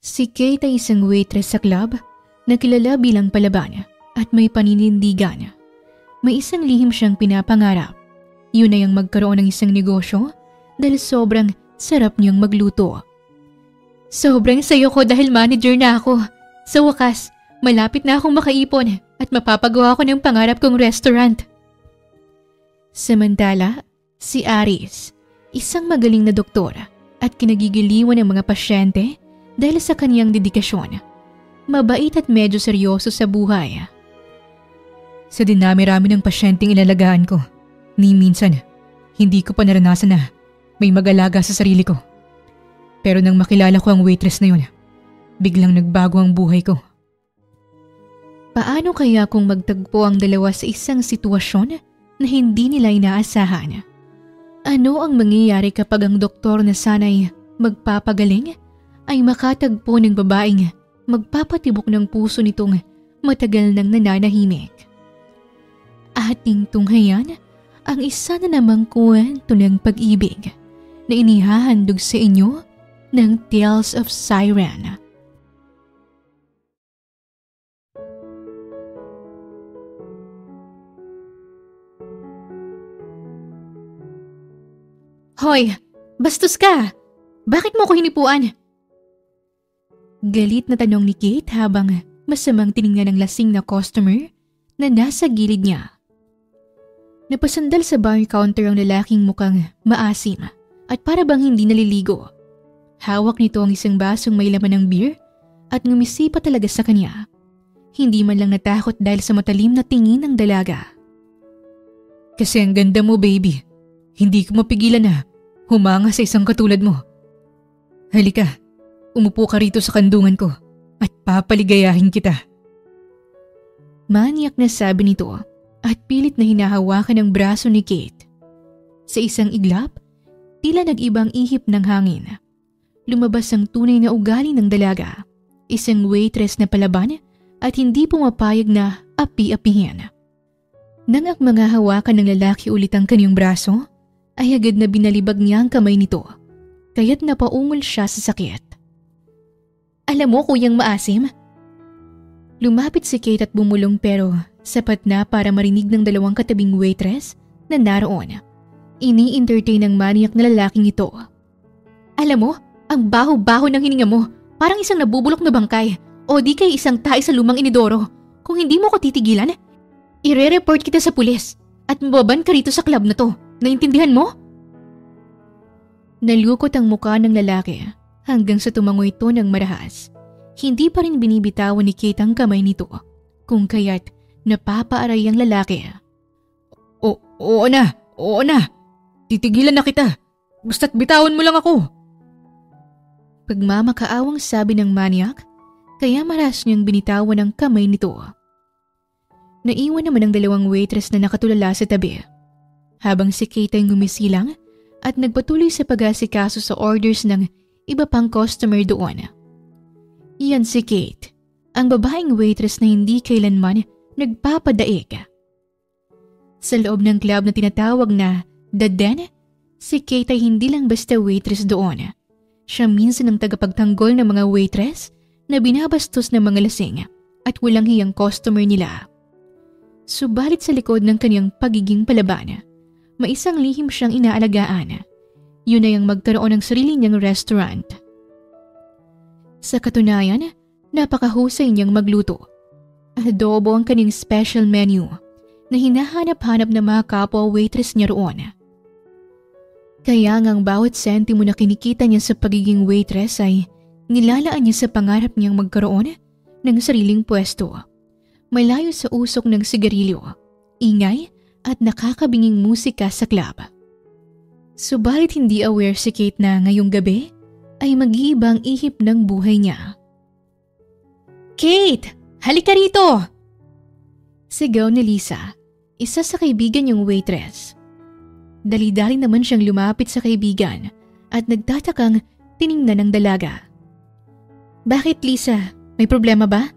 Si Kate ay isang waitress sa club na kilala bilang palaban at may paninindigan. May isang lihim siyang pinapangarap. Yun ay ang magkaroon ng isang negosyo dahil sobrang sarap niyang magluto. Sobrang sayo ko dahil manager na ako. Sa wakas, malapit na akong makaipon at mapapagawa ko ng pangarap kong restaurant. Samantala, si Aris, isang magaling na doktor at kinagigiliwan ng mga pasyente dahil sa kaniyang dedikasyon. Mabait at medyo seryoso sa buhay. Sa dinami-rami ng pasyenteng ilalagaan ko, ni minsan, hindi ko pa naranasan na may mag-alaga sa sarili ko. Pero nang makilala ko ang waitress na yun, biglang nagbago ang buhay ko. Paano kaya kung magtagpo ang dalawa sa isang sitwasyon na hindi nila inaasahan? Ano ang mangyayari kapag ang doktor na sana'y magpapagaling ay makatagpo ng babaeng magpapatibok ng puso nitong matagal nang nananahimik? Ating tunghayan ang isa na namang kwento ng pag-ibig na inihahandog sa inyo ng Tales of Siren. Hoy! Bastos ka! Bakit mo ko hinipuan? Galit na tanong ni Kate habang masamang tiningnan ng lasing na customer na nasa gilid niya. Napasandal sa bar counter ang lalaking mukhang maasim at para bang hindi naliligo. Hawak nito ang isang basong may laman ng beer at ngumisi pa talaga sa kanya. Hindi man lang natakot dahil sa matalim na tingin ng dalaga. Kasi ang ganda mo, baby. Hindi ko mapigilan na humanga sa isang katulad mo. Halika, umupo ka rito sa kandungan ko at papaligayahin kita. Manyak na sabi nito at pilit na hinahawakan ang braso ni Kate. Sa isang iglap, tila nag-ibang ihip ng hangin. Lumabas ang tunay na ugali ng dalaga, isang waitress na palaban at hindi pumapayag na api-apihin. Nang ang mga hawakan ng lalaki ulit ang kanyang braso, ay agad na binalibag niya ang kamay nito, kaya't napaungol siya sa sakit. Alam mo, kuyang maasim? Lumapit si Kate at bumulong pero sapat na para marinig ng dalawang katabing waitress na naroon. Ini-entertain ng maniak na lalaking ito. Alam mo, ang baho-baho ng hininga mo, parang isang nabubulok na bangkay o di kay isang tae sa lumang inidoro. Kung hindi mo ko titigilan, ire-report kita sa pulis at mababan ka rito sa club na to. Naintindihan mo? Nalukot ang mukha ng lalaki hanggang sa tumango ito ng marahas. Hindi pa rin binibitawan ni Kate ang kamay nito, kung kaya't napapaaray ang lalaki. Oo na. Titigilan na kita. Basta't bitawan mo lang ako. Pagmamakaawang sabi ng maniak, kaya maras niyang binitawan ang kamay nito. Naiwan naman ang dalawang waitress na nakatulala sa tabi. Habang si Kate ay ngumisilang at nagpatuloy sa pag-asikaso sa orders ng iba pang customer doon. Iyan si Kate, ang babaeng waitress na hindi kailanman nagpapadaig. Sa loob ng club na tinatawag na The Den, si Kate ay hindi lang basta waitress doon. Siya minsan ang tagapagtanggol ng mga waitress na binabastos ng mga lasing at walang hiyang customer nila. Subalit sa likod ng kanyang pagiging palaban, may isang lihim siyang inaalagaan. Yun ay ang magkaroon ng sarili niyang restaurant. Sa katunayan, napakahusay niyang magluto. Adobo ang kanyang special menu na hinahanap-hanap ng mga kapwa waitress niya roon. Kaya ngang bawat sentimo na kinikita niya sa pagiging waitress ay nilalaan niya sa pangarap niyang magkaroon ng sariling pwesto. Malayo sa usok ng sigarilyo, ingay at nakakabinging musika sa club. Subalit hindi aware si Kate na ngayong gabi ay mag-iibang ihip ng buhay niya. Kate! Halika rito! Sigaw ni Lisa, isa sa kaibigan niyang waitress. Dali-dali naman siyang lumapit sa kaibigan at nagtatakang tiningnan ng dalaga. Bakit, Lisa? May problema ba?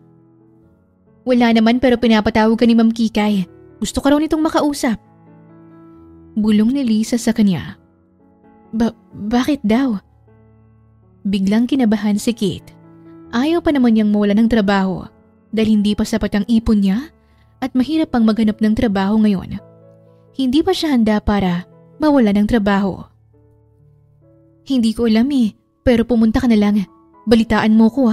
Wala naman, pero pinapatawag ka ni Ma'am Kikay. Gusto ka raw nitong makausap. Bulong ni Lisa sa kanya. Bakit daw? Biglang kinabahan si Kate Ayaw pa naman niyang mawala ng trabaho dahil hindi pa sapat ang ipon niya at mahirap pang maghanap ng trabaho ngayon. Hindi pa siya handa para mawala ng trabaho. Hindi ko alam pero pumunta ka na lang. Balitaan mo ko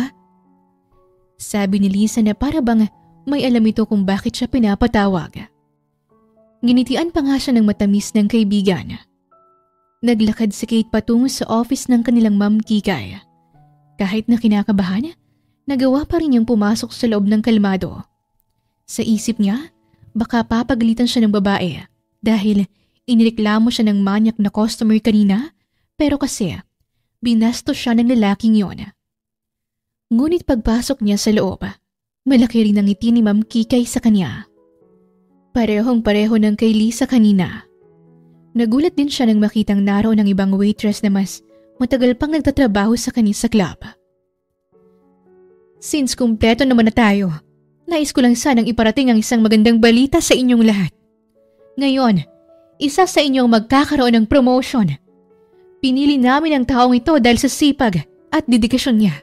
Sabi ni Lisa na para bang may alam ito kung bakit siya pinapatawag. Ginitian pa nga siya ng matamis ng kaibigan. Naglakad si Kate patungo sa office ng kanilang Ma'am Kikay. Kahit na kinakabahan, nagawa pa rin niyang pumasok sa loob ng kalmado. Sa isip niya, baka papagalitan siya ng babae dahil inireklamo siya ng manyak na customer kanina pero kasi binastos siya ng lalaking yon. Ngunit pagpasok niya sa loob, malaki rin ang ngiti ni Ma'am Kikay sa kanya. Parehong-pareho ng kay Lisa kanina. Nagulat din siya nang makitang naroon ng ibang waitress na mas matagal pang nagtatrabaho sa kanya sa club. Since kumpleto naman na tayo, nais ko lang sanang iparating ang isang magandang balita sa inyong lahat. Ngayon, isa sa inyo ang magkakaroon ng promotion. Pinili namin ang taong ito dahil sa sipag at dedikasyon niya.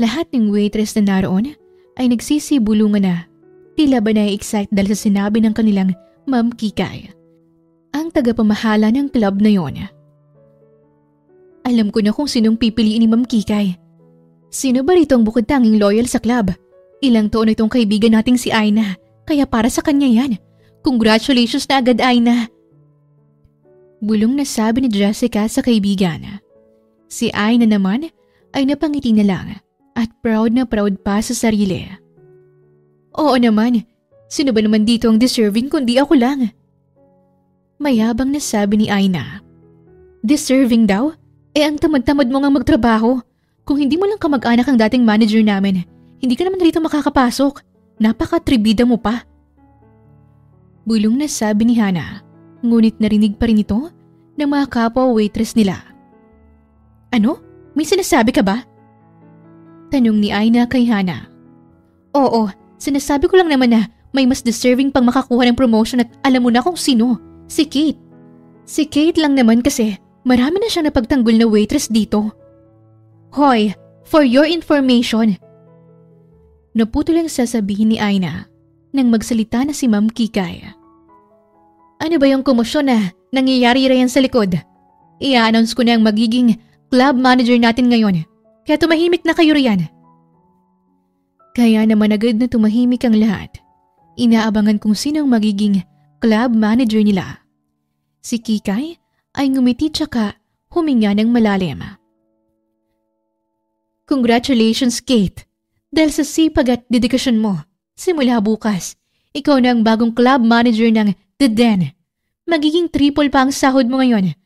Lahat ng waitress na naroon ay nagsisibulungan na. Tila ba na-excite dahil sa sinabi ng kanilang Ma'am Kikay, ang tagapamahala ng club na yon. Alam ko na kung sinong pipiliin ni Ma'am Kikay. Sino ba rito ang bukod tanging loyal sa club? Ilang taon na itong kaibigan nating si Aina, kaya para sa kanya yan. Congratulations na agad, Aina. Bulong na sabi ni Jessica sa kaibigan. Si Aina naman ay napangiti na lang at proud na proud pa sa sarili. Oo naman. Sino ba naman dito ang deserving kundi ako lang? Mayabang na sabi ni Aina. Deserving daw? Ang tamad-tamad mo nga magtrabaho. Kung hindi mo lang kamag-anak ang dating manager namin, hindi ka naman rito makakapasok. Napaka-tribida mo pa. Bulong na sabi ni Hana. Ngunit narinig pa rin ito ng mga kapwa waitress nila. Ano? May sinasabi ka ba? Tanong ni Aina kay Hana. Oo, sinasabi ko lang naman na may mas deserving pang makakuha ng promotion at alam mo na kung sino. Si Kate. Si Kate lang naman kasi marami na siyang napagtanggol na waitress dito. Hoy, for your information. Naputol ang sasabihin ni Aina nang magsalita na si Ma'am Kikay. Ano ba yung komosyon na nangyayari riyan sa likod? I-announce ko na ang magiging club manager natin ngayon. Kaya tumahimik na kayo riyan. Kaya naman agad na tumahimik ang lahat. Inaabangan kung sino ang magiging club manager nila. Si Kikay ay ngumiti tsaka huminga ng malalim. Congratulations, Kate! Dahil sa sipag at dedikasyon mo, simula bukas, ikaw na ang bagong club manager ng The Den. Magiging triple pa ang sahod mo ngayon.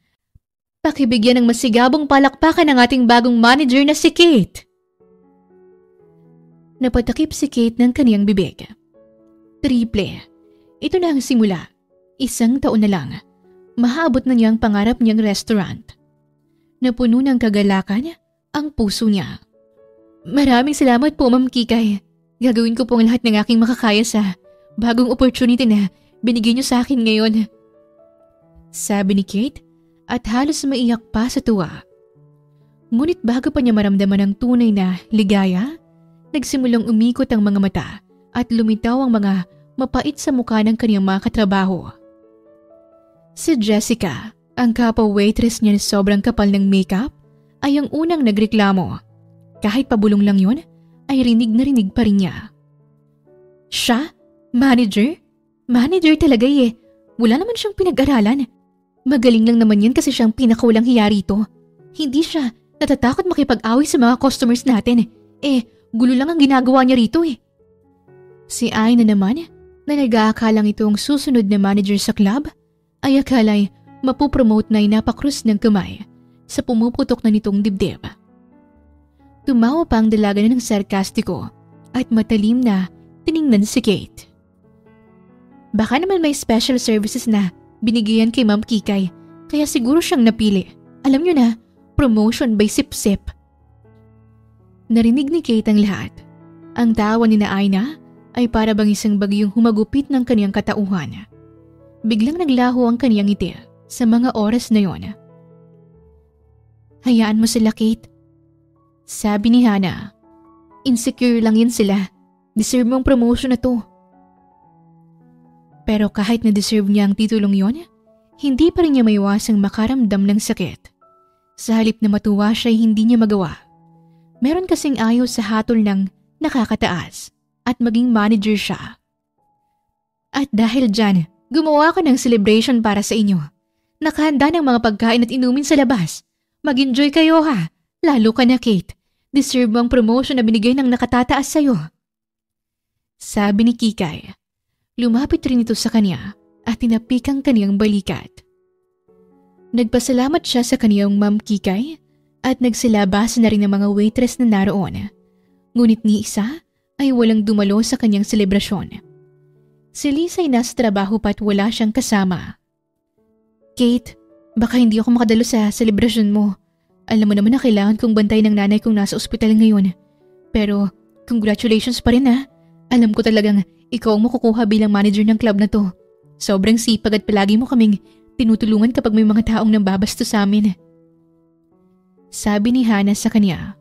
Pakibigyan ng masigabong palakpakan ng ating bagong manager na si Kate. Napatakip si Kate ng kaniyang bibig. Triple. Ito na ang simula. 1 taon na lang. Mahabot na niyang pangarap niyang restaurant. Napuno ng kagalakan ang puso niya. Maraming salamat po, Ma'am Kikay. Gagawin ko po ang lahat ng aking makakaya sa bagong opportunity na binigyan niyo sa akin ngayon. Sabi ni Kate at halos maiyak pa sa tuwa. Ngunit bago pa niya maramdaman ang tunay na ligaya, nagsimulang umikot ang mga mata at lumitaw ang mga mapait sa mukha ng kaniyang mga katrabaho. Si Jessica, ang kapwa waitress niya na sobrang kapal ng makeup, ay ang unang nagreklamo. Kahit pabulong lang yun, ay rinig na rinig pa rin niya. Siya? Manager? Manager talaga Wala naman siyang pinag-aralan. Magaling lang naman yun kasi siyang pinakaulang hiya rito. Hindi siya natatakot makipag-away sa mga customers natin. Gulo lang ang ginagawa niya rito Si Aina naman, na nag-aakalang ito ang susunod na manager sa club, ay akala'y mapupromote na inapakrus ng kamay sa pumuputok na nitong dibdib. Tumawa pa ang dalaga ng sarkastiko at matalim na tiningnan si Kate. Baka naman may special services na binigyan kay Ma'am Kikay kaya siguro siyang napili. Alam niyo na, promotion by sip-sip. Narinig ni Kate ang lahat. Ang tawa ni na Aina ay para bang isang bagyong humagupit ng kaniyang katauhan. Biglang naglaho ang kaniyang ngiti sa mga oras na yon. Hayaan mo sila, Kate. Sabi ni Hana. Insecure lang yan sila. Deserve mo ang promotion na to. Pero kahit na deserve niya ang titulong yon, hindi pa rin niya maiwasang makaramdam ng sakit. Sa halip na matuwa siya ay hindi niya magawa. Meron kasing ayaw sa hatol ng nakakataas at maging manager siya. At dahil dyan, gumawa ka ng celebration para sa inyo. Nakahanda ng mga pagkain at inumin sa labas. Mag-enjoy kayo ha. Lalo ka na Kate. Deserve mo ang promotion na binigay ng nakatataas sa'yo. Sabi ni Kikay. Lumapit rin ito sa kanya at tinapik ang kaniyang balikat. Nagpasalamat siya sa kaniyang Ma'am Kikay at nagsilabas na rin ang mga waitress na naroon. Ngunit ni isa ay walang dumalo sa kanyang selebrasyon. Si Lisa ay nasa trabaho pa at wala siyang kasama. Kate, baka hindi ako makadalo sa selebrasyon mo. Alam mo naman na kailangan kong bantay ng nanay kong nasa ospital ngayon. Pero congratulations pa rin ha. Alam ko talagang ikaw ang makukuha bilang manager ng club na to. Sobrang sipag at palagi mo kaming tinutulungan kapag may mga taong nambabasto sa amin. Sabi ni Hana sa kanya.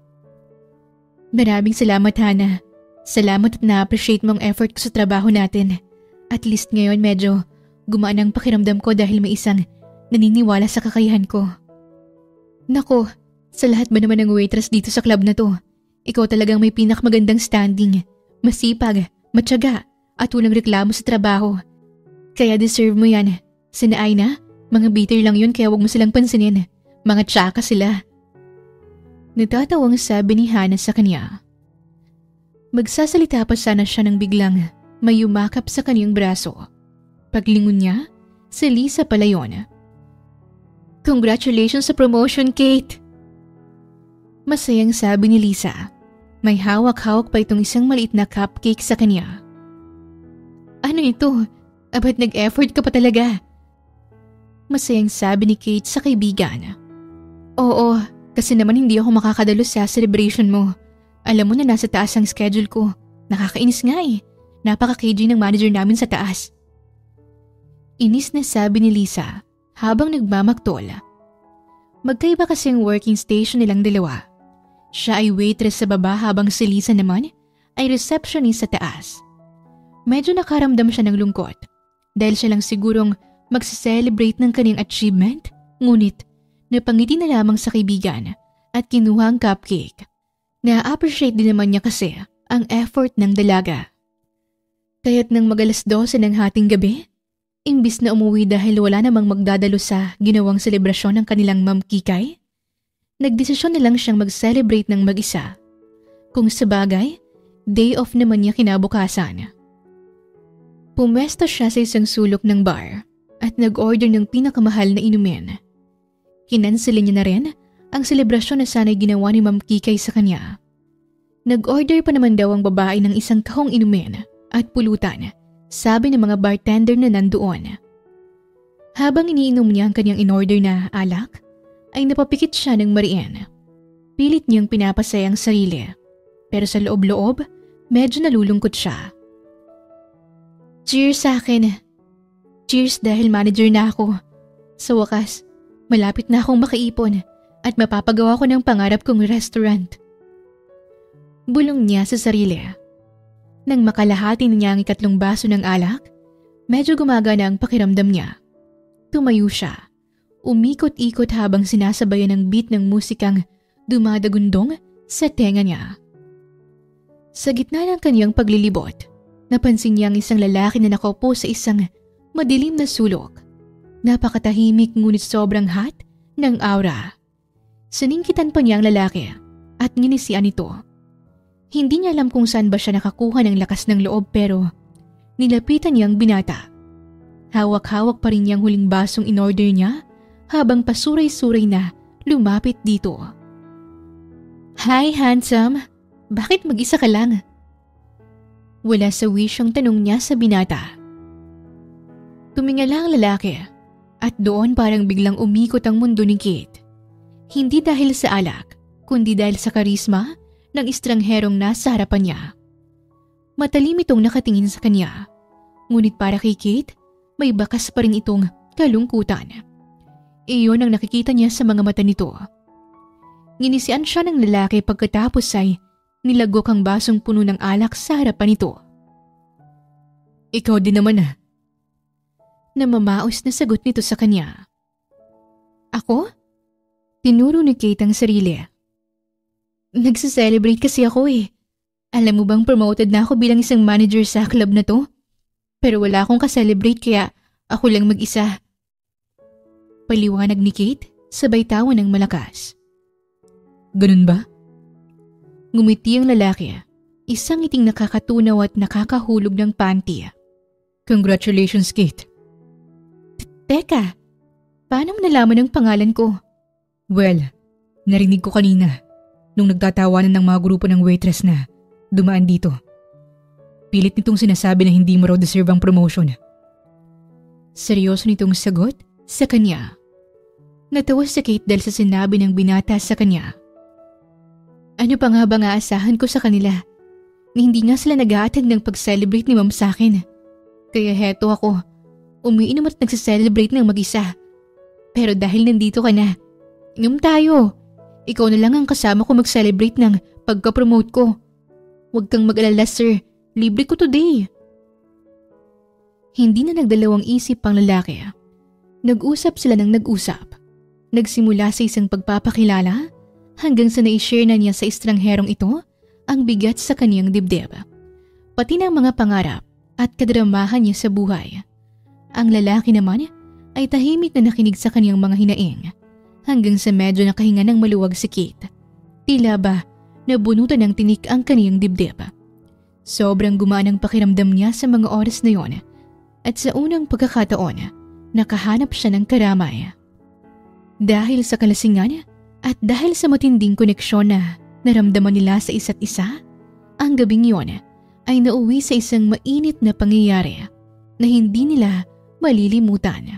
Maraming salamat Hana. Salamat at na-appreciate mo ang effort ko sa trabaho natin. At least ngayon medyo gumaan ang pakiramdam ko dahil may isang naniniwala sa kakayahan ko. Nako, sa lahat ba naman ng waitress dito sa club na to, ikaw talagang may pinakamagandang standing, masipag, matyaga, at walang reklamo sa trabaho. Kaya deserve mo yan. Sina Aina, mga bitter lang yun kaya wag mo silang pansinin. Mga tsaka sila. Natatawang sabi ni Hana sa kanya. Magsasalita pa sana siya nang biglang may yumakap sa kaniyang braso. Paglingon niya, si Lisa pala yun. Congratulations sa promotion, Kate! Masayang sabi ni Lisa. May hawak-hawak pa itong isang maliit na cupcake sa kanya. Ano ito? Abat nag-effort ka pa talaga. Masayang sabi ni Kate sa kaibigan. Oo, kasi naman hindi ako makakadalo sa celebration mo. Alam mo na nasa taas ang schedule ko. Nakakainis nga eh. Napaka-KG ng manager namin sa taas. Inis na sabi ni Lisa habang nagmamaktol. Magkaiba kasi ang working station nilang dalawa. Siya ay waitress sa baba habang si Lisa naman ay receptionist sa taas. Medyo nakaramdam siya ng lungkot dahil siya lang sigurong magse-celebrate ng kanyang achievement, ngunit napangiti na lamang sa kaibigan at kinuha ang cupcake. Na-appreciate din naman niya kasi ang effort ng dalaga. Kaya't nang mag-alas 12 ng hating gabi, imbis na umuwi dahil wala namang magdadalo sa ginawang selebrasyon ng kanilang Ma'am Kikay, nagdesisyon na lang siyang mag-celebrate ng mag-isa. Kung sabagay, day off naman niya kinabukasan. Pumwesto siya sa isang sulok ng bar at nag-order ng pinakamahal na inumin. Kinanselin niya na rin ang selebrasyon na sana'y ginawa ni Ma'am Kikay sa kanya. Nag-order pa naman daw ang babae ng isang kahong inumin at pulutan, sabi ng mga bartender na nandoon. Habang iniinom niya ang kanyang in-order na alak, ay napapikit siya ng mariin. Pilit niyang pinapasaya ang sarili, pero sa loob-loob, medyo nalulungkot siya. Cheers sa akin. Cheers dahil manager na ako. Sa wakas, malapit na akong makaipon at mapapagawa ko ng pangarap kong restaurant. Bulong niya sa sarili. Nang makalahati niya ang ikatlong baso ng alak, medyo gumagana ang pakiramdam niya. Tumayo siya. Umikot-ikot habang sinasabayan ng beat ng musikang dumadagundong sa tenga niya. Sa gitna ng kanyang paglilibot, napansin niya ang isang lalaki na nakaupo sa isang madilim na sulok. Napakatahimik ngunit sobrang hot ng aura. Siningkitan pa niya ang lalaki at nginisian ito. Hindi niya alam kung saan ba siya nakakuha ng lakas ng loob pero nilapitan niya ang binata. Hawak-hawak pa rin niya ang huling basong in-order niya habang pasuray-suray na lumapit dito. Hi handsome, bakit mag-isa ka lang? Wala sa wish ang tanong niya sa binata. Tumingala ang lalaki at doon parang biglang umikot ang mundo ni Kate. Hindi dahil sa alak, kundi dahil sa karisma ng estrangherong nasa harapan niya. Matalim itong nakatingin sa kanya, ngunit para kay Kate, may bakas pa rin itong kalungkutan. Iyon ang nakikita niya sa mga mata nito. Nginisian siya ng lalaki pagkatapos ay nilagok ang basong puno ng alak sa harapan nito. Ikaw din naman Namamaos na sagot nito sa kanya. Ako? Tinuro ni Kate ang sarili. Nagsa-celebrate kasi ako Alam mo bang promoted na ako bilang isang manager sa club na to? Pero wala akong ka-celebrate kaya ako lang mag-isa. Paliwanag ni Kate, sabay tawa ng malakas. Ganun ba? Ngumiti ang lalaki, isang ngiting nakakatunaw at nakakahulog ng panty. Congratulations, Kate. Teka, paano mo nalaman ang pangalan ko? Well, narinig ko kanina nung nagtatawanan ng mga grupo ng waitress na dumaan dito. Pilit nitong sinasabi na hindi mo raw deserve ang promotion. Seryoso nitong sagot sa kanya. Natawa si Kate dahil sa sinabi ng binata sa kanya. Ano pa nga bang aasahan ko sa kanila? Ni hindi nga sila nag-a-attend ng pag-celebrate ni ma'am sa akin. Kaya heto ako, umiinom at nagsiselebrate ng mag-isa. Pero dahil nandito ka na, inom tayo. Ikaw na lang ang kasama ko mag-celebrate ng pagka-promote ko. Huwag kang mag-alala, sir. Libre ko today. Hindi na nagdalawang isip ang lalaki. Nag-usap sila ng nag-usap. Nagsimula sa isang pagpapakilala hanggang sa na-share na niya sa estrangherong ito ang bigat sa kaniyang dibdib. Pati ng mga pangarap at kadramahan niya sa buhay. Ang lalaki naman ay tahimik na nakinig sa kaniyang mga hinaing hanggang sa medyo nakahinga ng maluwag si Kate. Tila ba nabunutan ng tinik ang kaniyang dibdib. Sobrang gumaan ang pakiramdam niya sa mga oras na yon at sa unang pagkakataon nakahanap siya ng karamay. Dahil sa kalasingan at dahil sa matinding koneksyon na naramdaman nila sa isa't isa, ang gabing yon ay nauwi sa isang mainit na pangyayari na hindi nila malilimutan.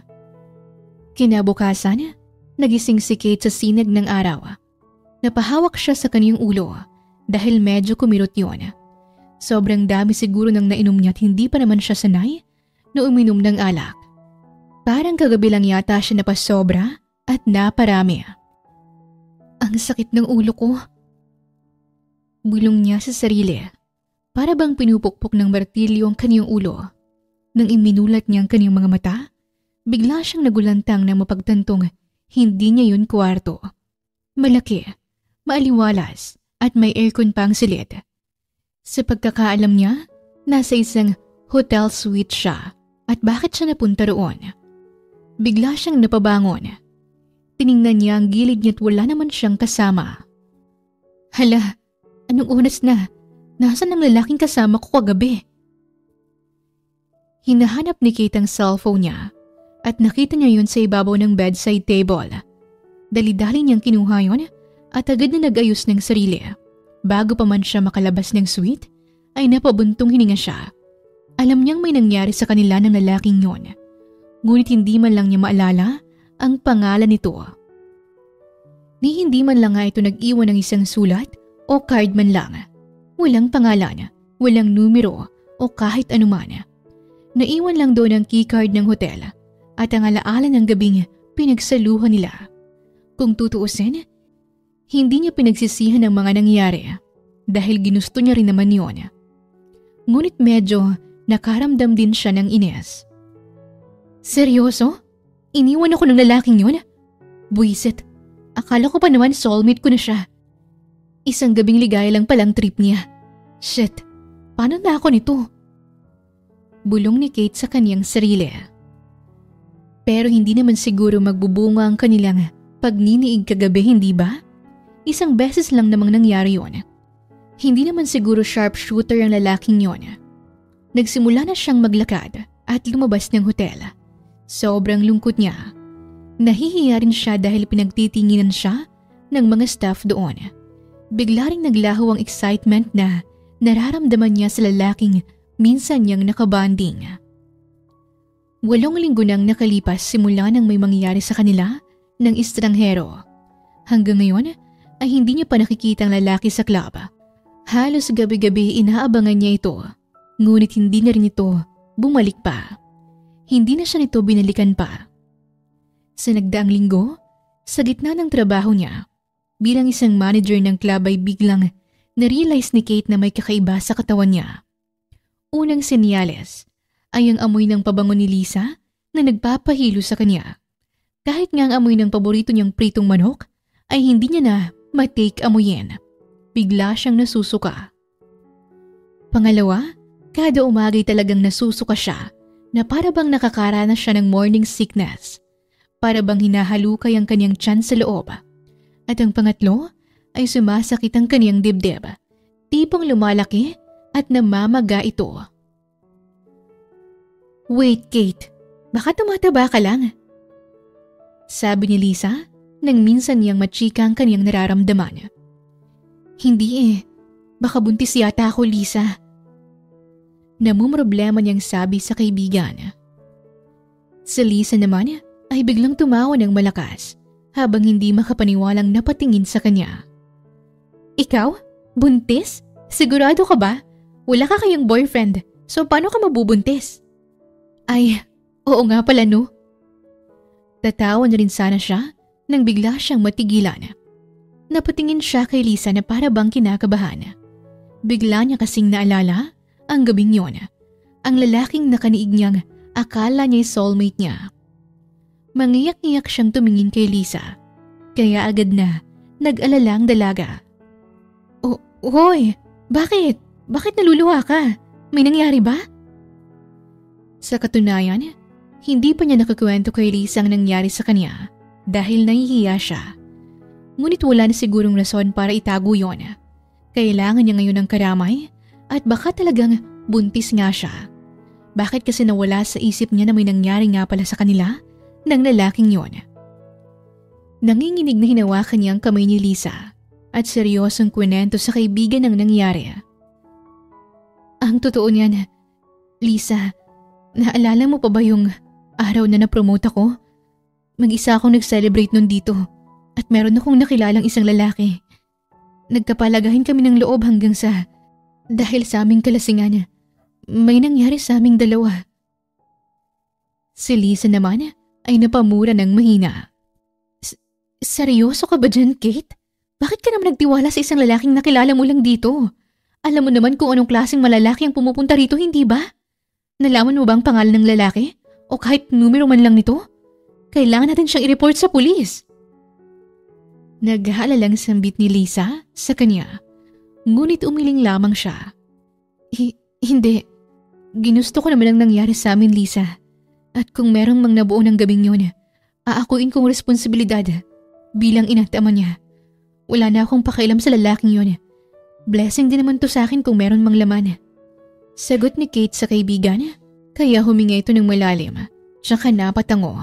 Kinabukasan, nagising si Kate sa sinag ng araw. Napahawak siya sa kaniyang ulo dahil medyo kumirot yon. Sobrang dami siguro ng nainom niya at hindi pa naman siya sanay na uminom ng alak. Parang kagabi lang yata siya napasobra at naparami. Ang sakit ng ulo ko. Bulong niya sa sarili. Para bang pinupukpok ng martilyo ang kaniyang ulo. Nang iminulat niya ang kaniyang mga mata, bigla siyang nagulantang na mapagtantong hindi niya yun kwarto. Malaki, maaliwalas at may aircon pang silid. Sa pagkakaalam niya, nasa isang hotel suite siya at bakit siya napunta roon. Bigla siyang napabangon. Tiningnan niya ang gilid niya at wala naman siyang kasama. Hala, anong oras na? Nasaan ang lalaking kasama ko kagabi? Hinahanap ni Kate ang cellphone niya at nakita niya yun sa ibabaw ng bedside table. Dali-dali niyang kinuha yun at agad na nag-ayos ng sarili. Bago pa man siya makalabas ng suite, ay napabuntong hininga siya. Alam niyang may nangyari sa kanila ng lalaking yun. Ngunit hindi man lang niya maalala ang pangalan nito. Ni hindi man lang nga ito nag-iwan ng isang sulat o card man lang. Walang pangalan, walang numero o kahit anuman. Naiwan lang doon ang keycard ng hotel at ang alaala ng gabing pinagsaluhan nila. Kung tutuusin, hindi niya pinagsisihan ang mga nangyari dahil ginusto niya rin naman yun. Ngunit medyo nakaramdam din siya ng ines. Seryoso? Iniwan ako ng lalaking yun? Buisit, akala ko pa naman soulmate ko na siya. Isang gabing ligaya lang palang trip niya. Shit, paano na ako nito? Bulong ni Kate sa kanyang sarili. Pero hindi naman siguro magbubunga ang kanilang pagniniig kagabi, hindi ba? Isang beses lang namang nangyari yon. Hindi naman siguro sharpshooter ang lalaking yon. Nagsimula na siyang maglakad at lumabas ng hotel. Sobrang lungkot niya. Nahihiya rin siya dahil pinagtitinginan siya ng mga staff doon. Bigla ring naglaho ang excitement na nararamdaman niya sa lalaking minsan niyang nakabanding. 8 linggo nang nakalipas simula nang may mangyari sa kanila ng estranghero. Hanggang ngayon ay hindi niya pa nakikita ang lalaki sa club. Halos gabi-gabi inaabangan niya ito, ngunit hindi na rin ito bumalik pa. Hindi na siya nito binalikan pa. Sa nagdaang linggo, sa gitna ng trabaho niya, Bilang isang manager ng club ay biglang na-realize ni Kate na may kakaiba sa katawan niya. Unang senyales ay ang amoy ng pabango ni Lisa na nagpapahilo sa kanya. Kahit nga ang amoy ng paborito niyang pritong manok ay hindi niya na matake amoyin. Bigla siyang nasusuka. Pangalawa, kada umagay talagang nasusuka siya na para bang nakakaranas siya ng morning sickness. Para bang hinahalukay ang kanyang tiyan sa loob. At ang pangatlo ay sumasakit ang kanyang dibdib. Tipong lumalaki at namamaga ito. Wait, Kate. Baka tumataba ka lang. Sabi ni Lisa nang minsan niyang machika ang kanyang nararamdaman. Hindi Baka buntis yata ako, Lisa. Namumroblema niyang sabi sa kaibigan. Si Lisa naman ay biglang tumawa ng malakas habang hindi makapaniwalang napatingin sa kanya. Ikaw? Buntis? Sigurado ka ba? Wala ka kayang boyfriend, so paano ka mabubuntis? Ay, oo nga pala no. Tatawa na rin sana siya nang bigla siyang matigilan. Napatingin siya kay Lisa na para bang kinakabahan. Bigla niya kasing naalala ang gabing yon. Ang lalaking nakaniig niyang akala niya'y soulmate niya. Mangiyak-iyak siyang tumingin kay Lisa. Kaya agad na nag-alala ang dalaga. Hoy, bakit? Bakit naluluha ka? May nangyari ba? Sa katunayan, hindi pa niya nakakwento kay Lisa ang nangyari sa kanya dahil nahihiya siya. Ngunit wala na sigurong rason para itago yon. Kailangan niya ngayon ng karamay at baka talagang buntis nga siya. Bakit kasi nawala sa isip niya na may nangyari nga pala sa kanila ng lalaking yon? Nanginginig na hinawakan niya ang kamay ni Lisa at seryosong kwento sa kaibigan ang nangyari. Ang totoo niyan, Lisa, naalala mo pa ba yung araw na na-promote ako? Mag-isa akong nag-celebrate nun dito at meron akong nakilalang isang lalaki. Nagkapalagahin kami ng loob hanggang sa dahil sa aming kalasingan, may nangyari sa aming dalawa. Si Lisa naman ay napamura ng mahina. Seryoso ka ba dyan, Kate? Bakit ka naman nagtiwala sa isang lalaking nakilala mo lang dito? Alam mo naman kung anong klaseng malalaki ang pumupunta rito, hindi ba? Nalaman mo ba ang pangalan ng lalaki? O kahit numero man lang nito? Kailangan natin siyang i-report sa pulis. Naghahalalang sambit ni Lisa sa kanya. Ngunit umiling lamang siya. Hindi. Ginusto ko naman ang nangyari sa amin, Lisa. At kung merong mang nabuo ng gabing yun, aakuin kong responsibilidad bilang ina't ama niya. Wala na akong pakialam sa lalaking yun. Blessing din naman to sa akin kung meron mang laman. Sagot ni Kate sa kaibigan, kaya huminga ito ng malalim, tsaka napatango.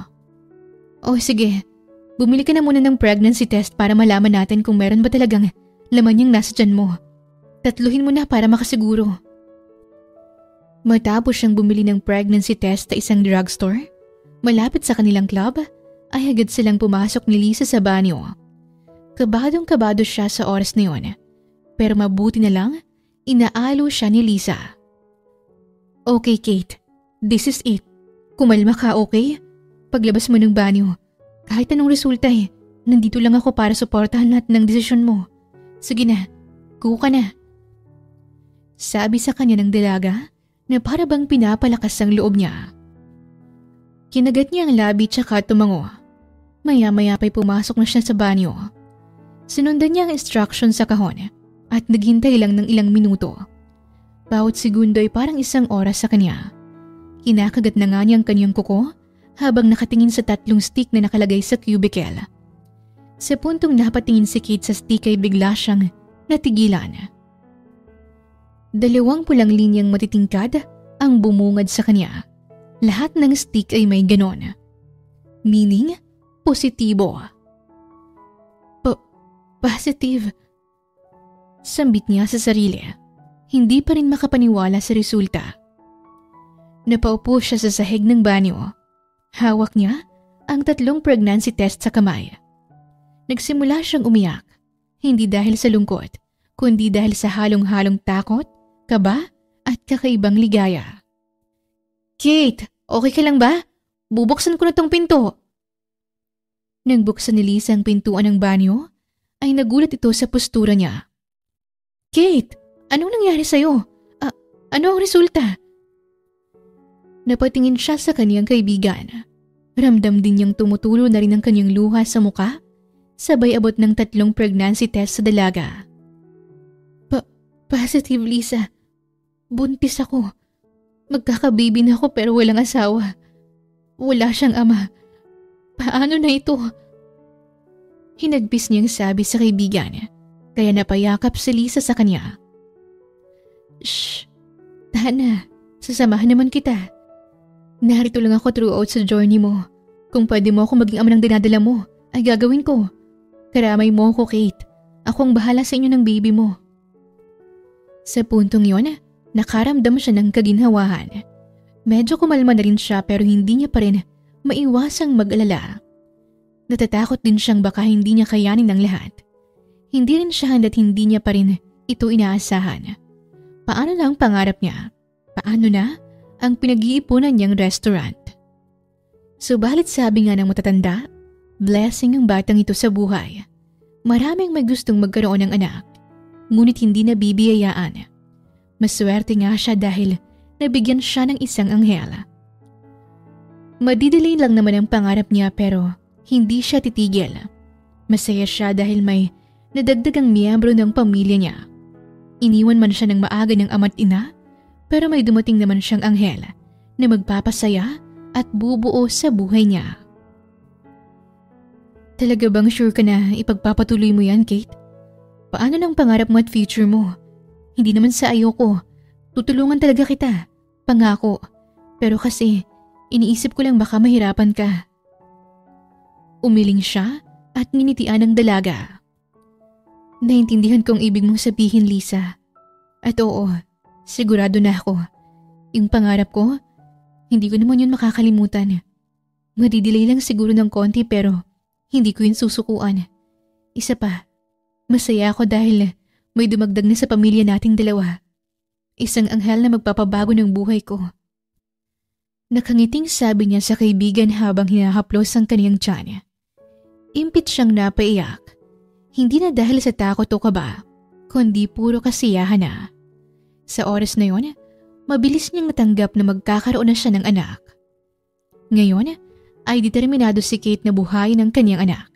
Oh sige, bumili ka na muna ng pregnancy test para malaman natin kung meron ba talagang laman yung nasa tiyan mo. Tatluhin mo na para makasiguro. Matapos siyang bumili ng pregnancy test sa isang drugstore, malapit sa kanilang club, ay agad silang pumasok ni Lisa sa banyo. Kabadong-kabado siya sa oras na yun. Pero mabuti na lang, inaalo siya ni Lisa. Okay, Kate. This is it. Kumalma ka, okay? Paglabas mo ng banyo, kahit anong resulta nandito lang ako para suportahan lahat ng desisyon mo. Sige na, go ka na. Sabi sa kanya ng dalaga na para bang pinapalakas ang loob niya. Kinagat niya ang labi tsaka tumango. Maya-maya pa'y pumasok na siya sa banyo. Sinundan niya ang instruction sa kahon at naghintay lang ng ilang minuto. Bawat segundo ay parang isang oras sa kanya. Kinakagat na nga niya ang kanyang kuko habang nakatingin sa 3 stick na nakalagay sa cubicle. Sa puntong napatingin si Kate sa stick ay bigla siyang natigilan. 2 pulang linyang matitingkad ang bumungad sa kanya. Lahat ng stick ay may ganon. Meaning, positibo. Positive. Sambit niya sa sarili. Hindi pa rin makapaniwala sa resulta. Napaupo siya sa sahig ng banyo. Hawak niya ang 3 pregnancy test sa kamay. Nagsimula siyang umiyak. Hindi dahil sa lungkot, kundi dahil sa halong-halong takot, kaba at kakaibang ligaya. Kate, okay ka lang ba? Bubuksan ko na tong pinto. Nang buksan ni Lisa ang pintuan ng banyo, ay nagulat ito sa postura niya. Kate, anong nangyari sa'yo? Ano ang resulta? Napatingin siya sa kaniyang kaibigan. Ramdam din niyang tumutulo na rin ang kanyang luha sa muka, sabay abot ng 3 pregnancy test sa dalaga. Positive, Lisa. Buntis ako. Magkakababy na ako pero walang asawa. Wala siyang ama. Paano na ito? Hinagpis niyang sabi sa kaibigan, kaya napayakap si Lisa sa kanya. Shh! Tahan na, sasamahan naman kita. Narito lang ako throughout sa journey mo. Kung pwede mo ako maging ama ng dinadala mo, ay gagawin ko. Karamay mo ako, Kate. Ako ang bahala sa inyo ng baby mo. Sa puntong yon, nakaramdam siya ng kaginhawahan. Medyo kumalma na rin siya pero hindi niya pa rin maiwasang mag-alala. Natatakot din siyang baka hindi niya kayanin ang lahat. Hindi rin siya handa't hindi niya pa rin ito inaasahan. Paano na ang pangarap niya? Paano na ang pinag-iipunan niyang restaurant? Subalit sabi nga ng matatanda, blessing ang batang ito sa buhay. Maraming may gustong magkaroon ng anak, ngunit hindi nabibiyayaan. Maswerte nga siya dahil nabigyan siya ng isang anghel. Madidelay lang naman ang pangarap niya pero hindi siya titigil. Masaya siya dahil may nadagdagang miyembro ng pamilya niya. Iniwan man siya ng maaga ng ama't ina, pero may dumating naman siyang anghel na magpapasaya at bubuo sa buhay niya. Talaga bang sure ka na ipagpapatuloy mo yan, Kate? Paano ng pangarap mo at future mo? Hindi naman sa ayoko. Tutulungan talaga kita. Pangako. Pero kasi, iniisip ko lang baka mahirapan ka. Umiling siya at nginitian ng dalaga. Naintindihan kong ibig mong sabihin, Lisa. At oo, sigurado na ako. Yung pangarap ko, hindi ko naman yun makakalimutan. Madidelay lang siguro ng konti pero hindi ko yun susukuan. Isa pa, masaya ako dahil may dumagdag na sa pamilya nating dalawa. Isang anghel na magpapabago ng buhay ko. Nakangiting sabi niya sa kaibigan habang hinahaplos ang kaniyang tiyan. Impit siyang napaiyak. Hindi na dahil sa takot o kaba, kundi puro kasiyahan na. Sa oras na yon, mabilis niyang natanggap na magkakaroon na siya ng anak. Ngayon, ay determinado si Kate na buhayin ang kanyang anak.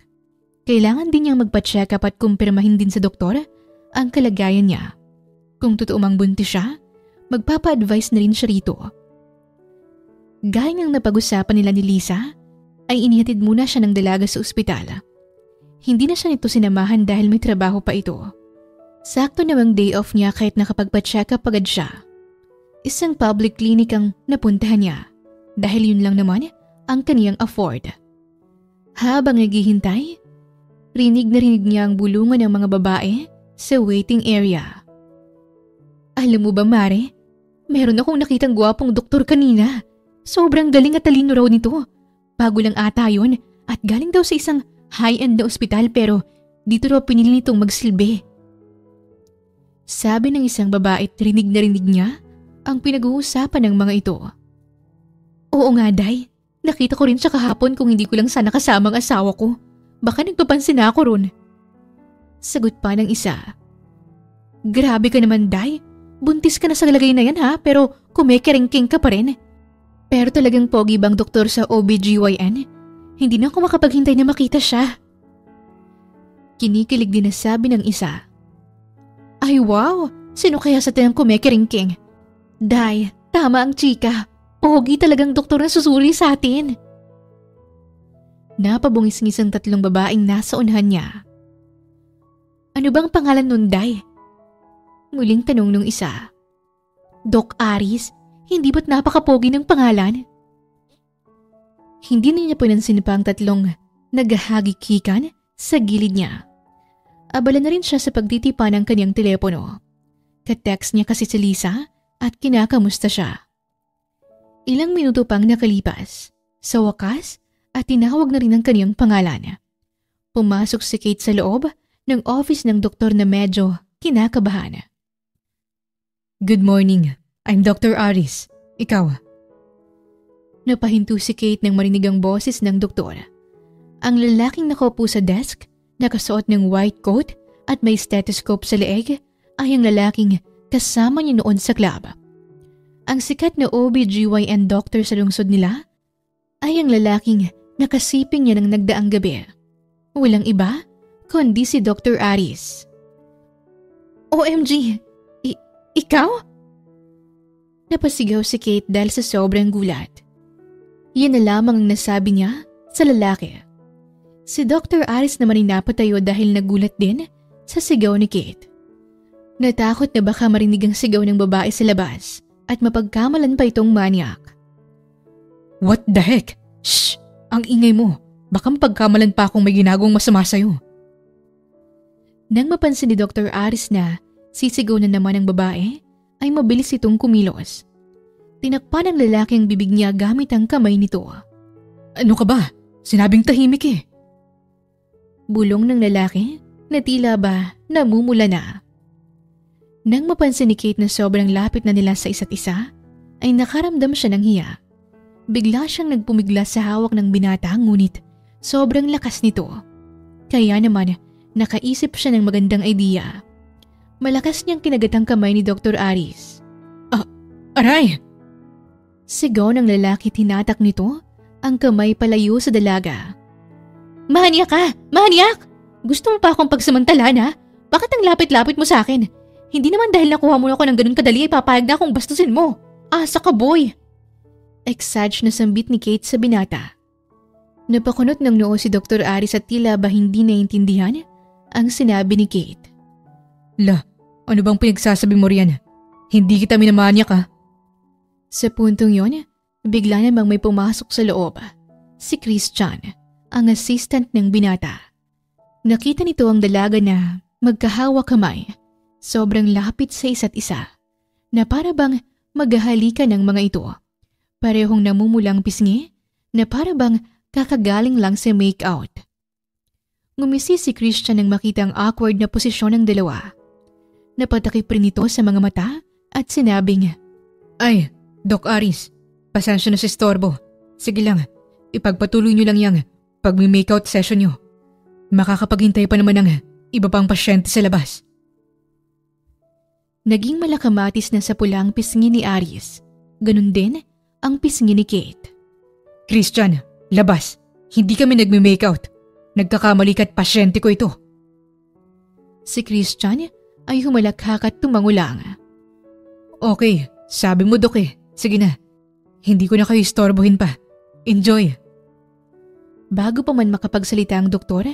Kailangan din niyang magpa-check up at kumpirmahin din sa doktor ang kalagayan niya. Kung totoo mang buntis siya, magpapa-advise na rin siya rito. Gaya ng napag-usapan nila ni Lisa, ay inihatid muna siya ng dalaga sa ospital. Hindi na siya nito sinamahan dahil may trabaho pa ito. Sakto namang day off niya kahit nakapagpa-check up agad siya. Isang public clinic ang napuntahan niya dahil yun lang naman ang kaniyang afford. Habang naghihintay, rinig na rinig niya ang bulungan ng mga babae sa waiting area. Alam mo ba, Mare? Meron akong nakitang gwapong doktor kanina. Sobrang galing at talino raw nito. Bago lang ata yun at galing daw sa isang high-end na ospital pero dito raw pinili nitong magsilbi. Sabi ng isang babae at rinig na rinig niya ang pinag-uusapan ng mga ito. Oo nga, Day. Nakita ko rin siya kahapon kung hindi ko lang sana kasama ang asawa ko. Baka nagpapansin na ako ron. Sagot pa ng isa. Grabe ka naman, Day. Buntis ka na sa lagay na yan ha, pero kumekerengking ka pa rin. Pero talagang pogi bang doktor sa OBGYN? Hindi na ako makapaghintay na makita siya. Kinikilig din na sabi ng isa. Ay wow! Sino kaya sa tinang kumekerengking? Day, tama ang chika. Pogi talagang doktor na susuri sa atin. Napabungis-ngis ang 3 babaeng nasa unahan niya. Ano bang pangalan nun, Day? Muling tanong nung isa. Doc Aris, hindi ba't napakapogi ng pangalan? Hindi niya pinansin pa ang 3 naghahagikikan sa gilid niya. Abala na rin siya sa pagtitipa ng kanyang telepono. Ka-text niya kasi si Lisa at kinakamusta siya. Ilang minuto pang nakalipas. Sa wakas, at tinawag na rin ang kanyang pangalan. Pumasok si Kate sa loob ng office ng doktor na medyo kinakabahan. Good morning. I'm Dr. Aris. Ikaw? Napahinto si Kate nang marinig ang boses ng doktor. Ang lalaking nakaupo sa desk, Nakasuot ng white coat at may stethoscope sa leeg ay ang lalaking kasama niya noon sa club. Ang sikat na OB/GYN doctor sa lungsod nila ay ang lalaking nakasiping niya ng nagdaang gabi. Walang iba kundi si Dr. Aris. OMG! Ikaw? Napasigaw si Kate dahil sa sobrang gulat. Yan na lamang ang nasabi niya sa lalaki. Si Dr. Aris naman ay napatayo dahil nagulat din sa sigaw ni Kate. Natakot na baka marinig ang sigaw ng babae sa labas at mapagkamalan pa itong maniac. What the heck? Shh! Ang ingay mo. Baka mapagkamalan pa akong may ginagawang masama sa'yo. Nang mapansin ni Dr. Aris na sisigaw na naman ang babae, ay mabilis itong kumilos. Tinakpan ng lalaki ang bibig niya gamit ang kamay nito. Ano ka ba? Sinabing tahimik eh. Bulong ng lalaki na tila ba namumula na. Nang mapansin ni Kate na sobrang lapit na nila sa isa't isa, ay nakaramdam siya ng hiya. Bigla siyang nagpumigla sa hawak ng binata ngunit sobrang lakas nito. Kaya naman nakaisip siya ng magandang idea. Malakas niyang kinagat ang kamay ni Dr. Aris. Aray! Sigaw ng lalaki, tinatak nito ang kamay palayo sa dalaga. Maniak ka! Maniak! Gusto mo pa akong pagsamantalaan ha? Bakit ang lapit-lapit mo sa akin? Hindi naman dahil nakuha mo ako ng ganun kadali ay papayag na akong bastusin mo. Asa ka boy! Exage na sambit ni Kate sa binata. Napakunot ng noo si Dr. Aris at tila ba hindi naiintindihan ang sinabi ni Kate. Ano bang pinagsasabi mo riyan? Hindi kita minamanyak ha? Sa puntong yon, bigla namang may pumasok sa loob. Si Christian, ang assistant ng binata. Nakita nito ang dalaga na magkahawak kamay, sobrang lapit sa isa't isa, na para bang maghahalikan ng mga ito. Parehong namumulang pisngi na para bang kakagaling lang sa make-out. Ngumisi si Christian nang makita ang awkward na posisyon ng dalawa. Napatakip rin ito sa mga mata at sinabing, Ay, Doc Aris, pasensya na sa istorbo. Sige lang, ipagpatuloy niyo lang yung pag-make-out session niyo. Makakapaghintay pa naman ng iba pang pasyente sa labas. Naging malakamatis na sa pulang pisngi ni Aris. Ganun din ang pisngi ni Kate. Christian, labas. Hindi kami nagme-make-out. Nagkakamali ka't pasyente ko ito. Si Christian ay humalakhak at tumangulang. Okay, sabi mo Dok eh. Sige na. Hindi ko na kayo istorbohin pa. Enjoy. Bago pa man makapagsalita ang doktor,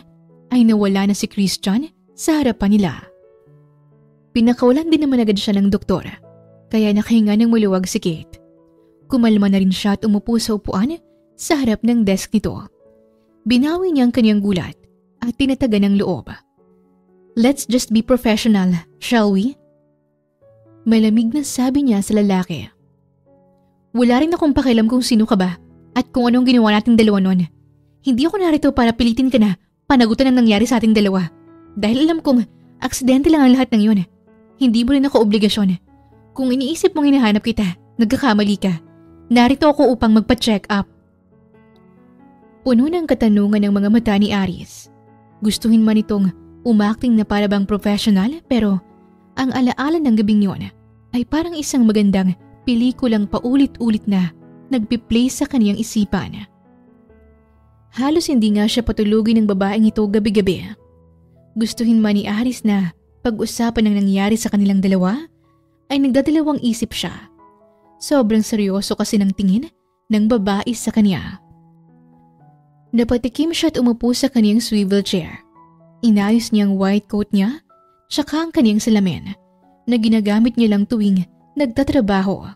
ay nawala na si Christian sa harapan nila. Pinakawalan din naman agad siya ng doktor, kaya nakahinga ng maluwag si Kate. Kumalma na rin siya at umupo sa upuan sa harap ng desk nito. Binawi niya ang kanyang gulat at tinatagan ng loob. Let's just be professional, shall we? Malamig na sabi niya sa lalaki. Wala rin akong pakialam kung sino ka ba at kung anong ginawa nating dalawa noon. Hindi ako narito para pilitin ka na panagutan ang nangyari sa ating dalawa. Dahil alam kong aksidente lang ang lahat ng yun. Hindi mo rin ako obligasyon. Kung iniisip mong hinahanap kita, nagkakamali ka. Narito ako upang magpa-check up. Puno ng katanungan ng mga mata ni Aris. Gustuhin man itong umakting na para bang professional pero ang alaala ng gabing yun ay parang isang magandang pelikulang paulit-ulit na nagpi-play sa kaniyang isipan. Halos hindi nga siya patulugin ng babaeng ito gabi-gabi. Gustuhin man ni Aris na pag-usapan ng nangyari sa kanilang dalawa ay nagdadalawang isip siya. Sobrang seryoso kasi ng tingin ng babae sa kanya. Napatikim siya at umupo sa kaniyang swivel chair. Inayos niya ang white coat niya tsaka ang kaniyang salamin na ginagamit niya lang tuwing nagtatrabaho.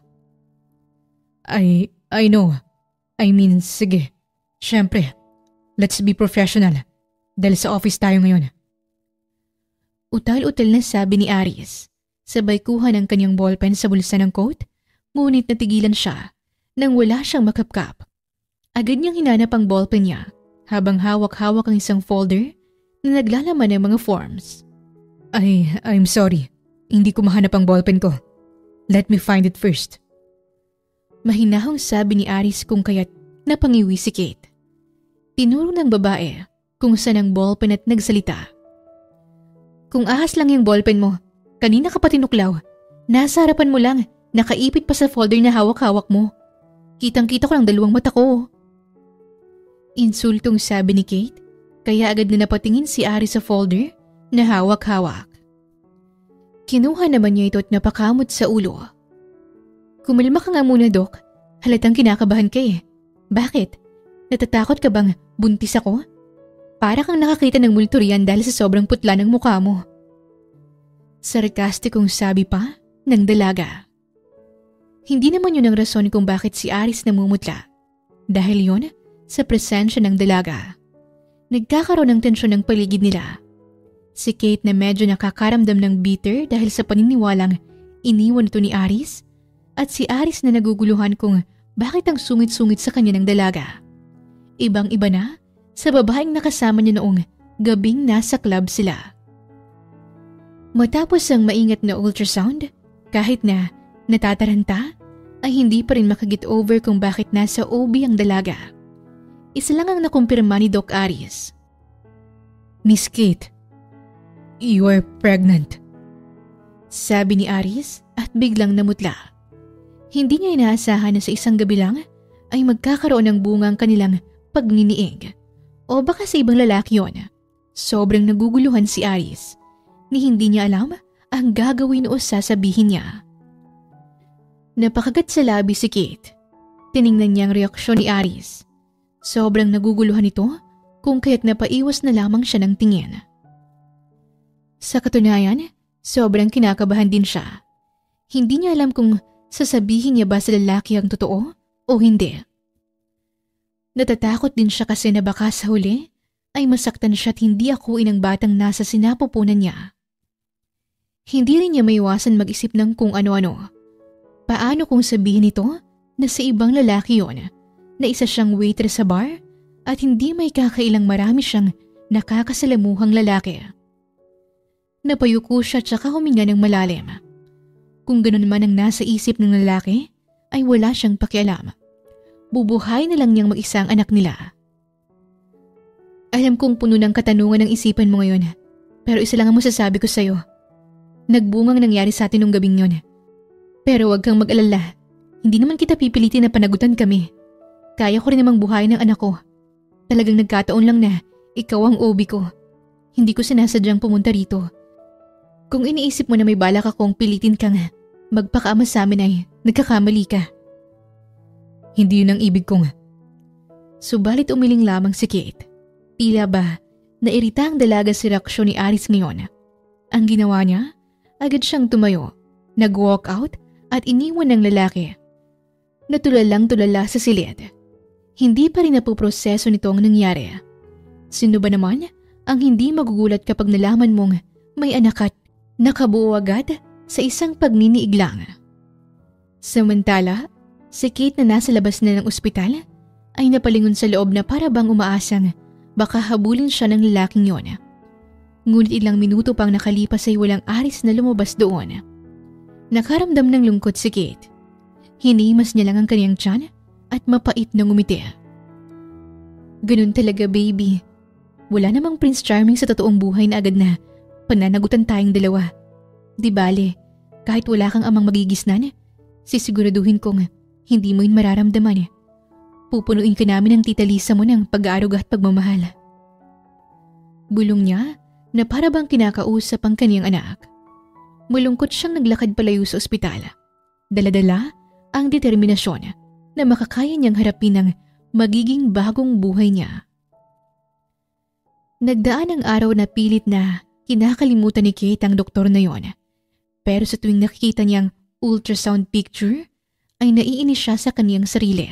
I know. I mean, sige. Siyempre, let's be professional dahil sa office tayo ngayon. Utal-utal na sabi ni Aris. Sabay kuha ng kanyang ballpen sa bulsa ng coat, ngunit natigilan siya nang wala siyang makapkap. Agad niyang hinanap ang ballpen niya habang hawak-hawak ang isang folder na naglalaman ng mga forms. I'm sorry. Hindi ko mahanap ang ballpen ko. Let me find it first. Mahinahong sabi ni Aris kung kaya't napangiwi si Kate. Tinuro ng babae kung saan ang ballpen at nagsalita. Kung ahas lang yung ballpen mo, kanina ka pa tinuklaw. Nasa harapan mo lang, nakaipit pa sa folder na hawak-hawak mo. Kitang-kita ko lang 2 mata ko. Insultong sabi ni Kate, kaya agad na napatingin si Aris sa folder na hawak-hawak. Kinuha naman niya ito at napakamot sa ulo. Kumalma ka nga muna, Dok. Halatang kinakabahan ka eh. Bakit? Natatakot ka bang buntis ako? Para kang nakakita ng multo riyan dahil sa sobrang putla ng mukha mo. Sarkastikong sabi pa ng dalaga. Hindi naman yun ang rason kung bakit si Aris namumutla. Dahil yun sa presensya ng dalaga. Nagkakaroon ng tensyon ng paligid nila. Si Kate na medyo nakakaramdam ng bitter dahil sa paniniwalang iniwan ito ni Aris at si Aris na naguguluhan kung bakit ang sungit-sungit sa kanya ng dalaga. Ibang-iba na sa babaeng nakasama niya noong gabing nasa club sila. Matapos ang maingat na ultrasound, kahit na natataranta, ay hindi pa rin makaget over kung bakit nasa OB ang dalaga. Isa lang ang nakumpirma ni Doc Aris. Miss Kate, you are pregnant. Sabi ni Aris at biglang namutla. Hindi niya inaasahan na sa isang gabi lang ay magkakaroon ng bungang kanilang pagniniig. O baka sa ibang lalaki yon. Sobrang naguguluhan si Aris. Ni hindi niya alam ang gagawin o sasabihin niya. Napakagat sa labi si Kate. Tiningnan niya ang reaksyon ni Aris. Sobrang naguguluhan ito kung kaya't napaiwas na lamang siya ng tingin. Sa katunayan, sobrang kinakabahan din siya. Hindi niya alam kung sasabihin niya ba sa lalaki ang totoo o hindi. Natatakot din siya kasi na baka sa huli ay masaktan siya at hindi akuin ang batang nasa sinapupunan niya. Hindi rin niya maiwasan mag-isip ng kung ano-ano. Paano kung sabihin ito na sa ibang lalaki yon, na isa siyang waitress sa bar at hindi may kakailang marami siyang nakakasalamuhang lalaki. Napayuko siya tsaka huminga ng malalim. Kung ganun man ang nasa isip ng lalaki, ay wala siyang pakialam. Bubuhay na lang niyang mag-isa ang anak nila. Alam kong puno ng katanungan ang isipan mo ngayon, pero isa lang ang masasabi ko sa'yo. Nagbungang nangyari sa atin nung gabing yon. Pero huwag kang mag-alala, hindi naman kita pipilitin na panagutan kami. Kaya ko rin namang buhayin ng anak ko. Talagang nagkataon lang na ikaw ang OB ko. Hindi ko sinasadyang pumunta rito. Kung iniisip mo na may balak akong pilitin kang magpakaama sa amin ay nagkakamali ka. Hindi yun ang ibig kong. Subalit umiling lamang si Kate. Tila ba nairita ang dalaga sa reaksyon ni Aris ngayon. Ang ginawa niya, agad siyang tumayo, nag-walk out at iniwan ng lalaki. Natulalang-tulala sa silid. Hindi pa rin napuproseso nito ang nangyari. Sino ba naman ang hindi magugulat kapag nalaman mong may anak at nakabuo agad sa isang pagniniig lang? Samantala, si Kate na nasa labas na ng ospital ay napalingon sa loob na para bang umaasang baka habulin siya ng lalaking yon. Ngunit ilang minuto pang nakalipas ay walang Aris na lumabas doon. Nakaramdam ng lungkot si Kate. Hinimas niya lang ang kanyang tiyan at mapait na ngumiti. Ganun talaga, baby. Wala namang Prince Charming sa totoong buhay na agad na pananagutan tayong dalawa. Di bale, kahit wala kang amang magigisnan, sisiguraduhin kong hindi mo yun mararamdaman. Pupunuin ka namin ng tita Lisa mo ng pag-aaruga at pagmamahal. Bulong niya na para bang kinakausap ang kaniyang anak. Malungkot siyang naglakad palayo sa ospital. Dala-dala ang determinasyon na makakaya niyang harapin ang magiging bagong buhay niya. Nagdaan ang araw na pilit na kinakalimutan ni Kate ang doktor na yon. Pero sa tuwing nakikita niyang ultrasound picture, ay naiinis siya sa kaniyang sarili.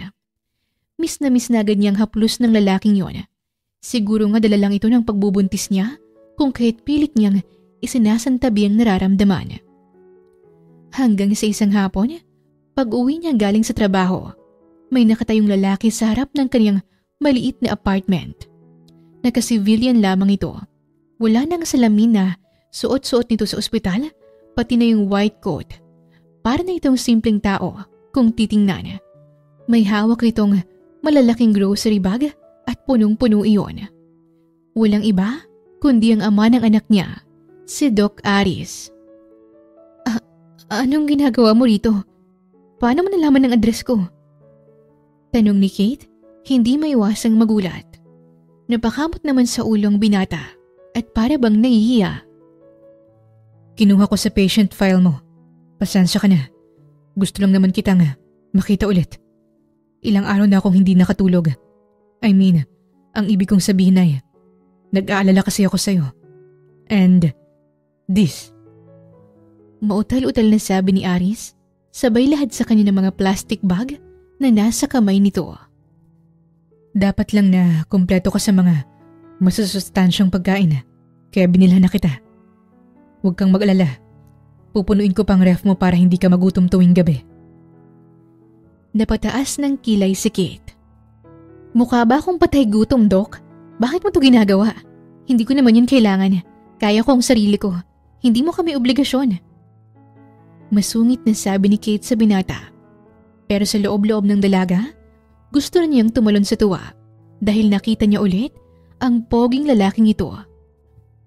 Miss na agad niyang haplos ng lalaking yon. Siguro nga dala lang ito ng pagbubuntis niya kung kahit pilit niyang isinasantabi ang nararamdaman. Hanggang sa isang hapon, pag-uwi niya galing sa trabaho, may nakatayong lalaki sa harap ng kaniyang maliit na apartment. Naka-civilian lamang ito. Wala nang salamin na suot-suot nito sa ospital, pati na yung white coat. Para na itong simpleng tao kung titingnan. May hawak itong malalaking grocery bag at punong-puno iyon. Walang iba kundi ang ama ng anak niya, si Doc Aris. Anong ginagawa mo rito? Paano mo nalaman ng address ko? Tanong ni Kate, hindi maiwasang magulat. Napakamot naman sa ulong binata at para bang nahihiya. Kinuha ko sa patient file mo. Pasensya ka na. Gusto lang naman kitang makita ulit. Ilang araw na akong hindi nakatulog. I mean, ang ibig kong sabihin ay nag-aalala kasi ako sa'yo. And this. Mautal-utal na sabi ni Aris, sabay lahad sa kanya ng mga plastic bag na nasa kamay nito. Dapat lang na kumpleto ka sa mga masusustansyang pagkain, kaya binilhan na kita. Huwag kang mag-alala. Pupunuin ko pang ref mo para hindi ka magutom tuwing gabi. Napataas ng kilay si Kate. Mukha ba akong patay gutom, Doc? Bakit mo to ginagawa? Hindi ko naman yun kailangan. Kaya ko ang sarili ko. Hindi mo kami obligasyon. Masungit na sabi ni Kate sa binata. Pero sa loob-loob ng dalaga, gusto na niyang tumalon sa tuwa dahil nakita niya ulit ang poging lalaking ito.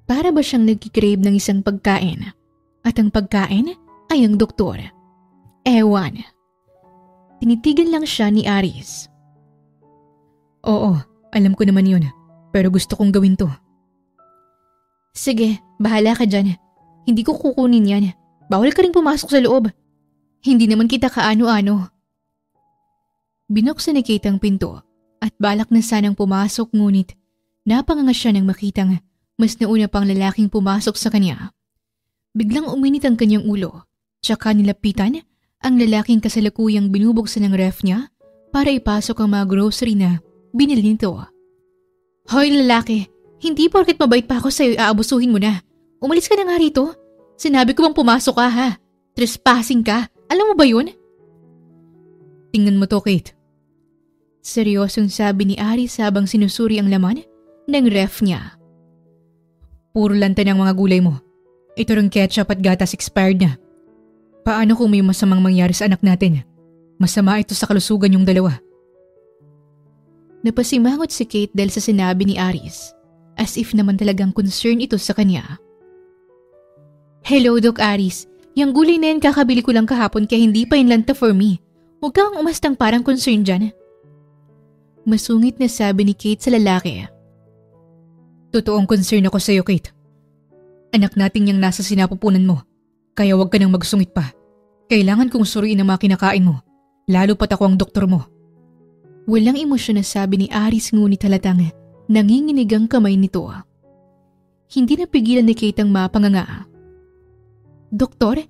Para ba siyang nagkikrave ng isang pagkain? At ang pagkain ay ang doktor. Ewan. Tinitigan lang siya ni Aris. Oo, alam ko naman yun. Pero gusto kong gawin to. Sige, bahala ka dyan. Hindi ko kukunin yan. Bawal ka rin pumasok sa loob. Hindi naman kita kaano-ano. Binuksan ni Kate ang pinto at balak na sanang pumasok ngunit napanganga siya nang makitang mas nauna pang lalaking pumasok sa kanya. Biglang uminit ang kanyang ulo tsaka nilapitan ang lalaking kasalukuyang binubuksan ng ref niya para ipasok ang mga grocery na binili nito. Hoy lalaki, hindi porket mabait pa ako sa'yo aabusuhin mo na. Umalis ka na nga rito. Sinabi ko bang pumasok ka ha? Trespassing ka. Alam mo ba yun? Tingnan mo to, Kate. Seryosong sabi ni Aris habang sinusuri ang laman ng ref niya. Puro lanta ng mga gulay mo. Ito ring ketchup at gatas expired na. Paano kung may masamang mangyari sa anak natin? Masama ito sa kalusugan yung dalawa. Napasimangot si Kate dahil sa sinabi ni Aris, as if naman talagang concern ito sa kanya. Hello, Doc Aris. Yung gulay na yan kakabili ko lang kahapon kaya hindi pa yun lanta for me. Huwag kang umastang parang concern dyan. Masungit na sabi ni Kate sa lalaki. Totoong concern ako sa'yo, Kate. Anak natin yung nasa sinapupunan mo, kaya huwag ka nang magsungit pa. Kailangan kong suriin ang mga kinakain mo, lalo pat ako ang doktor mo. Walang emosyon na sabi ni Aris ngunit halatang nanginginig ang kamay nito. Hindi napigilan ni Kate ang mapanganga. Doktor,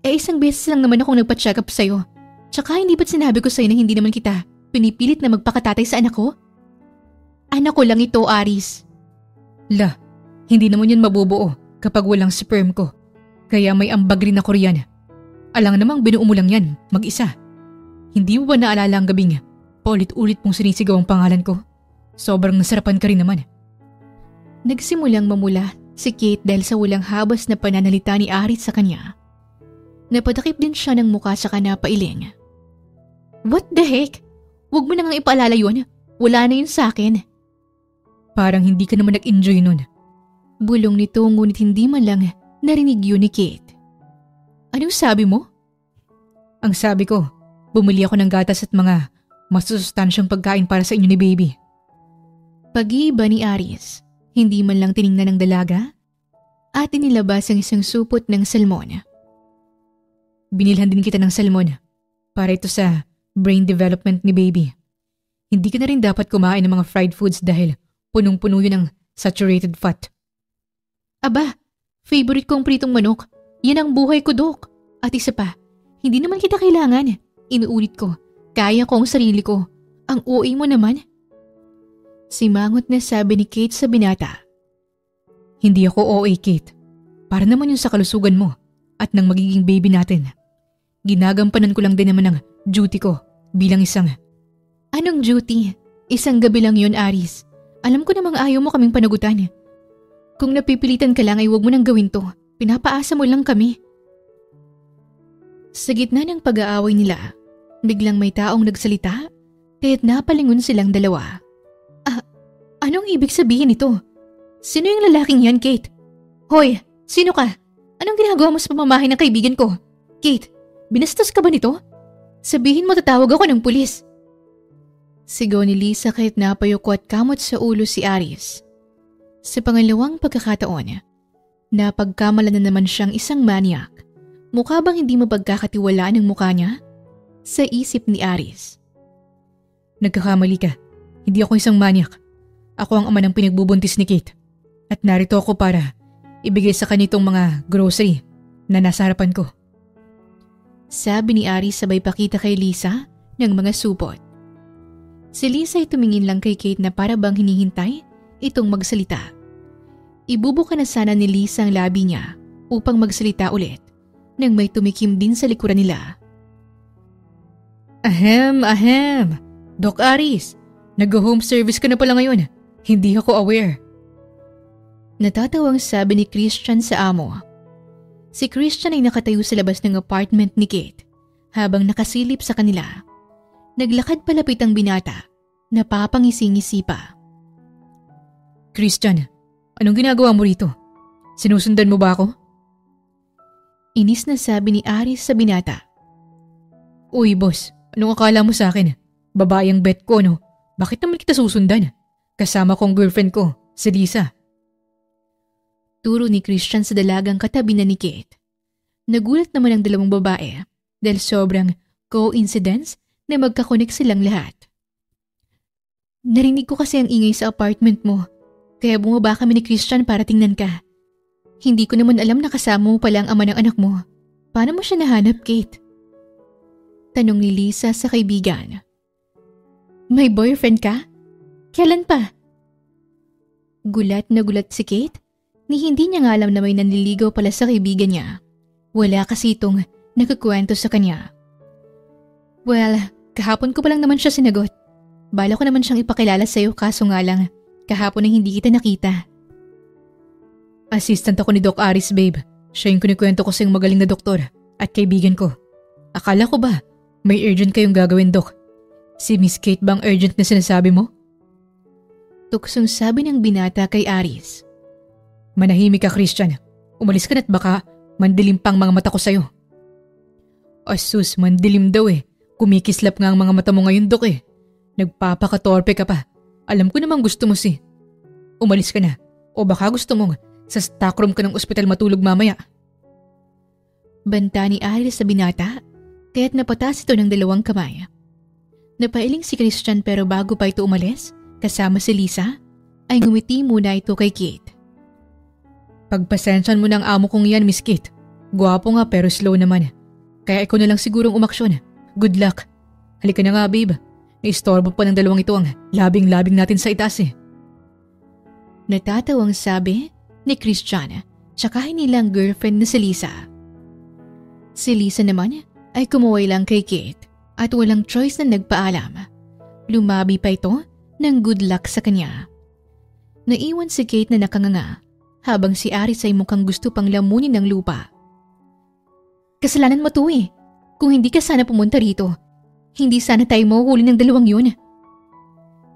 isang beses lang naman akong nagpa-check up sa'yo. Tsaka hindi ba't sinabi ko sa'yo na hindi naman kita pinipilit na magpakatatay sa anak ko? Anak ko lang ito, Aris. La, hindi naman yun mabubuo kapag walang sperm ko. Kaya may ambag rin ako riyan. Alang namang binuo mo lang yan, mag-isa. Hindi mo ba naalala ang gabing paulit-ulit mong sinisigaw ang pangalan ko? Sobrang nasarapan ka rin naman. Nagsimulang mamula si Kate dahil sa walang habas na pananalita ni Aris sa kanya. Napatakip din siya ng mukha sa kanapailing. What the heck? Huwag mo na nga ipaalala yun. Wala na yun sa akin. Parang hindi ka naman nag-enjoy nun. Bulong nito ngunit hindi man lang narinig yun ni Kate. Anong sabi mo? Ang sabi ko, bumili ako ng gatas at mga masusustansyang pagkain para sa inyo ni baby. Pag-iiba ni Aris, hindi man lang tiningnan ng dalaga at inilabas ang isang supot ng salmon. Binilhan din kita ng salmon para ito sa brain development ni baby. Hindi ka na rin dapat kumain ng mga fried foods dahil punong-puno yun ng saturated fat. Aba, favorite kong pritong manok. Yan ang buhay ko, Dok. At isa pa, hindi naman kita kailangan. Inuulit ko, kaya ko ang sarili ko. Ang OA mo naman. Simangot na sabi ni Kate sa binata. Hindi ako OA, Kate. Para naman yun sa kalusugan mo at ng magiging baby natin. Ginagampanan ko lang din naman ang duty ko bilang isang... Anong duty? Isang gabi lang yun, Aris. Alam ko namang ayaw mo kaming panagutan. Kung napipilitan ka lang ay huwag mo nang gawin to. Pinapaasa mo lang kami. Sa gitna ng pag-aaway nila, biglang may taong nagsalita kaya't napalingon silang dalawa. Anong ibig sabihin nito? Sino yung lalaking yan, Kate? Hoy, sino ka? Anong ginagawa mo sa pamamahay ng kaibigan ko? Kate, binastos ka ba nito? Sabihin mo tatawag ako ng pulis. Sigaw ni Lisa kahit napayuko at kamot sa ulo si Aris. Sa pangalawang pagkakataon, napagkamala na naman siyang isang maniac. Mukha bang hindi mapagkakatiwalaan ang mukha niya? Sa isip ni Aris. Nagkakamali ka. Hindi ako isang maniac. Ako ang ama ng pinagbubuntis ni Kate. At narito ako para ibigay sa kanitong mga grocery na nasa harapan ko. Sabi ni Aris sabay pakita kay Lisa ng mga supot. Si Lisa ay tumingin lang kay Kate na para bang hinihintay itong magsalita. Ibubuka na sana ni Lisa ang labi niya upang magsalita ulit nang may tumikim din sa likuran nila. Ahem. Doc Aris, nag-home service ka na pala ngayon. Hindi ako aware. Natatawang sabi ni Christian sa amo. Si Christian ay nakatayo sa labas ng apartment ni Kate habang nakasilip sa kanila. Naglakad palapit ang binata, napapangisi-ngisi pa. Christian, anong ginagawa mo rito? Sinusundan mo ba ako? Inis na sabi ni Aris sa binata. Uy boss, anong akala mo sa akin? Babae ang bet ko, no? Bakit naman kita susundan? Kasama kong girlfriend ko, si Lisa. Turo ni Christian sa dalagang katabi na ni Kate. Nagulat naman ang dalawang babae dahil sobrang coincidence na magkakonek silang lahat. Narinig ko kasi ang ingay sa apartment mo, kaya bumaba kami ni Christian para tingnan ka. Hindi ko naman alam na kasama mo pala ang ama ng anak mo. Paano mo siya nahanap, Kate? Tanong ni Lisa sa kaibigan. May boyfriend ka? Kailan pa? Gulat na gulat si Kate ni hindi niya nga alam na may nanliligaw pala sa kaibigan niya. Wala kasi itong nagkukwento sa kanya. Well, kahapon ko pa lang naman siya sinagot. Bala ko naman siyang ipakilala sa'yo kaso nga lang, kahapon na hindi kita nakita. Assistant ako ni Doc Aris, babe. Siya yung kunikwento ko sa yung magaling na doktor at kaibigan ko. Akala ko ba, may urgent kayong gagawin, Doc? Si Miss Kate bang urgent na sinasabi mo? Tuksong sabi ng binata kay Aris. Manahimik ka, Christian. Umalis ka na't baka mandilim pang mga mata ko sa'yo. Asus, mandilim daw eh. Kumikislap nga ang mga mata mo ngayon, Dok eh. Nagpapakatorpe ka pa. Alam ko namang gusto mo si. Umalis ka na. O baka gusto mong sa stockroom ka ng ospital matulog mamaya. Banta ni Aris sa binata, kaya't napatas ito ng dalawang kamay. Napailing si Christian pero bago pa ito umalis, kasama si Lisa, ay ngumiti muna ito kay Kate. Pagpasensyan mo ng amo kong yan, Miss Kate. Gwapo nga pero slow naman. Kaya ikaw na lang sigurong umaksyon. Good luck. Halika na nga, babe. Naistorbo pa ng dalawang ito ang labing-labing natin sa itaas eh. Natatawang sabi ni Christian, tsaka nilang girlfriend na si Lisa. Si Lisa naman ay kumuway lang kay Kate at walang choice na nagpaalam. Lumabi pa ito ng good luck sa kanya. Naiwan si Kate na nakanganga habang si Aris ay mukhang gusto pang lamunin ng lupa. Kasalanan mo to eh. Kung hindi ka sana pumunta rito, hindi sana tayo mahuhuli ng dalawang yun.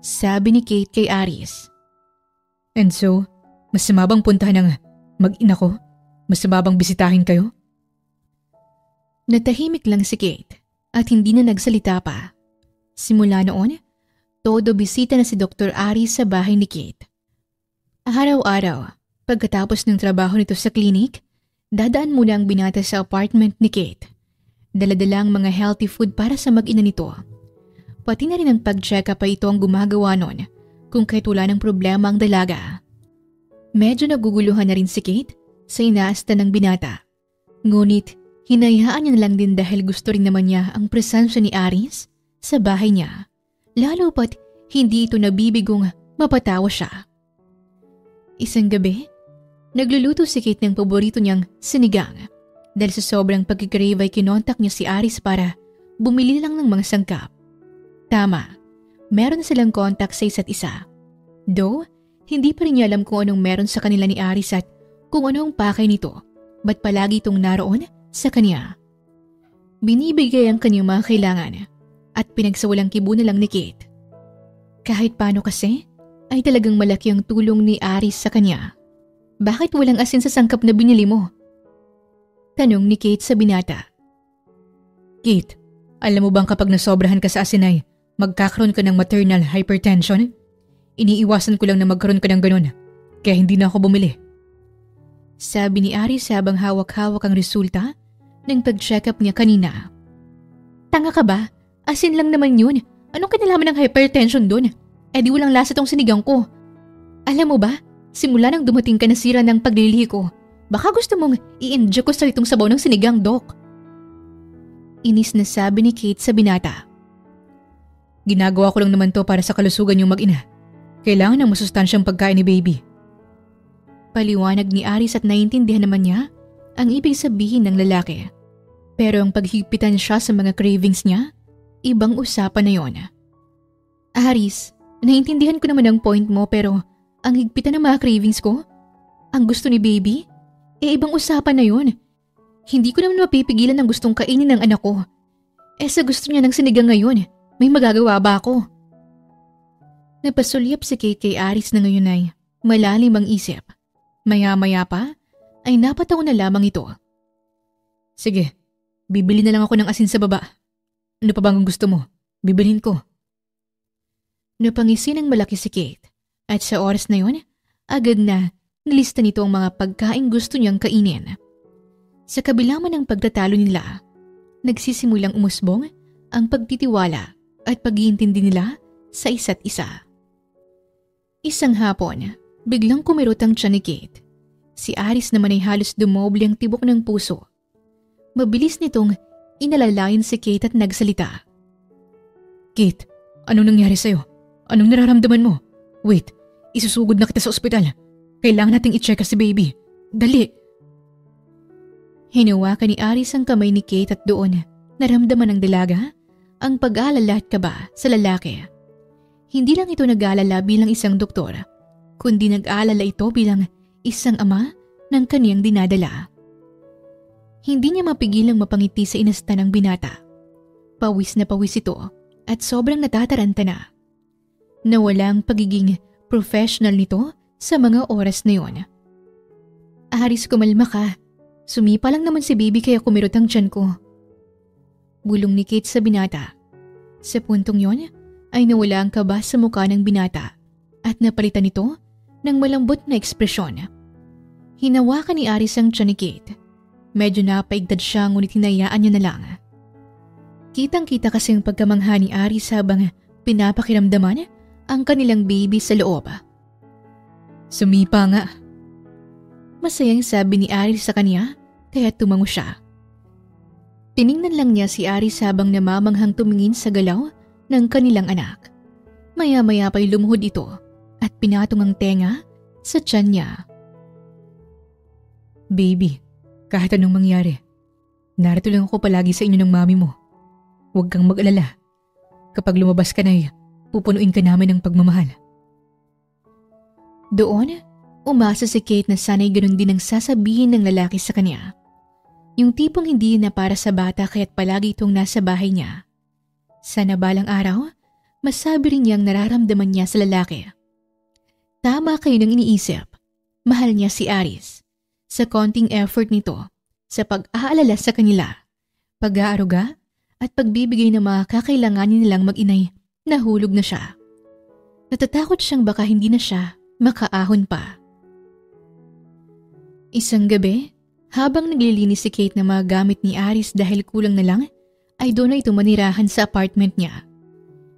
Sabi ni Kate kay Aris. And so, masama bang puntahan ng mag-ina ko? Masama bang bisitahin kayo? Natahimik lang si Kate at hindi na nagsalita pa. Simula noon, todo bisita na si Dr. Aris sa bahay ni Kate. Araw-araw, pagkatapos ng trabaho nito sa klinik, dadaan muna ang binata sa apartment ni Kate. Dala-dala ang mga healthy food para sa mag-ina nito. Pati na rin ang pag-check up pa ito ang gumagawa nun kung kahit wala ng problema ang dalaga. Medyo naguguluhan na rin si Kate sa inaasta ng binata. Ngunit hinayaan niya na lang din dahil gusto rin naman niya ang presensya ni Aris sa bahay niya. Lalo pat hindi ito nabibigong mapatawa siya. Isang gabi, nagluluto si Kate ng paborito niyang sinigang. Dahil sa sobrang pagkikrave ay kinontak niya si Aris para bumili lang ng mga sangkap. Tama, meron silang kontak sa isa't isa. Though, hindi pa rin niya alam kung anong meron sa kanila ni Aris at kung ano ang pakay nito, ba't palagi itong naroon sa kanya. Binibigay ang kanyang mga kailangan at pinagsawalang kibo na lang ni Kate. Kahit paano kasi, ay talagang malaki ang tulong ni Aris sa kanya. Bakit walang asin sa sangkap na binili mo? Tanong ni Kate sa binata. Kate, alam mo bang kapag nasobrahan ka sa asin ay magkakaroon ka ng maternal hypertension? Iniiwasan ko lang na magkaroon ka ng ganun, kaya hindi na ako bumili. Sabi ni Aris habang hawak-hawak ang resulta ng pag-check up niya kanina. Tanga ka ba? Asin lang naman yun. Anong kinalaman ng hypertension dun? Eh di walang lasa tong sinigang ko. Alam mo ba, simula nang dumating ka na sira ng paglilihi ko, baka gusto mong i-inject ko sa itong sabaw ng sinigang, Doc. Inis na sabi ni Kate sa binata. Ginagawa ko lang naman to para sa kalusugan yung mag-ina. Kailangan ng masustansyang pagkain ni baby. Paliwanag ni Aris at naiintindihan naman niya ang ibig sabihin ng lalaki. Pero ang paghigpitan siya sa mga cravings niya, ibang usapan na yon. Aris, naiintindihan ko naman ang point mo pero ang higpitan ng mga cravings ko, ang gusto ni baby, ibang usapan na yon. Hindi ko naman mapipigilan ang gustong kainin ng anak ko. Sa gusto niya ng sinigang ngayon, may magagawa ba ako? Napasulyap si Kate kay Aris na ngayon ay malalim ang isip. Maya-maya pa ay napataw na lamang ito. Sige, bibili na lang ako ng asin sa baba. Ano pa bang gusto mo? Bibilhin ko. Napangisi ng malaki si Kate at sa oras na yon, agad na nilista nito ang mga pagkain gusto niyang kainin. Sa kabila man ng pagtatalo nila, nagsisimulang umusbong ang pagtitiwala at pag-iintindi nila sa isa't isa. Isang hapon, biglang kumirot ang tiyan ni Kate. Si Aris naman ay halos dumoble ang tibok ng puso. Mabilis nitong inalalayan si Kate at nagsalita. Kate, anong nangyari sa'yo? Anong nararamdaman mo? Wait, isusugod na kita sa ospital. Kailangan nating i-check si baby. Dali! Hinawakan ni Aris ang kamay ni Kate at doon naramdaman ng dalaga ang pag-aalala at kaba sa lalaki. Hindi lang ito nag-aalala bilang isang doktor, kundi nag-aalala ito bilang isang ama ng kaniyang dinadala. Hindi niya mapigilang mapangiti sa inasta ng binata. Pawis na pawis ito at sobrang natataranta na. Nawala ang pagiging professional nito sa mga oras na yon. Aris, kumalma ka. Sumipa lang naman si baby kaya kumirot ang tiyan ko. Bulong ni Kate sa binata. Sa puntong yon ay nawala ang kaba sa mukha ng binata at napalitan ito ng malambot na ekspresyon. Hinawakan ni Aris ang tiyan ni Kate. Medyo napaigdad siya ngunit hinayaan niya na lang. Kitang-kita kasi ang pagkamangha ni Aris habang pinapakiramdaman ang kanilang baby sa loob. Sumipa nga. Masayang sabi ni Aris sa kanya kaya tumango siya. Tiningnan lang niya si Aris habang namamanghang tumingin sa galaw ng kanilang anak. Maya-maya pa'y lumuhod ito at pinatong ang tenga sa tiyan niya. Baby, kahit anong mangyari, narito lang ako palagi sa inyo ng mami mo. Huwag kang mag-alala. Kapag lumabas ka na, pupunuin ka namin ng pagmamahal. Doon, umasa si Kate na sana'y ganun din ang sasabihin ng lalaki sa kanya. Yung tipong hindi na para sa bata kaya't palagi itong nasa bahay niya. Sana balang araw, masabi rin niyang nararamdaman niya sa lalaki. Tama kayo ng iniisip. Mahal niya si Aris. Sa konting effort nito, sa pag-aalala sa kanila, pag-aaruga at pagbibigay ng mga kakailanganin nilang mag-inay, nahulog na siya. Natatakot siyang baka hindi na siya makaahon pa. Isang gabi, habang naglilinis si Kate ng mga gamit ni Aris dahil kulang na lang, ay doon na ito manirahan sa apartment niya.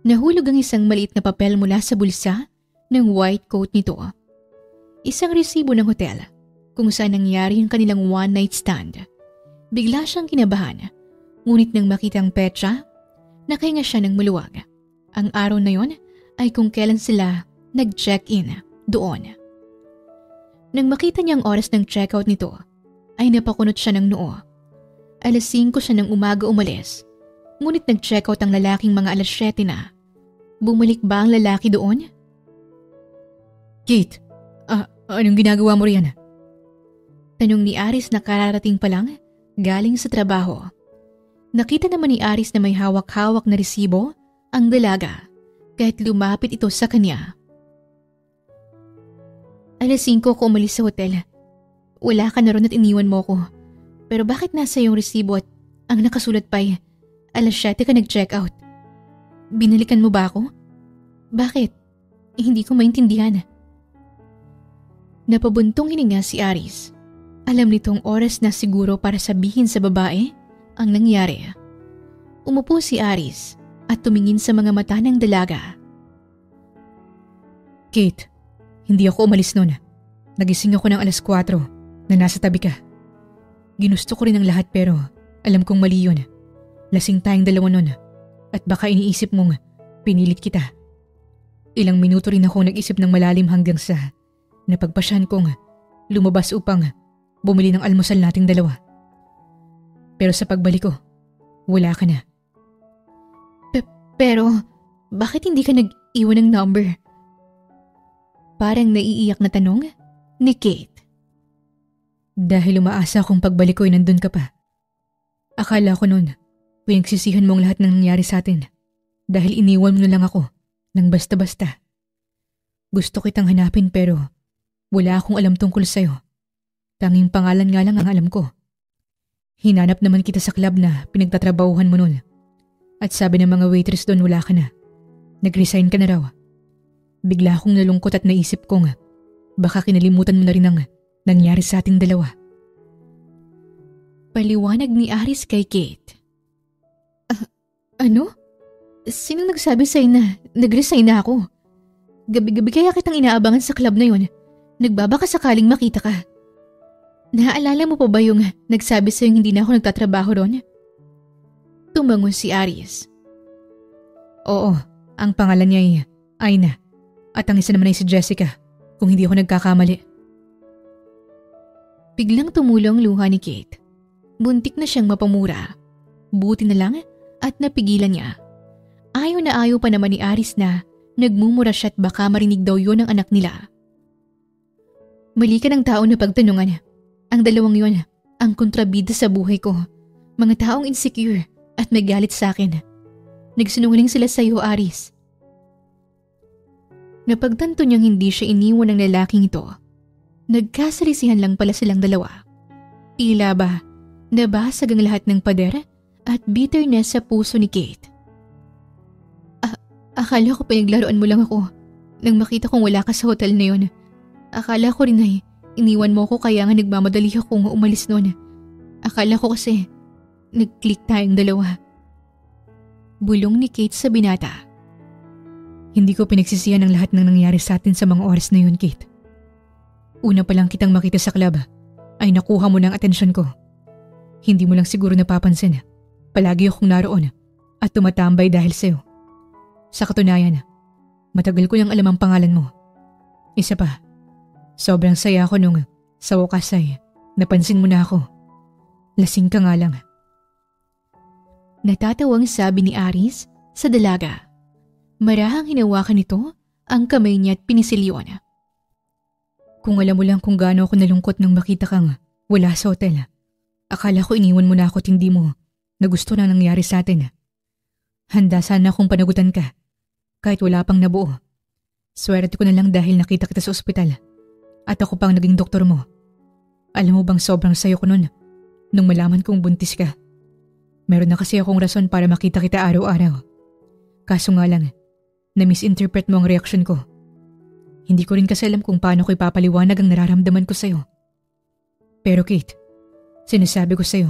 Nahulog ang isang maliit na papel mula sa bulsa ng white coat nito. Isang resibo ng hotel kung saan nangyari ang kanilang one-night stand. Bigla siyang kinabahan, ngunit nang makita ang petsa, nakahinga siya ng maluwag. Ang araw na yon ay kung kailan sila nag-check-in doon. Nang makita niya ang oras ng check-out nito, ay napakunot siya ng noo. 5:00 siya ng umaga umalis, ngunit nag-check-out ang lalaking mga 7:00 na. Bumalik ba ang lalaki doon? Kate, anong ginagawa mo riyan? Tanong ni Aris na kararating pa lang galing sa trabaho. Nakita naman ni Aris na may hawak-hawak na resibo ang dalaga kahit lumapit ito sa kanya. Alas 5 ko umalis sa hotel. Wala ka na ron at iniwan mo ko. Pero bakit nasa iyong resibo at ang nakasulat pa'y alas 7 ka nag-check out? Binalikan mo ba ako? Bakit? Hindi ko maintindihan. Napabuntong hininga si Aris. Alam nitong oras na siguro para sabihin sa babae ang nangyari. Umupo si Aris at tumingin sa mga mata ng dalaga. Kate, hindi ako umalis noon. Nagising ako ng alas 4 na nasa tabi ka. Ginusto ko rin ang lahat pero alam kong mali yun. Lasing tayong dalawa noon at baka iniisip mong pinilit kita. Ilang minuto rin ako nag-isip ng malalim hanggang sa napagpasyahan kong lumabas upang bumili ng almusal nating dalawa. Pero sa pagbalik ko, wala ka na. Pero bakit hindi ka nag-iwan ng number? Parang naiiyak na tanong ni Kate. Dahil umaasa akong pagbalik ko ay nandun ka pa. Akala ko noon, pinagsisihan mo ang lahat ng nangyari sa atin dahil iniwan mo na lang ako ng basta-basta. Gusto kitang hanapin pero wala akong alam tungkol sa'yo. Tanging pangalan nga lang ang alam ko. Hinanap naman kita sa club na pinagtatrabahuhan mo noon. At sabi ng mga waitress doon wala ka na. Nag-resign ka na raw. Bigla akong nalungkot at naisip kong baka kinalimutan mo na rin ang nangyari sa ating dalawa. Paliwanag ni Aris kay Kate. Ano? Sinong nagsabi sa'yo na nag-resign na ako? Gabi-gabi kaya kitang inaabangan sa club na yun. Nagbabaka sakaling makita ka. Naaalala mo pa ba yung nagsabi sa'yo hindi na ako nagtatrabaho ron? Tumangon si Aris. Oo, ang pangalan niya ay Aina. At ang isa naman ay si Jessica, kung hindi ako nagkakamali. Biglang tumulong luha ni Kate. Buntik na siyang mapamura. Buti na lang at napigilan niya. Ayaw na ayaw pa naman ni Aris na nagmumura siya at baka marinig daw yun ng anak nila. Mali ka ng tao na pagtanungan. Ang dalawang yun, ang kontrabida sa buhay ko. Mga taong insecure at may galit sa akin. Nagsinungaling sila sa iyo, Aris. Napagtanto niyang hindi siya iniwan ng lalaking ito. Nagkasarisihan lang pala silang dalawa. Tila ba, nabasag ang lahat ng pader at bitterness sa puso ni Kate. Akala ko pinaglaruan mo lang ako nang makita kong wala ka sa hotel na yun. Akala ko rin ay iniwan mo ko kaya nga nagmamadali akong umalis noon. Akala ko kasi nag-click tayong dalawa. Bulong ni Kate sa binata. Hindi ko pinagsisihan ang lahat ng nangyari sa atin sa mga oras na yun, Kate. Una pa lang kitang makita sa club ay nakuha mo ng atensyon ko. Hindi mo lang siguro napapansin. Palagi akong naroon at tumatambay dahil sa'yo. Sa katunayan, matagal ko nang alam ang pangalan mo. Isa pa, sobrang saya ako nung sa wakas ay napansin mo na ako. Lasing ka nga lang. Natatawang sabi ni Aris sa dalaga. Marahang hinawakan nito ang kamay niya at pinisilyon. Kung alam mo lang kung gaano ako nalungkot nang makita kang wala sa hotel. Akala ko iniwan mo na ako at hindi mo na gusto na nangyari sa atin. Handa sana akong panagutan ka kahit wala pang nabuo. Swerte ko na lang dahil nakita kita sa ospital at ako pang naging doktor mo. Alam mo bang sobrang sayo ko nun nung malaman kong buntis ka. Meron na kasi akong rason para makita kita araw-araw. Kaso nga lang, na-misinterpret mo ang reaksyon ko. Hindi ko rin kasi alam kung paano ko ipapaliwanag ang nararamdaman ko sa'yo. Pero Kate, sinasabi ko sa'yo,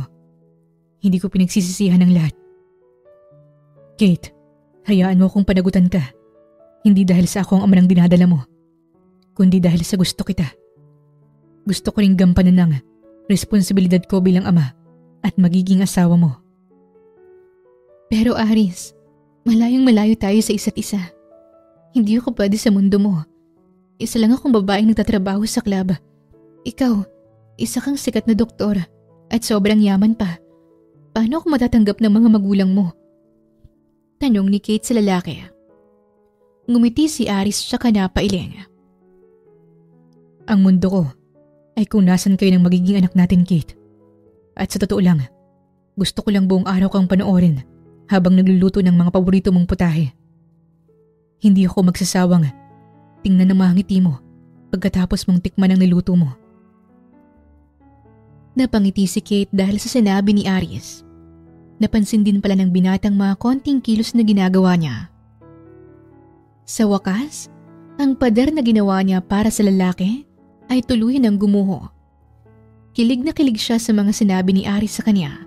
hindi ko pinagsisisihan ang lahat. Kate, hayaan mo akong panagutan ka. Hindi dahil sa ako ang ama ng dinadala mo, kundi dahil sa gusto kita. Gusto ko ring gampanan ng responsibilidad ko bilang ama at magiging asawa mo. Pero Aris, malayong malayo tayo sa isa't isa. Hindi ako pwede sa mundo mo. Isa lang akong babaeng nagtatrabaho sa club. Ikaw, isa kang sikat na doktor at sobrang yaman pa. Paano ako matatanggap ng mga magulang mo? Tanong ni Kate sa lalaki. Ngumiti si Aris tsaka napailing. Ang mundo ko ay kung nasan kayo ng magiging anak natin, Kate. At sa totoo lang, gusto ko lang buong araw kang panoorin habang nagluluto ng mga paborito mong putahe. Hindi ako magsasawang tingnan ng mga ngiti mo pagkatapos mong tikman ang niluto mo. Napangiti si Kate dahil sa sinabi ni Aris. Napansin din pala ng binatang mga konting kilos na ginagawa niya. Sa wakas, ang pader na ginawa niya para sa lalaki ay tuluyan ng gumuho. Kilig na kilig siya sa mga sinabi ni Aris sa kanya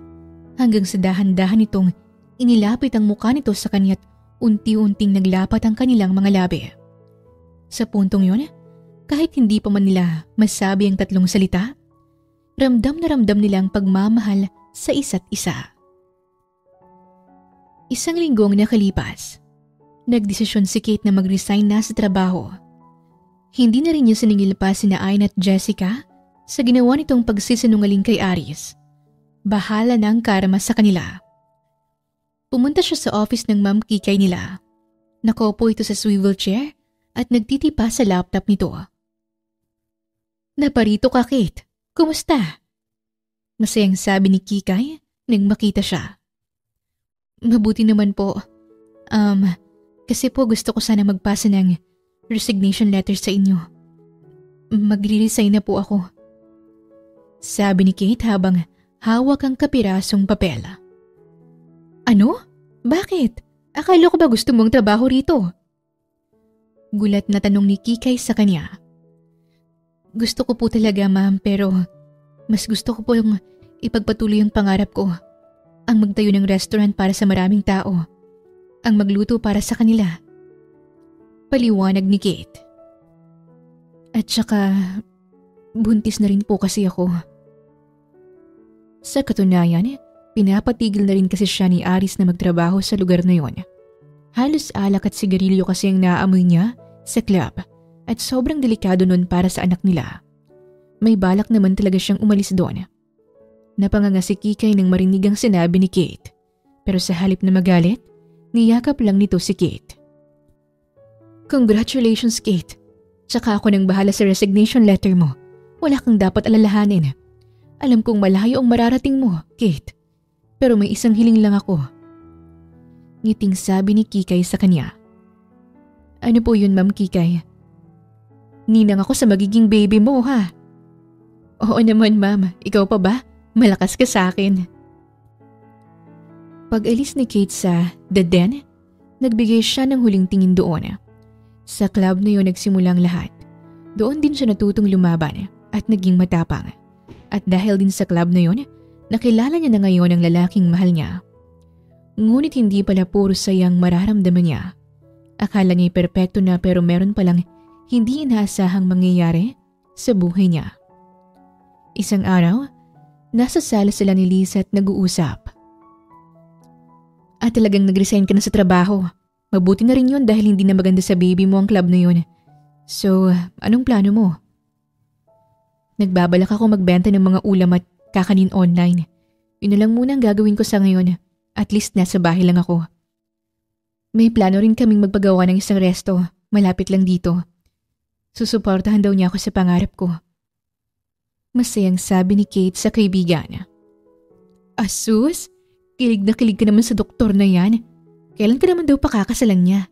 hanggang sa dahan-dahan nitong inilapit ang mukha nito sa kanya at unti-unting naglapat ang kanilang mga labi. Sa puntong yun, kahit hindi pa man nila masabi ang tatlong salita, ramdam na ramdam nilang pagmamahal sa isa't isa. Isang linggong nakalipas, nagdesisyon si Kate na mag-resign na sa trabaho. Hindi na rin niya siningil pa sina Ayn at Jessica sa ginawa nitong pagsisinungaling kay Aris. Bahala na ang karma sa kanila. Pumunta siya sa office ng Ma'am Kikay nila. Nakaupo ito sa swivel chair at nagtitipa sa laptop nito. "Naparito ka, Kate. Kumusta?" Masayang sabi ni Kikay nang makita siya. "Mabuti naman po. Kasi po gusto ko sana magpasa ng resignation letter sa inyo. Magre-resign na po ako." Sabi ni Kate habang hawak ang kapirasong papel. "Ano? Bakit? Akala ko ba gusto mong trabaho rito?" Gulat na tanong ni Kikay sa kanya. "Gusto ko po talaga, ma'am, pero mas gusto ko po yung ipagpatuloy ang pangarap ko. Ang magtayo ng restaurant para sa maraming tao. Ang magluto para sa kanila." Paliwanag ni Kate. "At saka, buntis na rin po kasi ako." Sa katunayan, pinapatigil na rin kasi siya ni Aris na magtrabaho sa lugar na yon. Halos alak at sigarilyo kasi ang naaamoy niya sa club at sobrang delikado nun para sa anak nila. May balak naman talaga siyang umalis doon. Napanganga si Kikay nang marinig ang sinabi ni Kate, pero sa halip na magalit, niyakap lang nito si Kate. "Congratulations, Kate. Tsaka ako nang bahala sa resignation letter mo. Wala kang dapat alalahanin. Alam kong malayo ang mararating mo, Kate. Pero may isang hiling lang ako." Ngiting sabi ni Kikay sa kanya. "Ano po yun, Ma'am Kikay?" "Ninang ako sa magiging baby mo, ha?" "Oo naman, ma'am. Ikaw pa ba? Malakas ka sa akin." Pag-alis ni Kate sa The Den, nagbigay siya ng huling tingin doon. Sa club na yun nagsimulang lahat. Doon din siya natutong lumaban at naging matapang. At dahil din sa club na yun, nakilala niya na ngayon ang lalaking mahal niya. Ngunit hindi pala puro sayang mararamdaman niya. Akala niya'y perpekto na pero meron palang hindi inaasahang mangyayari sa buhay niya. Isang araw, nasa sala sila ni Lisa at nag-uusap. Talagang nag-resign ka na sa trabaho. Mabuti na rin yun dahil hindi na maganda sa baby mo ang club na yun. So, anong plano mo?" "Nagbabalak ako magbenta ng mga ulam at kakanin online. Yun na lang muna ang gagawin ko sa ngayon. At least nasa bahay lang ako. May plano rin kaming magpagawa ng isang resto, malapit lang dito. Susuportahan daw niya ako sa pangarap ko." Masayang sabi ni Kate sa kaibigan. "Asus, kilig na kilig ka naman sa doktor na yan. Kailan ka naman daw pakakasalan niya?"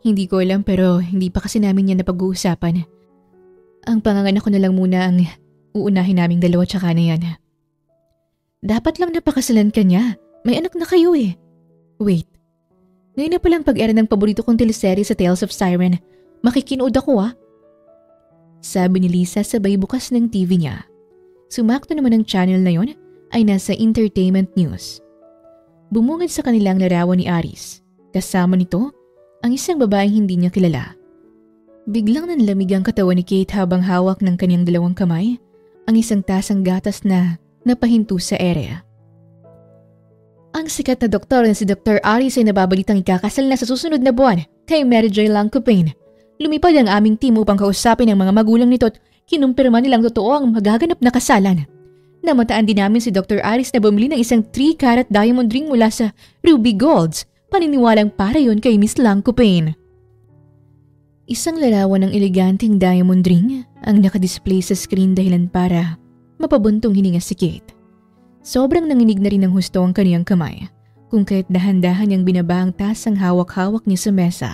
"Hindi ko alam pero hindi pa kasi namin yan napag-uusapan. Ang panganganak ko na lang muna ang uunahin naming dalawa tsaka na yan." "Dapat lang napakasalan ka niya. May anak na kayo eh." "Wait, ngayon na palang pag-era ng paborito kong teleserye sa Tales of Siren. Makikinood ako ah." Sabi ni Lisa sabay bukas ng TV niya. Sumakto naman ang channel na yon ay nasa entertainment news. Bumungad sa kanilang larawan ni Aris. Kasama nito ang isang babaeng hindi niya kilala. Biglang nanlamig ang katawan ni Kate habang hawak ng kanyang dalawang kamay ang isang tasang gatas na napahinto sa ere. "Ang sikat na doktor na si Dr. Aris ay nababalitang ikakasal na sa susunod na buwan kay Mary Joy Langcopane. Lumipad ang aming team upang kausapin ang mga magulang nito at kinumpirma nilang totoo ang magaganap na kasalan. Namataan din namin si Dr. Aris na bumili ng isang 3-carat diamond ring mula sa Ruby Golds. Paniniwalang para yon kay Miss Langcopane." Isang larawan ng eleganteng diamond ring ang nakadisplay sa screen dahilan para mapabuntong hininga si Kate. Sobrang nanginig na rin ng husto ang kaniyang kamay kung kaya't dahan-dahan niyang binaba ang tasang hawak-hawak niya sa mesa.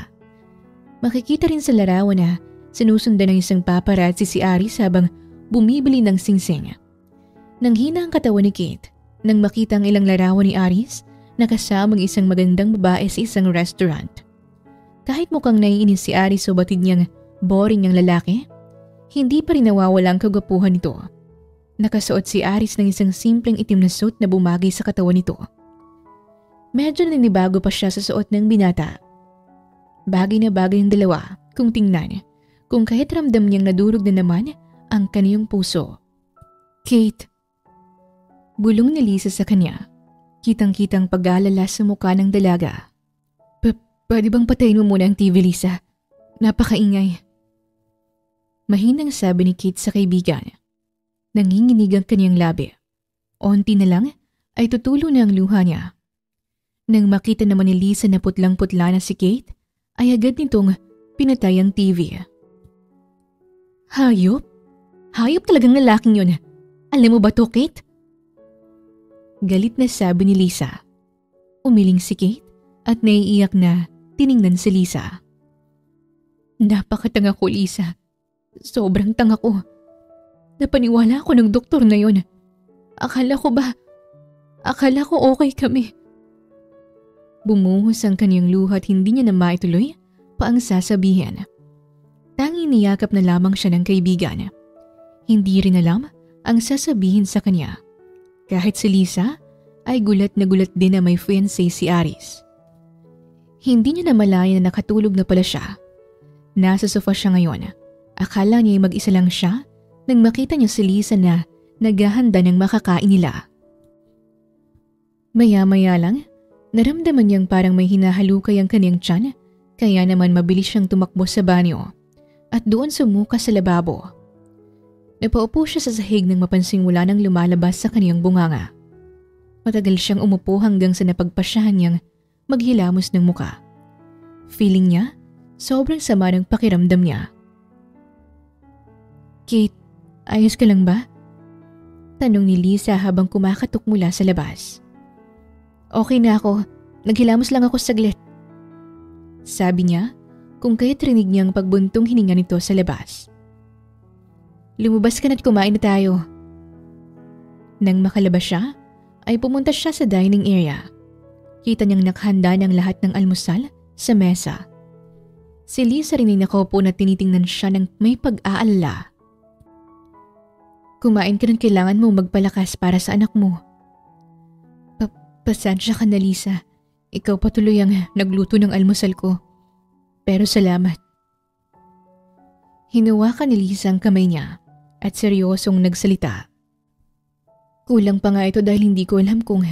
Makikita rin sa larawan na Sinusundan ng isang paparazzi si Aris habang bumibili ng singsing. Nanghina ang katawan ni Kate nang makita ang ilang larawan ni Aris na kasamang isang magandang babae sa isang restaurant. Kahit mukhang naiinis si Aris o batid niyang boring ang lalaki, hindi pa rin nawawala ang kagwapuhan nito. Nakasuot si Aris ng isang simpleng itim na suit na bumagay sa katawan nito. Medyo nanibago pa siya sa suot ng binata. Bagay na bagay ang dalawa kung tingnan, kung kahit ramdam niyang nadurog na naman ang kaniyang puso. Kate. Bulong ni Lisa sa kanya. Kitang-kitang pag-aalala sa mukha ng dalaga. Pwede bang patayin mo muna ang TV, Lisa? Napakaingay. Mahinang sabi ni Kate sa kaibigan. Nanginginig ang kanyang labi. Onti na lang ay tutulo na ang luha niya. Nang makita naman ni Lisa na putlang-putla na si Kate, ay agad nitong pinatay ang TV. Hayop? Hayop talagang lalaking yun. Alam mo ba to, Kate? Galit na sabi ni Lisa. Umiling si Kate at naiiyak na tiningnan si Lisa. Napakatanga ko, Lisa. Sobrang tanga ko. Napaniwala ako ng doktor na yun. Akala ko okay kami. Bumuhos ang kanyang luha at hindi niya na maituloy pa ang sasabihin. Tanging niyakap na lamang siya ng kaibigan. Hindi rin alam ang sasabihin sa kanya. Kahit si Lisa ay gulat na gulat din na may fiancé si Aris. Hindi niya namalaya na nakatulog na pala siya. Nasa sofa siya ngayon. Akala niya ay mag-isa lang siya nang makita niya si Lisa na naghahanda ng makakain nila. Maya-maya lang, naramdaman niyang parang may hinahalukay ang kanyang tiyan, kaya naman mabilis siyang tumakbo sa banyo at doon sumuka sa lababo. Napaupo siya sa sahig nang mapansing wala nang lumalabas sa kaniyang bunganga. Matagal siyang umupo hanggang sa napagpasyahan niyang maghilamos ng muka. Feeling niya, sobrang sama ng pakiramdam niya. Kate, ayos ka lang ba? Tanong ni Lisa habang kumakatok mula sa labas. Okay na ako, naghilamos lang ako saglit. Sabi niya kung kaya't rinig niyang pagbuntong hininga nito sa labas. Lumabas ka na't kumain na tayo. Nang makalabas siya, ay pumunta siya sa dining area. Kita niyang nakhanda ng lahat ng almusal sa mesa. Si Lisa rin ay nakaupo na tinitingnan siya ng may pag-aalala. Kumain ka rin, kailangan mong magpalakas para sa anak mo. Pasensya ka na, Lisa. Ikaw patuloy ang nagluto ng almusal ko. Pero salamat. Hinawakan ni Lisa ang kamay niya at seryosong nagsalita. Kulang pa nga ito dahil hindi ko alam kung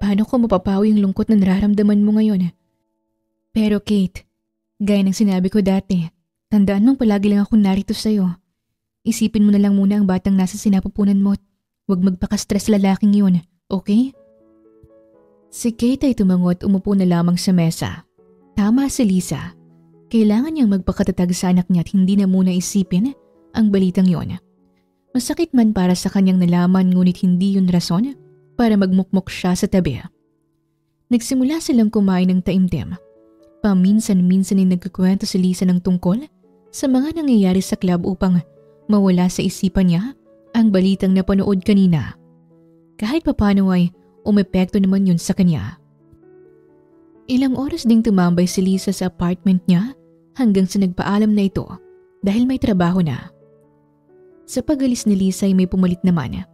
paano ko mapapawi ang lungkot na nararamdaman mo ngayon. Pero Kate, gaya ng sinabi ko dati, tandaan mong palagi lang akong narito sa'yo. Isipin mo na lang muna ang batang nasa sinapupunan mo at huwag magpaka-stress lalaking yun, okay? Si Kate ay tumango at umupo na lamang sa mesa. Tama si Lisa. Kailangan niyang magpakatatag sa anak niya at hindi na muna isipin ang balitang yon. Masakit man para sa kanyang nalaman ngunit hindi yun rason para magmukmok siya sa tabi. Nagsimula silang kumain ng taimtim. Paminsan-minsan ay nagkukwento si Lisa ng tungkol sa mga nangyayari sa club upang mawala sa isipan niya ang balitang napanood kanina. Kahit papano ay umepekto naman yun sa kanya. Ilang oras ding tumambay si Lisa sa apartment niya hanggang sa nagpaalam na ito dahil may trabaho na. Sa pag-alis ni Lisa ay may pumalit naman.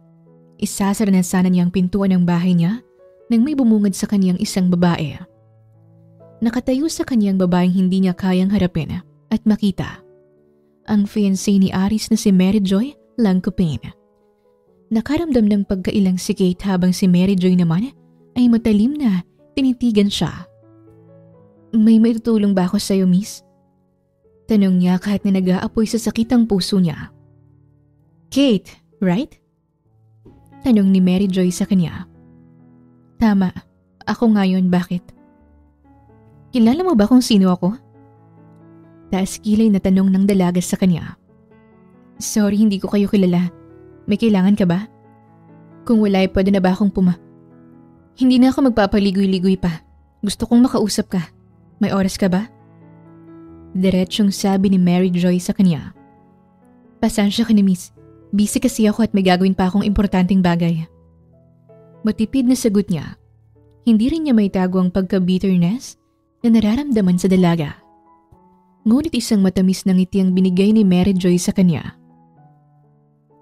Isasara na sana niya ang pintuan ng bahay niya nang may bumungad sa kanyang isang babae. Nakatayo sa kanyang babaeng hindi niya kayang harapin at makita. Ang fiancé ni Aris na si Mary Joy Langcopin. Nakaramdam ng pagkailang si Kate habang si Mary Joy naman ay matalim na tinitigan siya. May maitutulong ba ako sa'yo, miss? Tanong niya kahit na nag-aapoy sa sakit ang puso niya. Kate, right? Tanong ni Mary Joy sa kanya. Tama, ako ngayon, bakit? Kilala mo ba kung sino ako? Taas kilay na tanong ng dalaga sa kanya. Sorry, hindi ko kayo kilala. May kailangan ka ba? Kung wala ay pwede na ba akong Hindi na ako magpapaligoy-ligoy pa. Gusto kong makausap ka. May oras ka ba? Diretsyong sabi ni Mary Joy sa kanya. Pasensya ka na miss, busy kasi ako at may gagawin pa akong importanteng bagay. Matipid na sagot niya. Hindi rin niya maitago ang pagka-bitterness na nararamdaman sa dalaga. Ngunit isang matamis na ngiti ang binigay ni Mary Joy sa kanya.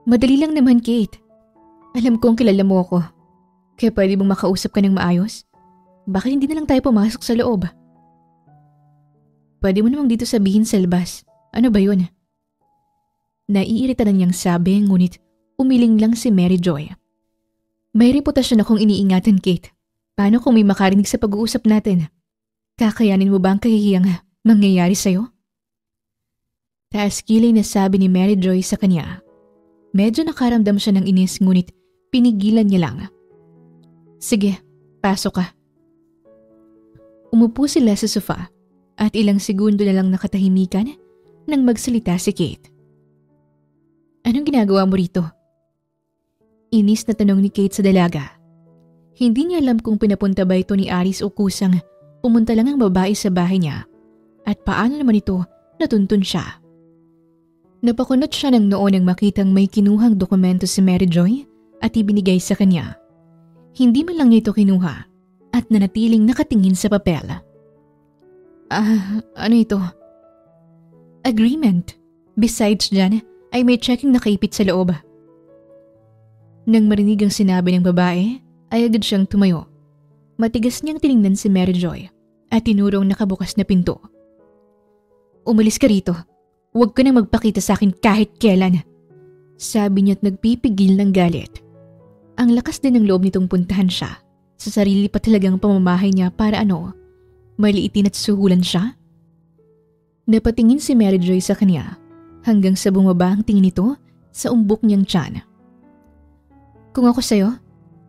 Madali lang naman, Kate. Alam kong kilala mo ako. Kaya pwede bang makausap ka ng maayos? Bakit hindi na lang tayo pumasok sa loob? Pwede mo namang dito sabihin sa labas. Ano ba yun? Naiirita na niyang sabi, ngunit umiling lang si Mary Joy. May reputasyon akong iniingatan, Kate. Paano kung may makarinig sa pag-uusap natin? Kakayanin mo ba ang kahihiyang mangyayari sa'yo? Taas kilay na sabi ni Mary Joy sa kanya. Medyo nakaramdam siya ng inis, ngunit pinigilan niya lang. Sige, pasok ka. Umupo sila sa sofa at ilang segundo na lang nakatahimikan nang magsalita si Kate. Anong ginagawa mo rito? Inis na tanong ni Kate sa dalaga. Hindi niya alam kung pinapunta ba ito ni Aris o kusang pumunta lang ang babae sa bahay niya at paano naman ito natuntun siya. Napakunot siya ng noo nang makitang may kinuhang dokumento si Mary Joy at ibinigay sa kanya. Hindi man lang niya ito kinuha at nanatiling nakatingin sa papel. Ano ito? Agreement. Besides dyan, ay may checking nakaipit sa loob. Nang marinig ang sinabi ng babae, ay agad siyang tumayo. Matigas niyang tiningnan si Mary Joy at tinuro ang nakabukas na pinto. Umalis ka rito. Huwag ka nang magpakita sa akin kahit kailan. Sabi niya at nagpipigil ng galit. Ang lakas din ng loob nitong puntahan siya. Sa sarili pa talagang pamamahay niya para maliitin at suhulan siya. Napatingin si Mary Joy sa kanya hanggang sa bumaba ang tingin nito sa umbok niyang tiyan. Kung ako sa'yo,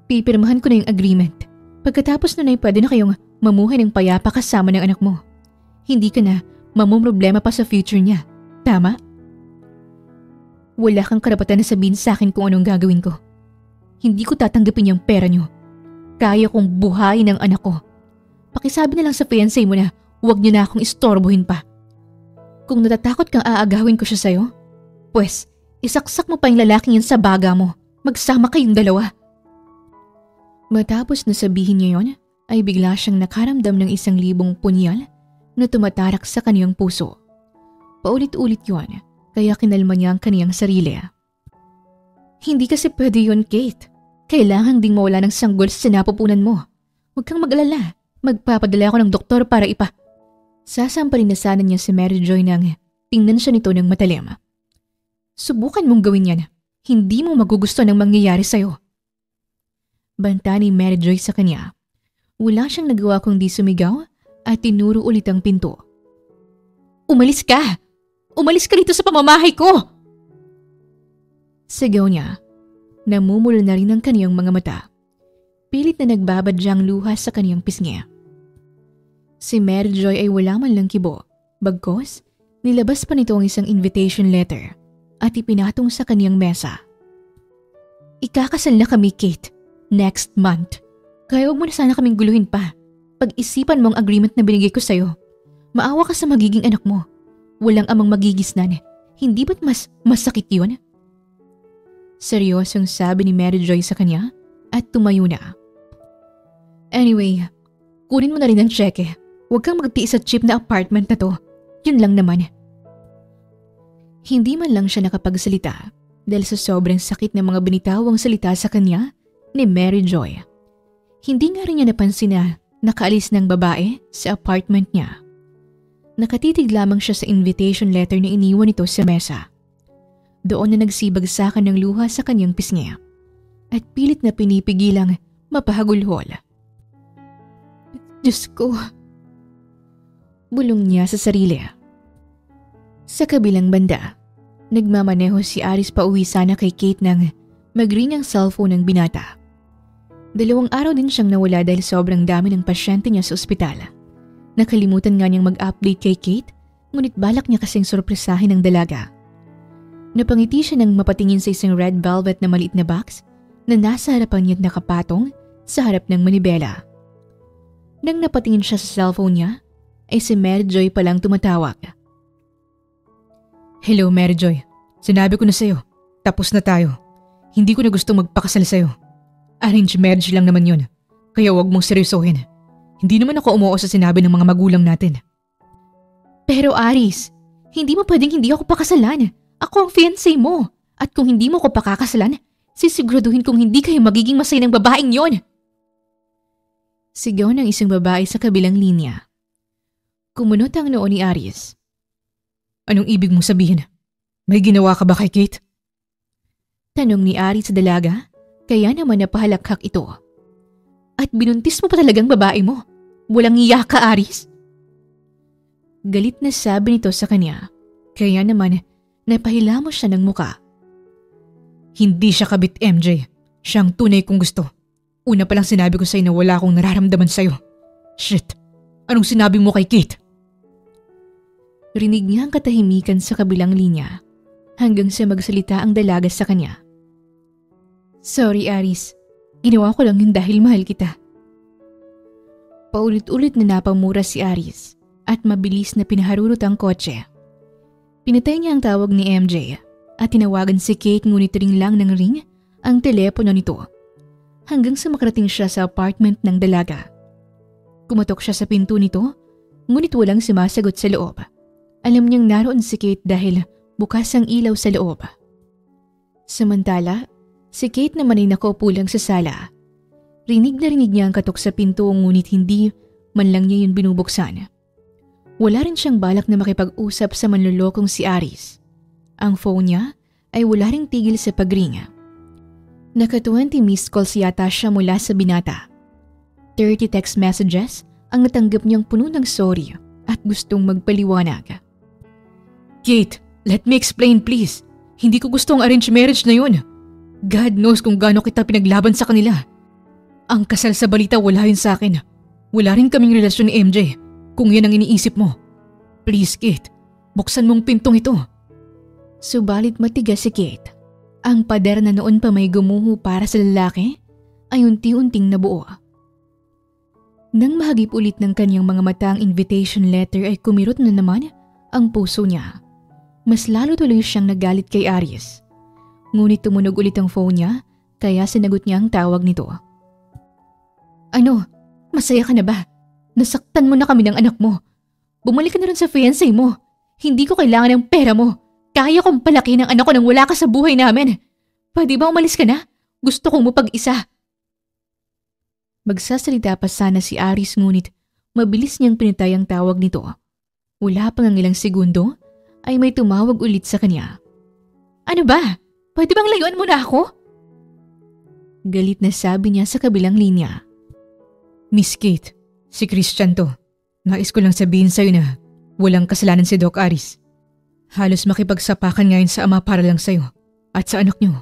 pipirmahan ko na yung agreement. Pagkatapos nun ay pwede na kayong mamuhay ng payapa kasama ng anak mo. Hindi ka na mamumroblema pa sa future niya. Tama? Wala kang karapatan na sabihin sa akin kung anong gagawin ko. Hindi ko tatanggapin yung pera niyo. Kaya kong buhayin ang anak ko. Pakisabi na lang sa fiancé mo na huwag niyo na akong istorbohin pa. Kung natatakot kang aagawin ko siya sa'yo, pues isaksak mo pa yung lalaking yan sa baga mo. Magsama kayong dalawa. Matapos na sabihin niya yon, ay bigla siyang nakaramdam ng 1,000 punyal na tumatarak sa kaniyang puso. Paulit-ulit yon, kaya kinalma niya ang kaniyang sarili. Hindi kasi pwede yon, Kate. Kailangan ding mawala ng sanggol sa napupunan mo. Huwag kang mag-alala. Magpapadala ako ng doktor para Sasamparin na sana niya si Mary Joy nang tingnan siya nito ng matalim. Subukan mong gawin yan. Hindi mo magugusto ng mangyayari sa'yo. Banta ni Mary Joy sa kanya. Wala siyang nagawa kundi sumigaw at tinuro ulit ang pinto. Umalis ka! Umalis ka dito sa pamamahay ko! Sigaw niya. Namumula na rin ang kaniyang mga mata. Pilit na nagbabadyang luha sa kaniyang pisngi. Si Mary Joy ay wala man lang kibo. Bagkos, nilabas pa nito ang isang invitation letter at ipinatong sa kaniyang mesa. Ikakasal na kami, Kate. Next month. Kaya huwag mo na sana kaming guluhin pa. Pag-isipan mo ang agreement na binigay ko sa'yo. Maawa ka sa magiging anak mo. Walang amang magigisnan. Hindi ba't mas masakit yun? Seryosong sabi ni Mary Joy sa kanya at tumayo na. Anyway, kunin mo na rin ang cheque. Huwag kang magtiis sa cheap na apartment na to. Yun lang naman. Hindi man lang siya nakapagsalita dahil sa sobrang sakit ng mga binitawang salita sa kanya ni Mary Joy. Hindi nga rin niya napansin na nakaalis ng babae sa apartment niya. Nakatitig lamang siya sa invitation letter na iniwan nito sa mesa. Doon na nagsibagsakan ng luha sa kanyang pisngi at pilit na pinipigilang mapahagulhol. Diyos ko! Bulong niya sa sarili. Sa kabilang banda, nagmamaneho si Aris pa uwi sana kay Kate nang mag-ring ang cellphone ng binata. 2 araw din siyang nawala dahil sobrang dami ng pasyente niya sa ospital. Nakalimutan nga niyang mag-update kay Kate, ngunit balak niya kasing sorpresahin ng dalaga. Napangiti siya nang mapatingin sa isang red velvet na maliit na box na nasa harapan niya at nakapatong sa harap ng manibela. Nang napatingin siya sa cellphone niya, ay si Mary Joy palang tumatawag. Hello, Mary Joy. Sinabi ko na sa'yo, tapos na tayo. Hindi ko na gusto magpakasal sa'yo. Arranged marriage lang naman yun. Kaya wag mong seryosohin. Hindi naman ako umuo sa sinabi ng mga magulang natin. Pero Aris, hindi mo pwedeng hindi ako pakasalan. Ako ang fiancé mo. At kung hindi mo ko pakakasalan, sisiguraduhin kong hindi kayo magiging masaya ng babaeng yon. Sigaw ng isang babae sa kabilang linya. Kumunot ang noo ni Aris. Anong ibig mong sabihin? May ginawa ka ba kay Kate? Tanong ni Aris sa dalaga, kaya naman napahalakhak ito. At binuntis mo pa talagang babae mo. Walang iya ka, Aris? Galit na sabi nito sa kanya, kaya naman napahilamos siya ng muka. Hindi siya kabit, MJ. Siyang tunay kong gusto. Una pa lang sinabi ko sa'yo na wala akong nararamdaman sa'yo. Shit! Anong sinabi mo kay Kate? Rinig niya ang katahimikan sa kabilang linya hanggang sa magsalita ang dalaga sa kanya. Sorry, Aris. Ginawa ko lang yun dahil mahal kita. Paulit-ulit na napamura si Aris at mabilis na pinaharurot ang kotse. Pinatay niya ang tawag ni MJ at tinawagan si Kate ngunit ring lang ng ring ang telepono nito hanggang sa makarating siya sa apartment ng dalaga. Kumatok siya sa pinto nito ngunit walang sumasagot sa loob. Alam niyang naroon si Kate dahil bukas ang ilaw sa loob. Samantala, si Kate naman ay nakaupo lang sa sala. Rinig na rinig niya ang katok sa pinto ngunit hindi man lang niya yun binubuksan. Wala rin siyang balak na makipag-usap sa manlolokong si Aris. Ang phone niya ay wala ring tigil sa pagringa. Naka-20 missed calls yata siya mula sa binata. 30 text messages ang natanggap niyang puno ng sorry at gustong magpaliwanag. Kate, let me explain please. Hindi ko gusto ang arranged marriage na yun. God knows kung gaano kita pinaglaban sa kanila. Ang kasal sa balita wala yun sa akin. Wala rin kaming relasyon ni MJ kung yan ang iniisip mo. Please Kate, buksan mong pintong ito. Subalit matigas si Kate. Ang pader na noon pa may gumuho para sa lalaki ay unti-unting nabuo. Nang mahagip ulit ng kanyang mga mata ang invitation letter ay kumirot na naman ang puso niya. Mas lalo tuloy siyang nagalit kay Aris. Ngunit tumunog ulit ang phone niya kaya sinagot niya ang tawag nito. Ano? Masaya ka na ba? Nasaktan mo na kami ng anak mo. Bumalik ka na rin sa fiancé mo. Hindi ko kailangan ng pera mo. Kaya kong palaki ng anak ko nang wala ka sa buhay namin. Pwede ba umalis ka na? Gusto kong mapag-isa. Magsasalita pa sana si Aris ngunit mabilis niyang pinitay ang tawag nito. Wala pang ang ilang segundo ay may tumawag ulit sa kanya. Ano ba? Pwede bang layuan mo na ako? Galit na sabi niya sa kabilang linya. Miss Kate, si Christian to. Nais ko lang sabihin sa'yo na walang kasalanan si Doc Aris. Halos makipagsapakan ngayon sa ama para lang sa'yo at sa anak niyo.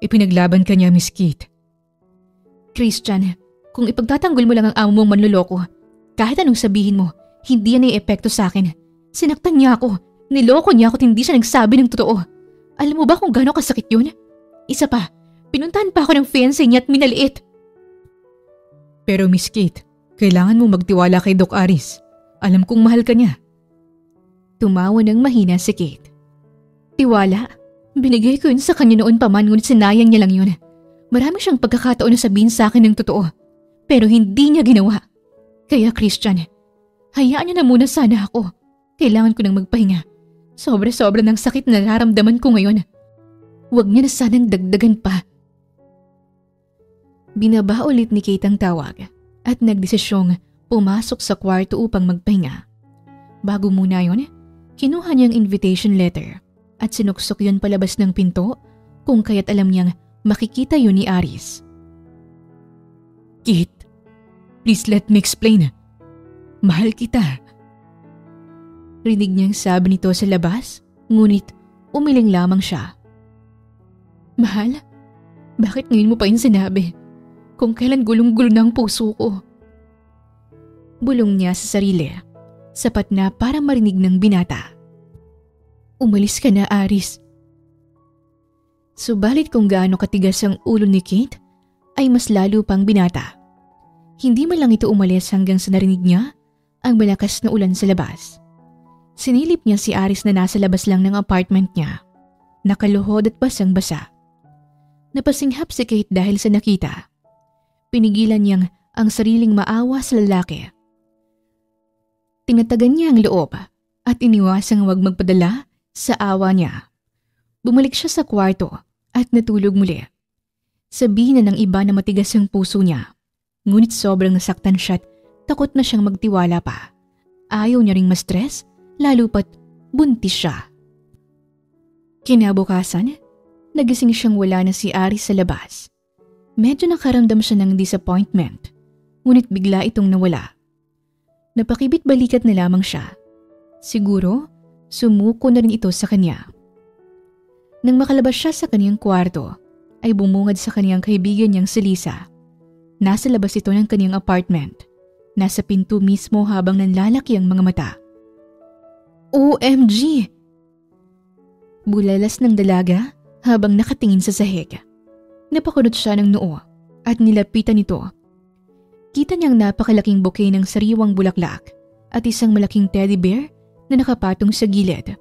Ipinaglaban ka niya, Miss Kate. Christian, kung ipagtatanggol mo lang ang amo mong manloloko, kahit anong sabihin mo, hindi yan ay epekto sa akin. Sinaktan niya ako, niloko niya ako at hindi siya nagsabi ng totoo. Alam mo ba kung gaano kasakit yun? Isa pa, pinuntahan pa ako ng fiancé niya at minaliit. Pero Miss Kate, kailangan mo magtiwala kay Doc Aris. Alam kong mahal ka niya. Tumawa ng mahina si Kate. Tiwala? Binigay ko yun sa kanya noon pa man ngunit sinayang niya lang yun. Marami siyang pagkakataon na sabihin sa akin ng totoo. Pero hindi niya ginawa. Kaya Christian, hayaan niyo na muna sana ako. Kailangan ko nang magpahinga. Sobra-sobra ng sakit na nararamdaman ko ngayon. Huwag niya na sanang dagdagan pa. Binaba ulit ni Kate ang tawag at nagdesisyong pumasok sa kwarto upang magpahinga. Bago muna yon, kinuha niyang invitation letter at sinuksok yun palabas ng pinto kung kaya't alam niyang makikita yun ni Aris. Kate, please let me explain. Mahal kita. Rinig niyang sabi nito sa labas, ngunit umiling lamang siya. Mahal? Bakit ngayon mo pa yun sinabi? Kung kailan gulong-gulo na ang puso ko. Bulong niya sa sarili, sapat na para marinig ng binata. Umalis ka na, Aris. Subalit kung gaano katigas ang ulo ni Kate, ay mas lalo pang binata. Hindi man lang ito umalis hanggang sa narinig niya ang malakas na ulan sa labas. Sinilip niya si Aris na nasa labas lang ng apartment niya. Nakaluhod at basang-basa. Napasinghap si Kate dahil sa nakita. Pinigilan niyang ang sariling maawa sa lalaki. Tinatagan niya ang loob at iniwasang huwag magpadala sa awa niya. Bumalik siya sa kwarto at natulog muli. Sabihin na ng iba na matigas ang puso niya. Ngunit sobrang nasaktan siya at takot na siyang magtiwala pa. Ayaw niya ring ma-stress, lalo pat buntis siya. Kinabukasan, nagising siyang wala na si Aris sa labas. Medyo nakaramdam siya ng disappointment, ngunit bigla itong nawala. Napakibit-balikat na lamang siya. Siguro, sumuko na rin ito sa kanya. Nang makalabas siya sa kaniyang kwarto, ay bumungad sa kaniyang kaibigan niyang si Lisa. Nasa labas ito ng kaniyang apartment. Nasa pinto mismo habang nanlalaki ang mga mata. OMG! Bulalas ng dalaga habang nakatingin sa sahig. Napakunot siya ng noo at nilapitan ito. Kita niyang napakalaking bouquet ng sariwang bulaklak at isang malaking teddy bear na nakapatong sa gilid.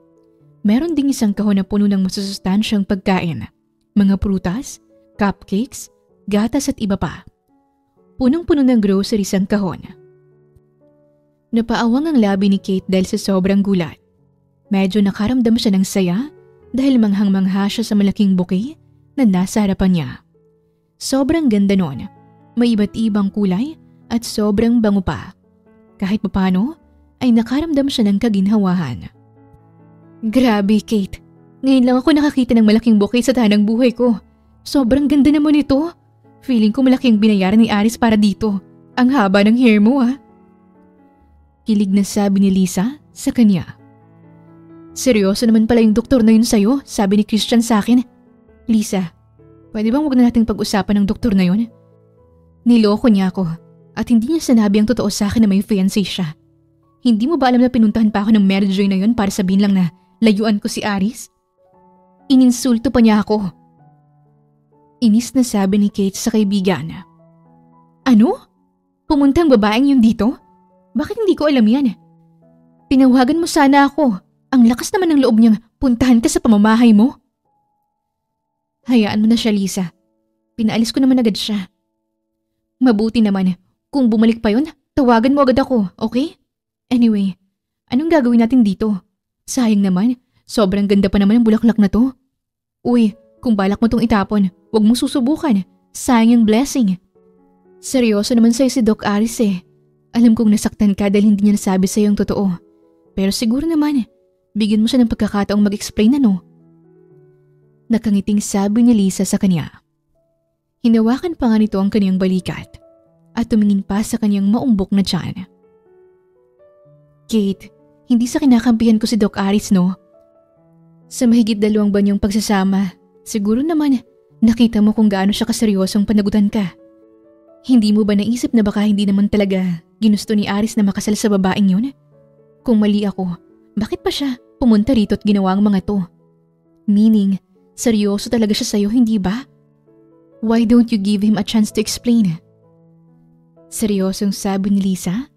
Meron ding isang kahon na puno ng masusustansyang pagkain, mga prutas, cupcakes, gatas at iba pa. Punong-puno ng groceries ang kahon. Napaawang ang labi ni Kate dahil sa sobrang gulat. Medyo nakaramdam siya ng saya dahil manghang-mangha siya sa malaking bouquet na nasa harapan niya. Sobrang ganda nun. May iba't ibang kulay at sobrang bango pa. Kahit papano ay nakaramdam siya ng kaginhawahan. Grabe, Kate. Ngayon lang ako nakakita ng malaking bouquet sa tanang buhay ko. Sobrang ganda naman ito. Feeling ko malaking binayaran ni Aris para dito. Ang haba ng hair mo, ha? Kilig na sabi ni Lisa sa kanya. Seryoso naman pala yung doktor na yun sa'yo, sabi ni Christian sa akin. Lisa, pwede bang huwag na nating pag-usapan ng doktor na yun? Niloko niya ako at hindi niya sinabi ang totoo sa akin na may fiancé siya. Hindi mo ba alam na pinuntahan pa ako ng marriage joy na yun para sabihin lang na layuan ko si Aris? Ininsulto pa niya ako. Inis na sabi ni Kate sa kaibigan. Ano? Pumuntang babaeng yun dito? Bakit hindi ko alam yan? Tinawagan mo sana ako. Ang lakas naman ng loob niyang puntahan ka sa pamamahay mo. Hayaan mo na siya, Lisa. Pinaalis ko naman agad siya. Mabuti naman. Kung bumalik pa yun, tawagan mo agad ako, okay? Anyway, anong gagawin natin dito? Sayang naman, sobrang ganda pa naman ang bulaklak na to. Uy, kung balak mo tong itapon, huwag mo susubukan. Sayang yung blessing. Seryoso naman sa'yo si Doc Aris eh. Alam kong nasaktan ka dahil hindi niya nasabi sa'yo ang totoo. Pero siguro naman, bigyan mo siya ng pagkakataong mag-explain ano. Nakangiting sabi ni Lisa sa kanya. Hinawakan pa nga nito ang kanyang balikat at tumingin pa sa kanyang maumbok na tiyan. Kate, hindi sa kinakampihan ko si Doc Aris, no? Sa mahigit 2 buwan yung pagsasama, siguro naman nakita mo kung gaano siya kaseryosong panagutan ka. Hindi mo ba naisip na baka hindi naman talaga ginusto ni Aris na makasal sa babaeng yun? Kung mali ako, bakit pa siya pumunta rito at ginawa ang mga to? Meaning, seryoso talaga siya sa'yo, hindi ba? Why don't you give him a chance to explain? Seryosong sabi ni Lisa,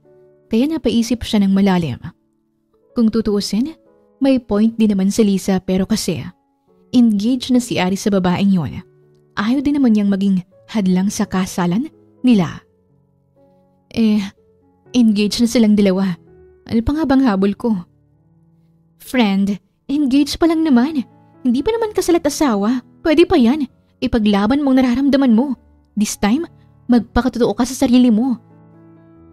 kaya napaisip siya ng malalim. Kung tutuusin, may point din naman si Lisa pero kasi engaged na si Aris sa babaeng yun. Ayaw din naman niyang maging hadlang sa kasalan nila. Engaged na silang dalawa. Ano pa nga bang habol ko? Friend, engaged pa lang naman. Hindi pa naman kasal at asawa. Pwede pa yan. Ipaglaban mong nararamdaman mo. This time, magpakatotoo ka sa sarili mo.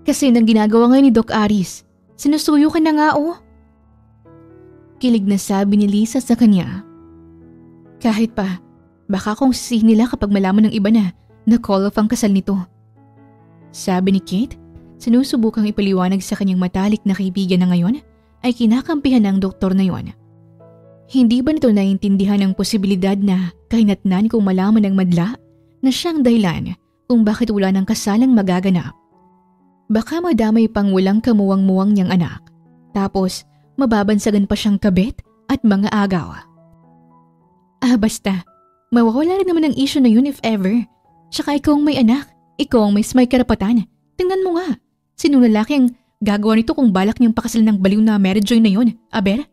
Kasi nang ginagawa ngayon ni Doc Aris, sinusuyo ka na nga oh. Kilig na sabi ni Lisa sa kanya. Kahit pa, baka kung sisihin nila kapag malaman ng iba na call off ang kasal nito. Sabi ni Kate, sinusubukang ipaliwanag sa kanyang matalik na kaibigan na ngayon ay kinakampihan ng doktor na yon. Hindi ba nito naiintindihan ang posibilidad na kahinatnan kung malaman ng madla na siyang dahilan kung bakit wala ng kasalang magaganap? Baka madamay pang walang kamuwang-muwang niyang anak, tapos mababansagan pa siyang kabit at mga agaw. Basta, mawawala rin naman ang issue na yun if ever. Tsaka ikaw ang may anak, ikaw ang may karapatan. Tingnan mo nga, sinong lalaki ang Gagawa nito kung balak niyang pakasal ng baliw na Mary Joy na yon, aber?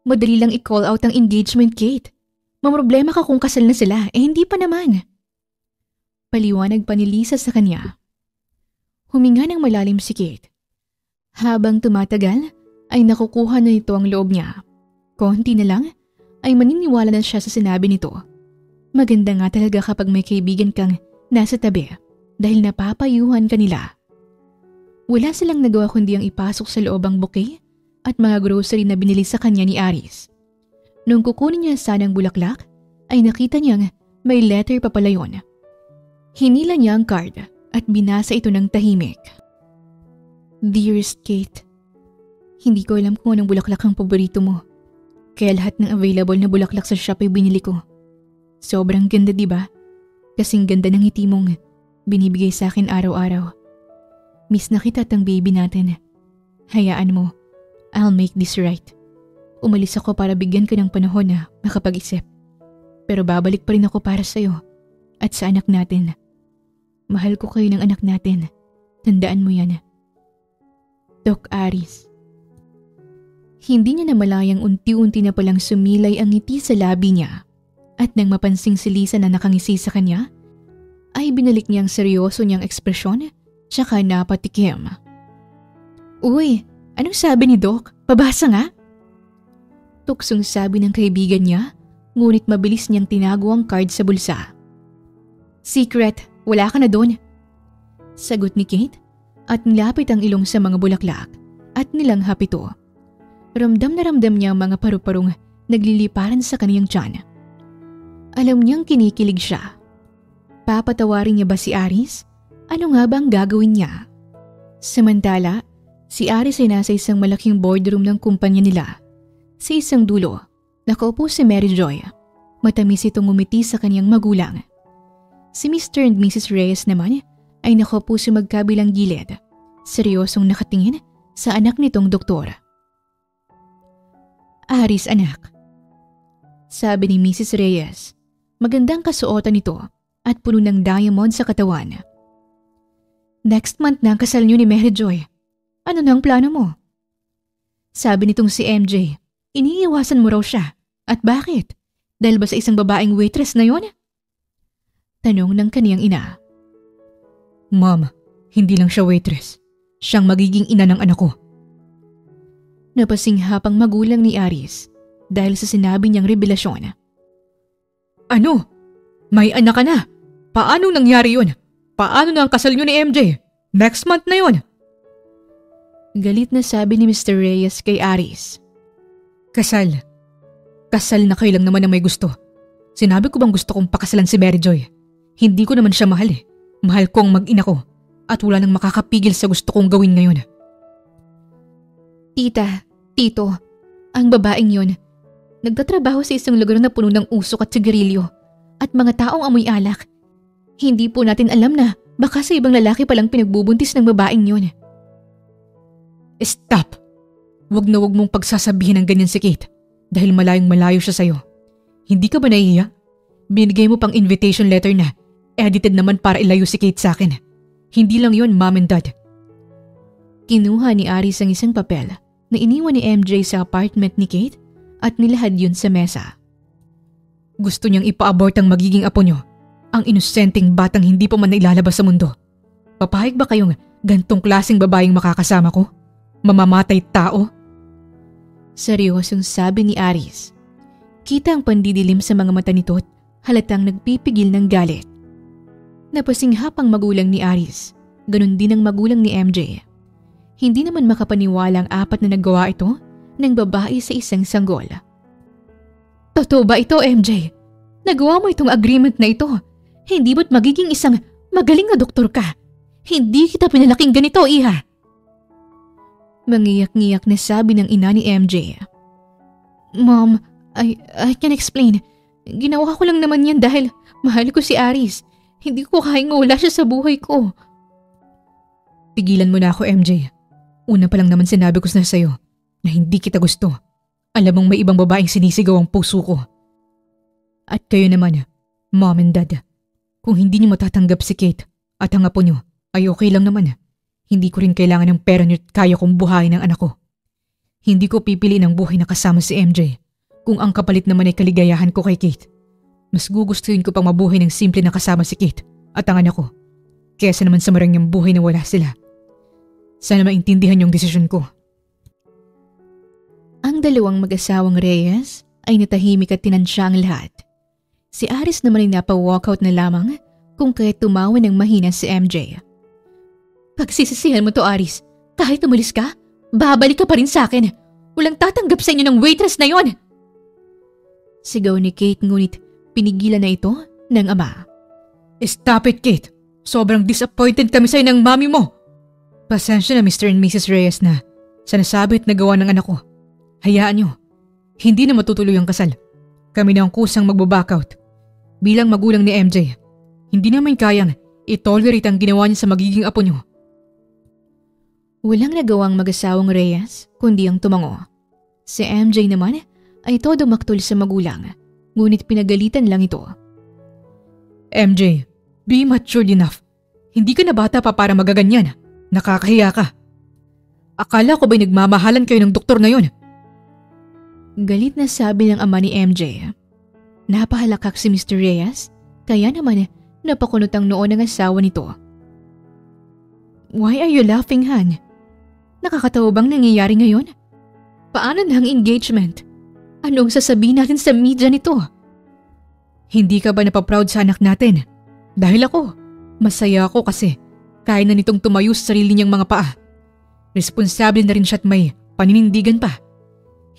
Madali lang i-call out ang engagement, Kate. Mamroblema ka kung kasal na sila, hindi pa naman. Paliwanag pa ni Lisa sa kanya. Huminga ng malalim si Kate. Habang tumatagal, ay nakukuha na nito ang loob niya. Konti na lang, ay maniniwala na siya sa sinabi nito. Maganda nga talaga kapag may kaibigan kang nasa tabi dahil napapayuhan ka nila. Wala silang nagawa kundi ang ipasok sa loob ang bouquet at mga grocery na binili sa kanya ni Aris. Nung kukunin niya sanang bulaklak, ay nakita niyang may letter pa pala yun. Hinila niya ang card at binasa ito ng tahimik. Dearest Kate, hindi ko alam kung anong bulaklak ang paborito mo. Kaya lahat ng available na bulaklak sa shop ay binili ko. Sobrang ganda, diba? Kasing ganda ng ngiti mong binibigay sa akin araw-araw. Miss na kita at ang baby natin. Hayaan mo, I'll make this right. Umalis ako para bigyan ka ng panahon na makapag-isip. Pero babalik pa rin ako para sa'yo at sa anak natin. Mahal ko kayo ng anak natin. Tandaan mo yan. Doc Aris. Hindi niya namalayang unti-unti na palang sumilay ang ngiti sa labi niya. At nang mapansing si Lisa na nakangisi sa kanya, ay binalik niyang seryoso niyang ekspresyon tsaka napatikim. Uy, anong sabi ni Doc? Pabasa nga? Tuksong sabi ng kaibigan niya, ngunit mabilis niyang tinago ang card sa bulsa. Secret, wala ka na doon. Sagot ni Kate at nilapit ang ilong sa mga bulaklak at nilanghap ito. Ramdam na ramdam niya ang mga paru-parong nagliliparan sa kaniyang tiyan. Alam niyang kinikilig siya. Papatawarin niya ba si Aris? Ano nga ba ang gagawin niya? Samantala, si Aris ay nasa isang malaking boardroom ng kumpanya nila. Sa isang dulo, nakaupo si Mary Joy. Matamis itong ngumiti sa kaniyang magulang. Si Mr. and Mrs. Reyes naman ay nakaupo sa magkabilang gilid. Seryosong nakatingin sa anak nitong doktor. Aris, anak. Sabi ni Mrs. Reyes, magandang kasuotan ito at puno ng diamond sa katawan. Next month na ang kasal niyo ni Mary Joy. Ano na ang plano mo? Sabi nitong si MJ, iniiwasan mo raw siya. At bakit? Dahil ba sa isang babaeng waitress na yon? Tanong ng kaniyang ina. Mom, hindi lang siya waitress. Siyang magiging ina ng anak ko. Napasinghap ang magulang ni Aris dahil sa sinabi niyang revelasyon. Ano? May anak ka na? Paano nangyari yun? Paano na ang kasal niyo ni MJ? Next month na yun. Galit na sabi ni Mr. Reyes kay Aris. Kasal. Kasal na kayo lang naman ang may gusto. Sinabi ko bang gusto kong pakasalan si Mary Joy? Hindi ko naman siya mahal eh. Mahal ko ang mag-ina ko at wala nang makakapigil sa gusto kong gawin ngayon. Tita, tito, ang babaeng yun, nagtatrabaho sa isang lugar na puno ng usok at sigarilyo at mga taong amoy alak. Hindi po natin alam na baka sa ibang lalaki palang pinagbubuntis ng babaeng yun. Stop! Wag na wag mong pagsasabihin ng ganyan si Kate dahil malayong malayo siya sa'yo. Hindi ka ba nahihiya? Binigay mo pang invitation letter na edited naman para ilayo si Kate sa akin. Hindi lang yun, Mom and Dad. Kinuha ni Aris ang isang papel na iniwan ni MJ sa apartment ni Kate at nilahad yun sa mesa. Gusto niyang ipa-abort ang magiging apo niyo. Ang inosenteng batang hindi pa man nailalabas sa mundo. Papayag ba kayong gantong klaseng babaeng makakasama ko? Mamamatay tao? Seryosong sabi ni Aris. Kita ang pandidilim sa mga mata nito at halatang nagpipigil ng galit. Napasinghap ang magulang ni Aris. Ganon din ang magulang ni MJ. Hindi naman makapaniwala ang apat na nagawa ito ng babae sa isang sanggol. Totoo ba ito, MJ? Nagawa mo itong agreement na ito. Hindi ba't magiging isang magaling na doktor ka? Hindi kita pinalaking ganito, iha. Mangiyak-ngiyak na sabi ng ina ni MJ. Mom, I can explain. Ginawa ko lang naman yan dahil mahal ko si Aris. Hindi ko kayang mawala siya sa buhay ko. Pigilan mo na ako, MJ. Una pa lang naman sinabi ko na sa'yo na hindi kita gusto. Alam mong may ibang babaeng sinisigaw ang puso ko. At kayo naman, Mom and Dad. Kung hindi niyo matatanggap si Kate at ang apo niyo ay okay lang naman. Hindi ko rin kailangan ng pera niyo at kaya kong buhayin ang anak ko. Hindi ko pipiliin ang buhay na kasama si MJ kung ang kapalit naman ay kaligayahan ko kay Kate. Mas gugustuhin ko pang mabuhay ng simple na kasama si Kate at ang anak ko kesa naman sa marangyang buhay na wala sila. Sana maintindihan yung desisyon ko. Ang dalawang mag-asawang Reyes ay natahimik at tinansya ang lahat. Si Aris naman ay napa-walkout na lamang kung kaya't tumawa ng mahina si MJ. Pagsisisihan mo to, Aris. Kahit umalis ka, babalik ka pa rin sa akin. Walang tatanggap sa inyo ng waitress na yon. Sigaw ni Kate ngunit pinigilan na ito ng ama. Stop it, Kate. Sobrang disappointed kami sa'yo ng mami mo. Pasensya na Mr. and Mrs. Reyes na sa nasabi at nagawa ng anak ko. Hayaan niyo. Hindi na matutuloy ang kasal. Kami na ang kusang magbaback-out. Bilang magulang ni MJ, hindi naman kayang itolerate ang ginawa niya sa magiging apo niyo. Walang nagawang mag-asawang Reyes kundi ang tumango. Si MJ naman ay todo maktol sa magulang, ngunit pinagalitan lang ito. MJ, be mature enough. Hindi ka na bata pa para magaganyan. Nakakahiya ka. Akala ko ba'y nagmamahalan kayo ng doktor na yon? Galit na sabi ng ama ni MJ. Napahalakak si Mr. Reyes, kaya naman napakunot ang noo ng asawa nito. Why are you laughing, Han? Nakakatawa bang nangyayari ngayon? Paano na ang engagement? Anong sasabihin natin sa media nito? Hindi ka ba napaproud sa anak natin? Dahil ako, masaya ako kasi kaya na nitong tumayo sa sarili niyang mga paa. Responsable na rin siya at may paninindigan pa.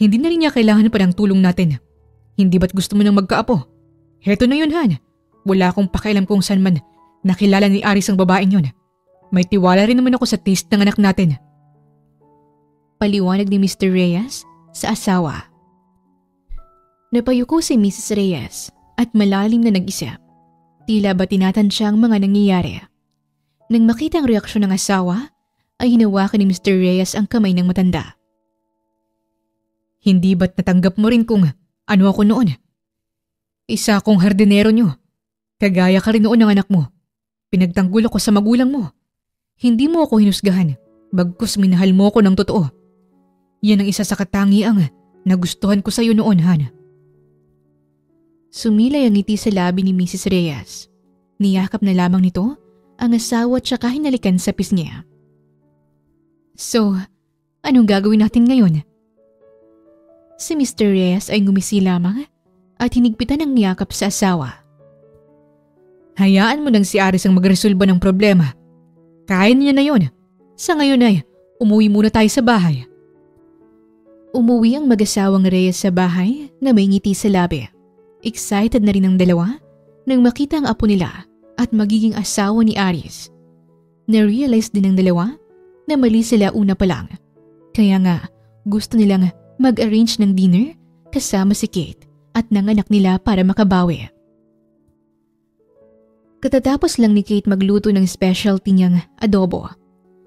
Hindi na rin niya kailangan pa ng tulong natin. Hindi ba't gusto mo nang magkaapo? Heto na yun, Han. Wala akong pakialam kung saan man nakilala ni Aris ang babaeng yun. May tiwala rin naman ako sa taste ng anak natin. Paliwanag ni Mr. Reyes sa asawa. Napayuko si Mrs. Reyes at malalim na nag-isip. Tila ba tinatansya ang mga nangyayari. Nang makita ang reaksyon ng asawa, ay hinawakan ni Mr. Reyes ang kamay ng matanda. Hindi ba't natanggap mo rin kung ano ako noon? Isa akong hardinero nyo. Kagaya ka rin noon ng anak mo. Pinagtanggol ako sa magulang mo. Hindi mo ako hinusgahan, bagkus minahal mo ako ng totoo. Yan ang isa sa katangiang nagustuhan ko sa iyo noon, Han. Sumilay ang ngiti sa labi ni Mrs. Reyes. Niyakap na lamang nito ang asawa at saka hinalikan sa pisngi. So, anong gagawin natin ngayon? Si Mr. Reyes ay ngumisi lamang at hinigpitan ang niyakap sa asawa. Hayaan mo nang si Aris ang magresolba ng problema. Kaya niya na yon. Sa ngayon ay umuwi muna tayo sa bahay. Umuwi ang mag-asawang Reyes sa bahay na may ngiti sa labi. Excited na rin ang dalawa nang makita ang apo nila at magiging asawa ni Aris. Na-realize din ng dalawa na mali sila una pa lang. Kaya nga gusto nilang mag-arrange ng dinner kasama si Kate at ng anak nila para makabawi. Katatapos lang ni Kate magluto ng specialty niyang adobo.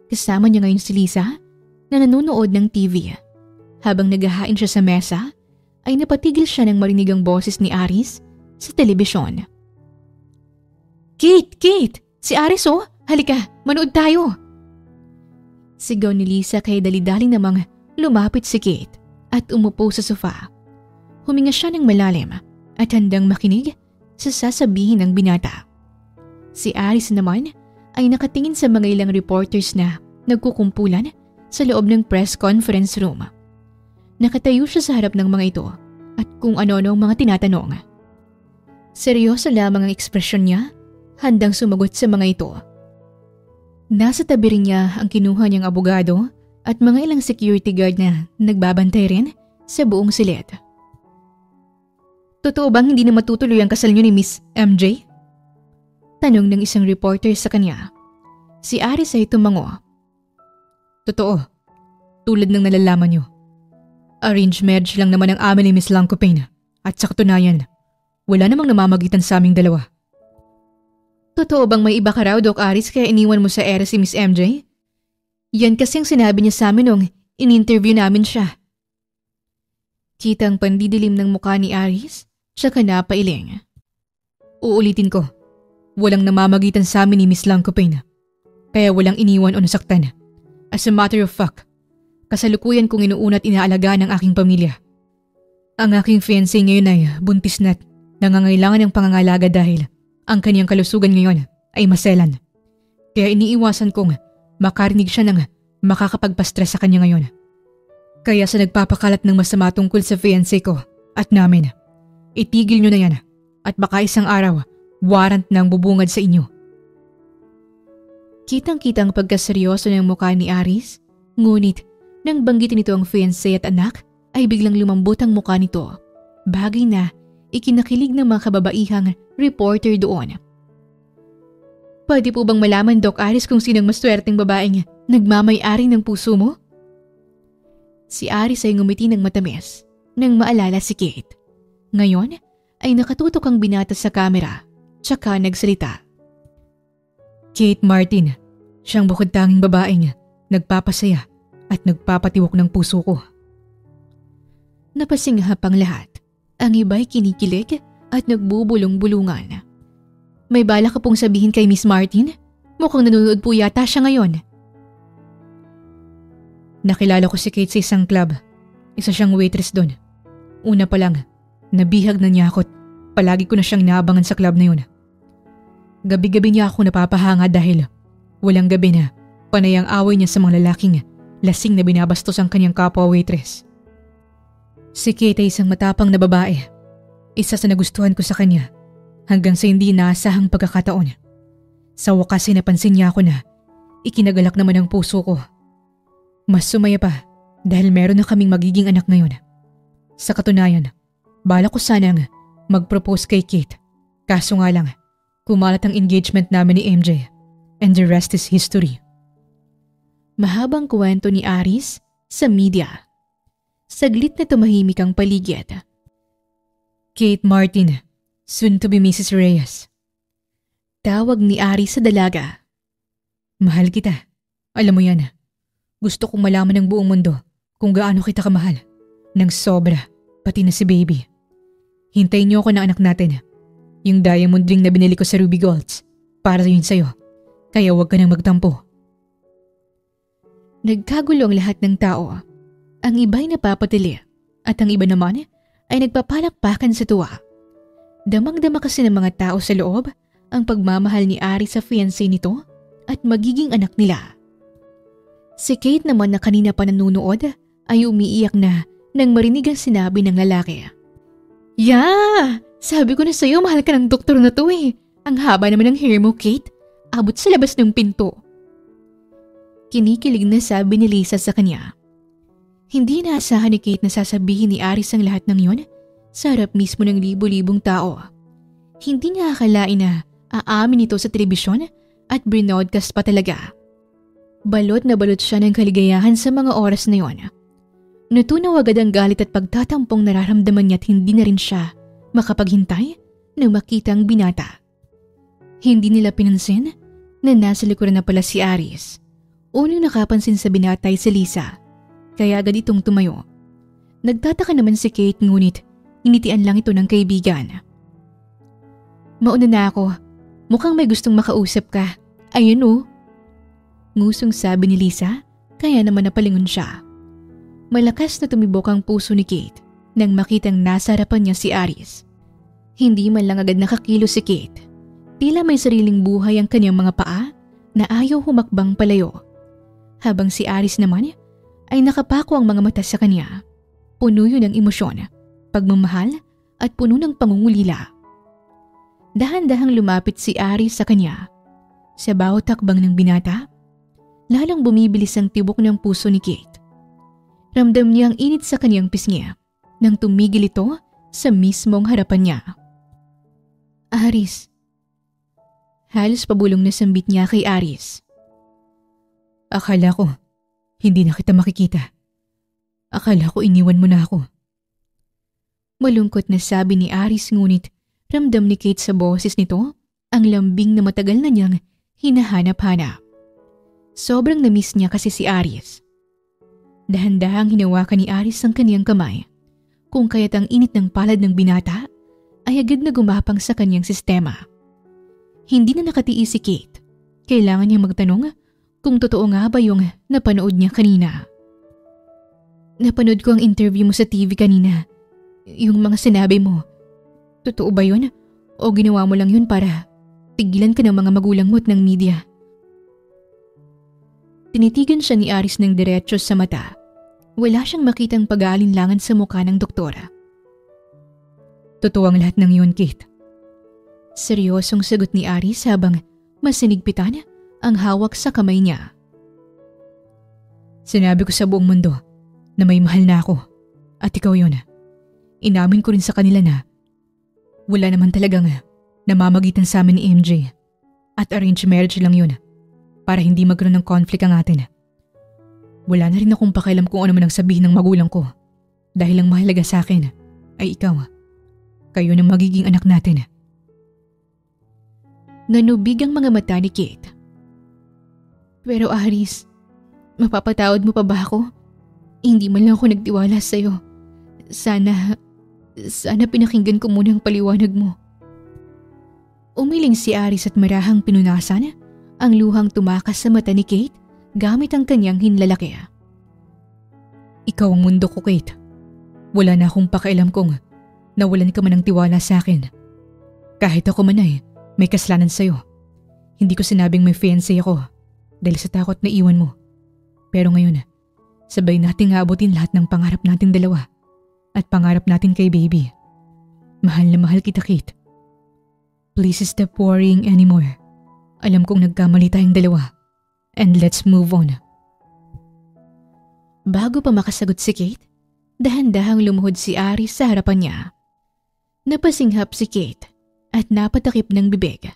Kasama niya ngayon si Lisa na nanonood ng TV. Habang naghahain siya sa mesa, ay napatigil siya nang marinig ang boses ni Aris sa telebisyon. Kate! Kate! Si Aris oh! Halika! Manood tayo! Sigaw ni Lisa kay dali-daling namang lumapit si Kate at umupo sa sofa. Huminga siya ng malalim at handang makinig sa sasabihin ng binata. Si Aris naman ay nakatingin sa mga ilang reporters na nagkukumpulan sa loob ng press conference room. Nakatayo siya sa harap ng mga ito at kung ano-ano ang mga tinatanong. Seryoso lamang ang ekspresyon niya, handang sumagot sa mga ito. Nasa tabi rin niya ang kinuha niyang abogado at mga ilang security guard na nagbabantay rin sa buong silid. Totoo bang hindi na matutuloy ang kasal niyo ni Miss MJ? Tanong ng isang reporter sa kanya. Si Aris ay tumango. Totoo. Tulad ng nalalaman niyo. Arranged marriage lang naman ang amin ni Miss Langcopane at sa katunayan, wala namang namamagitan sa aming dalawa. Totoo bang may iba ka raw, Doc Aris, kaya iniwan mo sa ere si Miss MJ? Yan kasi ang sinabi niya sa amin nung in-interview namin siya. Kita ang pandidilim ng mukha ni Aris, tsaka napailing. Uulitin ko, walang namamagitan sa amin ni Miss Langcopane. kaya walang iniwan o nasaktan. As a matter of fact, kasalukuyan kong inuuna at inaalagaan ang aking pamilya. Ang aking fiancé ngayon ay buntis na't nangangailangan ng pangangalaga dahil ang kanyang kalusugan ngayon ay maselan. Kaya iniiwasan kong makarinig siya ng makakapagpa-stress sa kanya ngayon. Kaya sa nagpapakalat ng masama tungkol sa fiancé ko at namin, itigil nyo na yan at baka isang araw warrant na ang bubungad sa inyo. Kitang-kitang pagkaseryoso ng mukha ni Aris, ngunit nang banggitin nito ang fiancé at anak ay biglang lumambot ang mukha nito. Bagay na ikinakilig ng mga kababaihang reporter doon. Pwede po bang malaman, Doc Aris, kung sinong maswerteng babaeng nagmamay-ari ng puso mo? Si Aris ay ngumiti ng matamis nang maalala si Kate. Ngayon ay nakatutok ang binata sa kamera, tsaka nagsalita. Kate Martin, siyang bukod tanging babaeng nagpapasaya at nagpapatiwok ng puso ko. Napasinghap ang lahat. Ang iba'y kinikilig at nagbubulong-bulungan. May bala ka pong sabihin kay Miss Martin? Mukhang nanonood po yata siya ngayon. Nakilala ko si Kate sa isang club. Isa siyang waitress doon. Una pa lang, nabihag na niya ako at palagi ko na siyang naabangan sa club na yun. Gabi-gabi niya ako napapahanga dahil walang gabi na panay ang away niya sa mga lalaking lasing na binabastos ang kanyang kapwa waitress. Si Kate ay isang matapang na babae. Isa sa nagustuhan ko sa kanya hanggang sa hindi inaasahang pagkakataon. Sa wakas ay napansin niya ako na ikinagalak naman ang puso ko. Mas sumaya pa dahil meron na kaming magiging anak ngayon. Sa katunayan, bala ko sanang mag-propose kay Kate. Kaso nga lang, kumalat ang engagement namin ni MJ and the rest is history. Mahabang kwento ni Aris sa media. Saglit na tumahimik ang paligid. Kate Martin, soon to be Mrs. Reyes. Tawag ni Aris sa dalaga. Mahal kita. Alam mo yan. Gusto kong malaman ng buong mundo kung gaano kita kamahal. Nang sobra, pati na si baby. Hintayin niyo ako ng anak natin. Yung diamond ring na binili ko sa Ruby Golds. Para yun sa'yo. Kaya huwag ka nang magtampo. Nagkagulo ang lahat ng tao. Ang iba'y napapatili at ang iba naman ay nagpapalakpakan sa tuwa. Damang-dama kasi ng mga tao sa loob ang pagmamahal ni Ari sa fiancé nito at magiging anak nila. Si Kate naman na kanina pa nanunood ay umiiyak na nang marinig ang sinabi ng lalaki. Yeah! Sabi ko na sa'yo, mahal ka ng doktor na to eh. Ang haba naman ng hair mo, Kate. Abot sa labas ng pinto. Kinikilig na sabi ni Lisa sa kanya. Hindi naasahan ni Kate na sasabihin ni Aris ang lahat ng yon sa harap mismo ng libo-libong tao. Hindi niya akalain na aamin ito sa telebisyon at broadcast pa talaga. Balot na balot siya ng kaligayahan sa mga oras na yon. Natunaw agad ang galit at pagtatampong nararamdaman niya at hindi na rin siya makapaghintay na makita ang binata. Hindi nila pinansin na nasa likuran na pala si Aris. Unang nakapansin sa binata ay si Lisa, kaya agad itong tumayo. Nagtataka naman si Kate ngunit initian lang ito ng kaibigan. Mauna na ako, mukhang may gustong makausap ka. Ayun oh. Ngusong sabi ni Lisa, kaya naman napalingon siya. Malakas na tumibok ang puso ni Kate nang makitang nasa harapan niya si Aris. Hindi man lang agad nakakilo si Kate. Tila may sariling buhay ang kanyang mga paa na ayaw humakbang palayo. Habang si Aris naman ay nakapako ang mga mata sa kanya. Puno yun ng emosyon, pagmamahal at puno ng pangungulila. Dahan-dahang lumapit si Aris sa kanya. Sa bawat takbang ng binata, lalong bumibilis ang tibok ng puso ni Kate. Ramdam niya ang init sa kanyang pisngi nang tumigil ito sa mismong harapan niya. Aris. Halos pabulong na sambit niya kay Aris. Akala ko, hindi na kita makikita. Akala ko iniwan mo na ako. Malungkot na sabi ni Aris ngunit ramdam ni Kate sa boses nito ang lambing na matagal na niyang hinahanap-hanap. Sobrang na-miss niya kasi si Aris. Dahan-dahang hinawakan ni Aris ang kaniyang kamay. Kung kaya't ang init ng palad ng binata ay agad na gumapang sa kanyang sistema. Hindi na nakatiis si Kate. Kailangan niya magtanong kung totoo nga ba yung napanood niya kanina. Napanood ko ang interview mo sa TV kanina. Yung mga sinabi mo, totoo ba yun? O ginawa mo lang yun para tigilan ka ng mga magulang mo at ng media? Tinitigan siya ni Aris ng diretso sa mata. Wala siyang makitang pag-aalinlangan sa mukha ng doktora. Totoo ang lahat ng yun, Kate. Seryosong sagot ni Aris habang masinigpitan ang hawak sa kamay niya. Sinabi ko sa buong mundo na may mahal na ako at ikaw yun. Inamin ko rin sa kanila na wala naman talagang namamagitan sa amin ni MJ at arranged marriage lang yun para hindi magkaroon ng conflict ang atin. Wala na rin akong pakialam kung ano man ang sabihin ng magulang ko dahil ang mahalaga sa akin ay ikaw. Kayo ng magiging anak natin. Nanubig ang mga mata ni Kate. Pero Aris, mapapatawad mo pa ba ako? Hindi man lang ako nagtiwala sa'yo. Sana pinakinggan ko muna ang paliwanag mo. Umiling si Aris at marahang pinunasan ang luhang tumakas sa mata ni Kate gamit ang kanyang hinlalaki. Ikaw ang mundo ko, Kate. Wala na akong pakialam kung nawalan ka man ng tiwala sa akin. Kahit ako man ay may kasalanan sa'yo. Hindi ko sinabing may fiancé ako dahil sa takot na iwan mo. Pero ngayon, sabay nating aabutin lahat ng pangarap nating dalawa at pangarap natin kay baby. Mahal na mahal kita, Kate. Please stop worrying anymore. Alam kong nagkamali tayong dalawa. And let's move on. Bago pa makasagot si Kate, dahan-dahang lumuhod si Aris sa harapan niya. Napasinghap si Kate at napatakip ng bibig.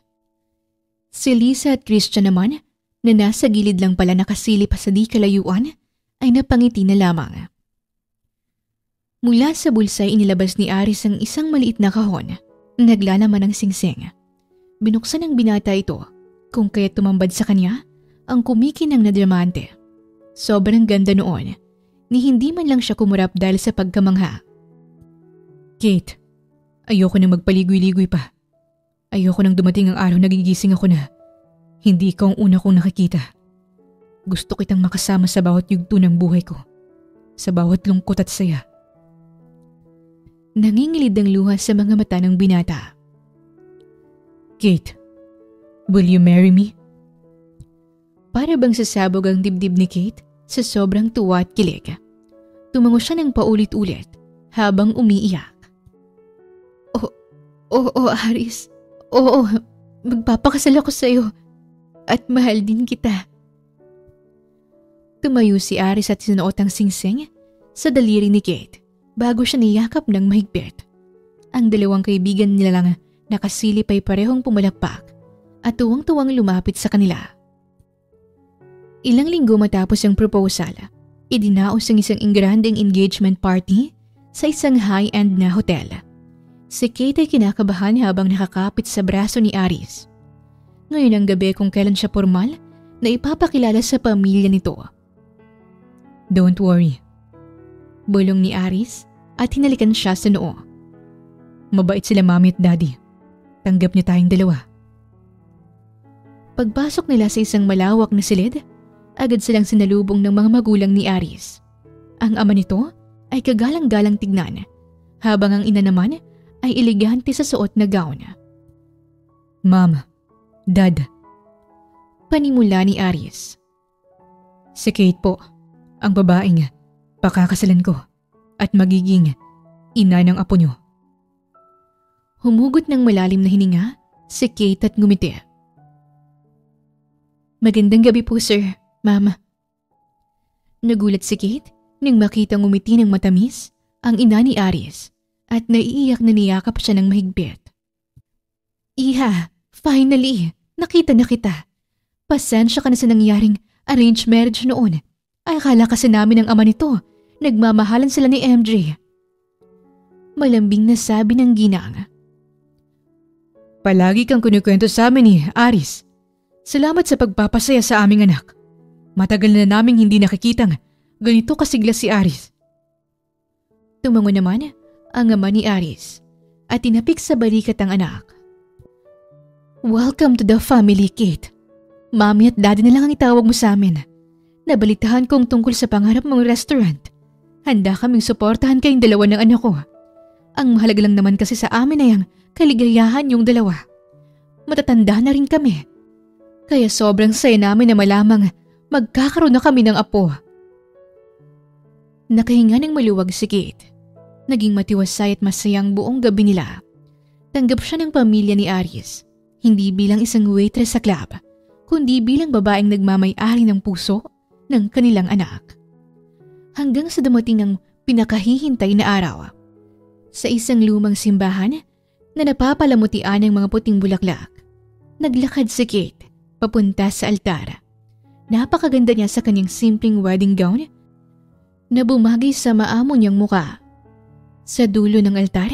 Si Lisa at Christian naman, na nasa gilid lang pala nakasilip sa di kalayuan, ay napangiti na lamang. Mula sa bulsa inilabas ni Aris ang isang maliit na kahon, naglalaman ng singsing. Binuksan ng binata ito, kung kaya't tumambad sa kanya ang kumikinang na diamante. Sobrang ganda noon, ni hindi man lang siya kumurap dahil sa pagkamangha. Kate, ayoko na magpaligoy-ligoy pa. Ayoko nang dumating ang araw na gigising ako na hindi ikaw ang una kong nakikita. Gusto kitang makasama sa bawat yugto ng buhay ko, sa bawat lungkot at saya. Nangingilid ang luha sa mga mata ng binata. Kate, will you marry me? Para bang sasabog ang dibdib ni Kate sa sobrang tuwa at kilig. Tumango siya ng paulit-ulit habang umiiyak. Oo, Aris. Oo, magpapakasal ako sa'yo at mahal din kita. Tumayo si Aris at sinuot ang singsing sa daliri ni Kate bago siya niyakap ng mahigpit. Ang dalawang kaibigan nila lang nakasilip ay parehong pumalakpak at tuwang-tuwang lumapit sa kanila. Ilang linggo matapos ang proposal, idinaos ang isang engrandeng engagement party sa isang high-end na hotel. Si Kate ay kinakabahan habang nakakapit sa braso ni Aris. Ngayon ang gabi kung kailan siya formal na ipapakilala sa pamilya nito. Don't worry. Bulong ni Aris at hinalikan siya sa noo. Mabait sila mami at daddy. Tanggap niya tayong dalawa. Pagpasok nila sa isang malawak na silid, agad silang sinalubong ng mga magulang ni Aris. Ang ama nito ay kagalang-galang tignan, habang ang ina naman ay elegante sa suot na gown. Mom, Dad. Panimula ni Aris. Si Kate po, ang babaeng pakakasalan ko at magiging ina ng apo niyo. Humugot ng malalim na hininga si Kate at ngumiti. Magandang gabi po, sir, Mama. Nagulat si Kate nang makitang ngumiti ng matamis ang ina ni Aris at naiiyak na niyakap siya ng mahigpit. Iha, finally, nakita na kita. Pasensya ka na sa nangyaring arranged marriage noon. Ay akala kasi namin ng ama nito, nagmamahalan sila ni MJ. Malambing na sabi ng ginang. Palagi kang kunikwento sa amin ni Aris. Salamat sa pagpapasaya sa aming anak. Matagal na naming hindi nakikitang ganito kasigla si Aris. Tumango naman ang ama ni Aris at tinapik sa balikat ang anak. Welcome to the family, Kate. Mami at daddy na lang ang itawag mo sa amin. Nabalitahan kong tungkol sa pangarap mong restaurant. Handa kaming suportahan kayong dalawa ng anak ko. Ang mahalaga lang naman kasi sa amin ay ang kaligayahan yung dalawa. Matatanda na rin kami. Kaya sobrang saya namin na malamang magkakaroon na kami ng apo. Nakahinga ng maluwag si Kate. Naging matiwasay at masayang buong gabi nila. Tanggap siya ng pamilya ni Aris, hindi bilang isang waitress sa club, kundi bilang babaeng nagmamay-ari ng puso ng kanilang anak. Hanggang sa dumating ang pinakahihintay na araw. Sa isang lumang simbahan na napapalamutian ng mga puting bulaklak, naglakad si Kate papunta sa altar. Napakaganda niya sa kanyang simpleng wedding gown na bumagay sa maamo niyang muka. Sa dulo ng altar,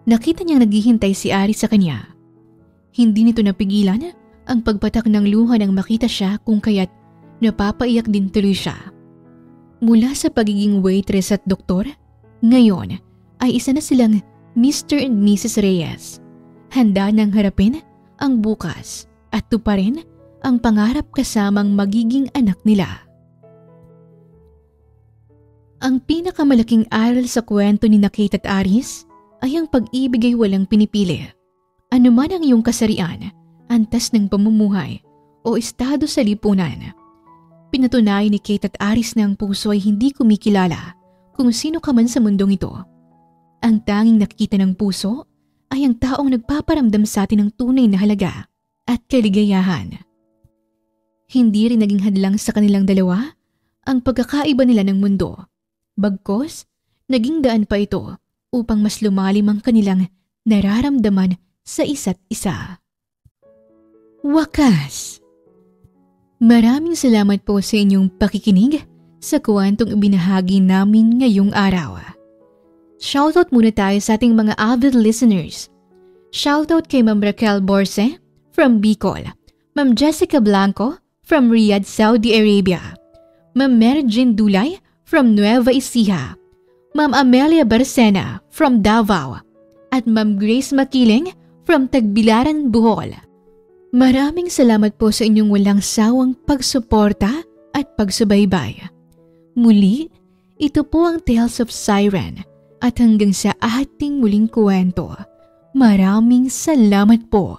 nakita niyang naghihintay si Aris sa kanya. Hindi nito napigilan ang pagpatak ng luha nang makita siya kung kaya't napapaiyak din tuloy siya. Mula sa pagiging waitress at doktor, ngayon ay isa na silang Mr. and Mrs. Reyes. Handa nang harapin ang bukas at tuparin ang pangarap kasamang magiging anak nila. Ang pinakamalaking aral sa kwento ni Kate at Aris ay ang pag-ibig ay walang pinipili. Ano man ang iyong kasarian, antas ng pamumuhay o estado sa lipunan. Pinatunayan ni Kate at Aris na ang puso ay hindi kumikilala kung sino ka man sa mundong ito. Ang tanging nakikita ng puso ay ang taong nagpaparamdam sa atin ng tunay na halaga at kaligayahan. Hindi rin naging hadlang sa kanilang dalawa ang pagkakaiba nila ng mundo. Bagkos, naging daan pa ito upang mas lumalim ang kanilang nararamdaman sa isa't isa. Wakas! Maraming salamat po sa inyong pakikinig sa kwentong ibinahagi namin ngayong araw. Shoutout muna tayo sa ating mga avid listeners. Shoutout kay Ma'am Raquel Borse from Bicol, Ma'am Jessica Blanco from Riyadh, Saudi Arabia, Ma'am Mary Jean Dulay from Nueva Ecija, Ma'am Amelia Barcena from Davao, at Ma'am Grace Makiling from Tagbilaran, Bohol. Maraming salamat po sa inyong walang sawang pagsuporta at pagsubaybay. Muli, ito po ang Tales of Siren at hanggang sa ating muling kwento. Maraming salamat po.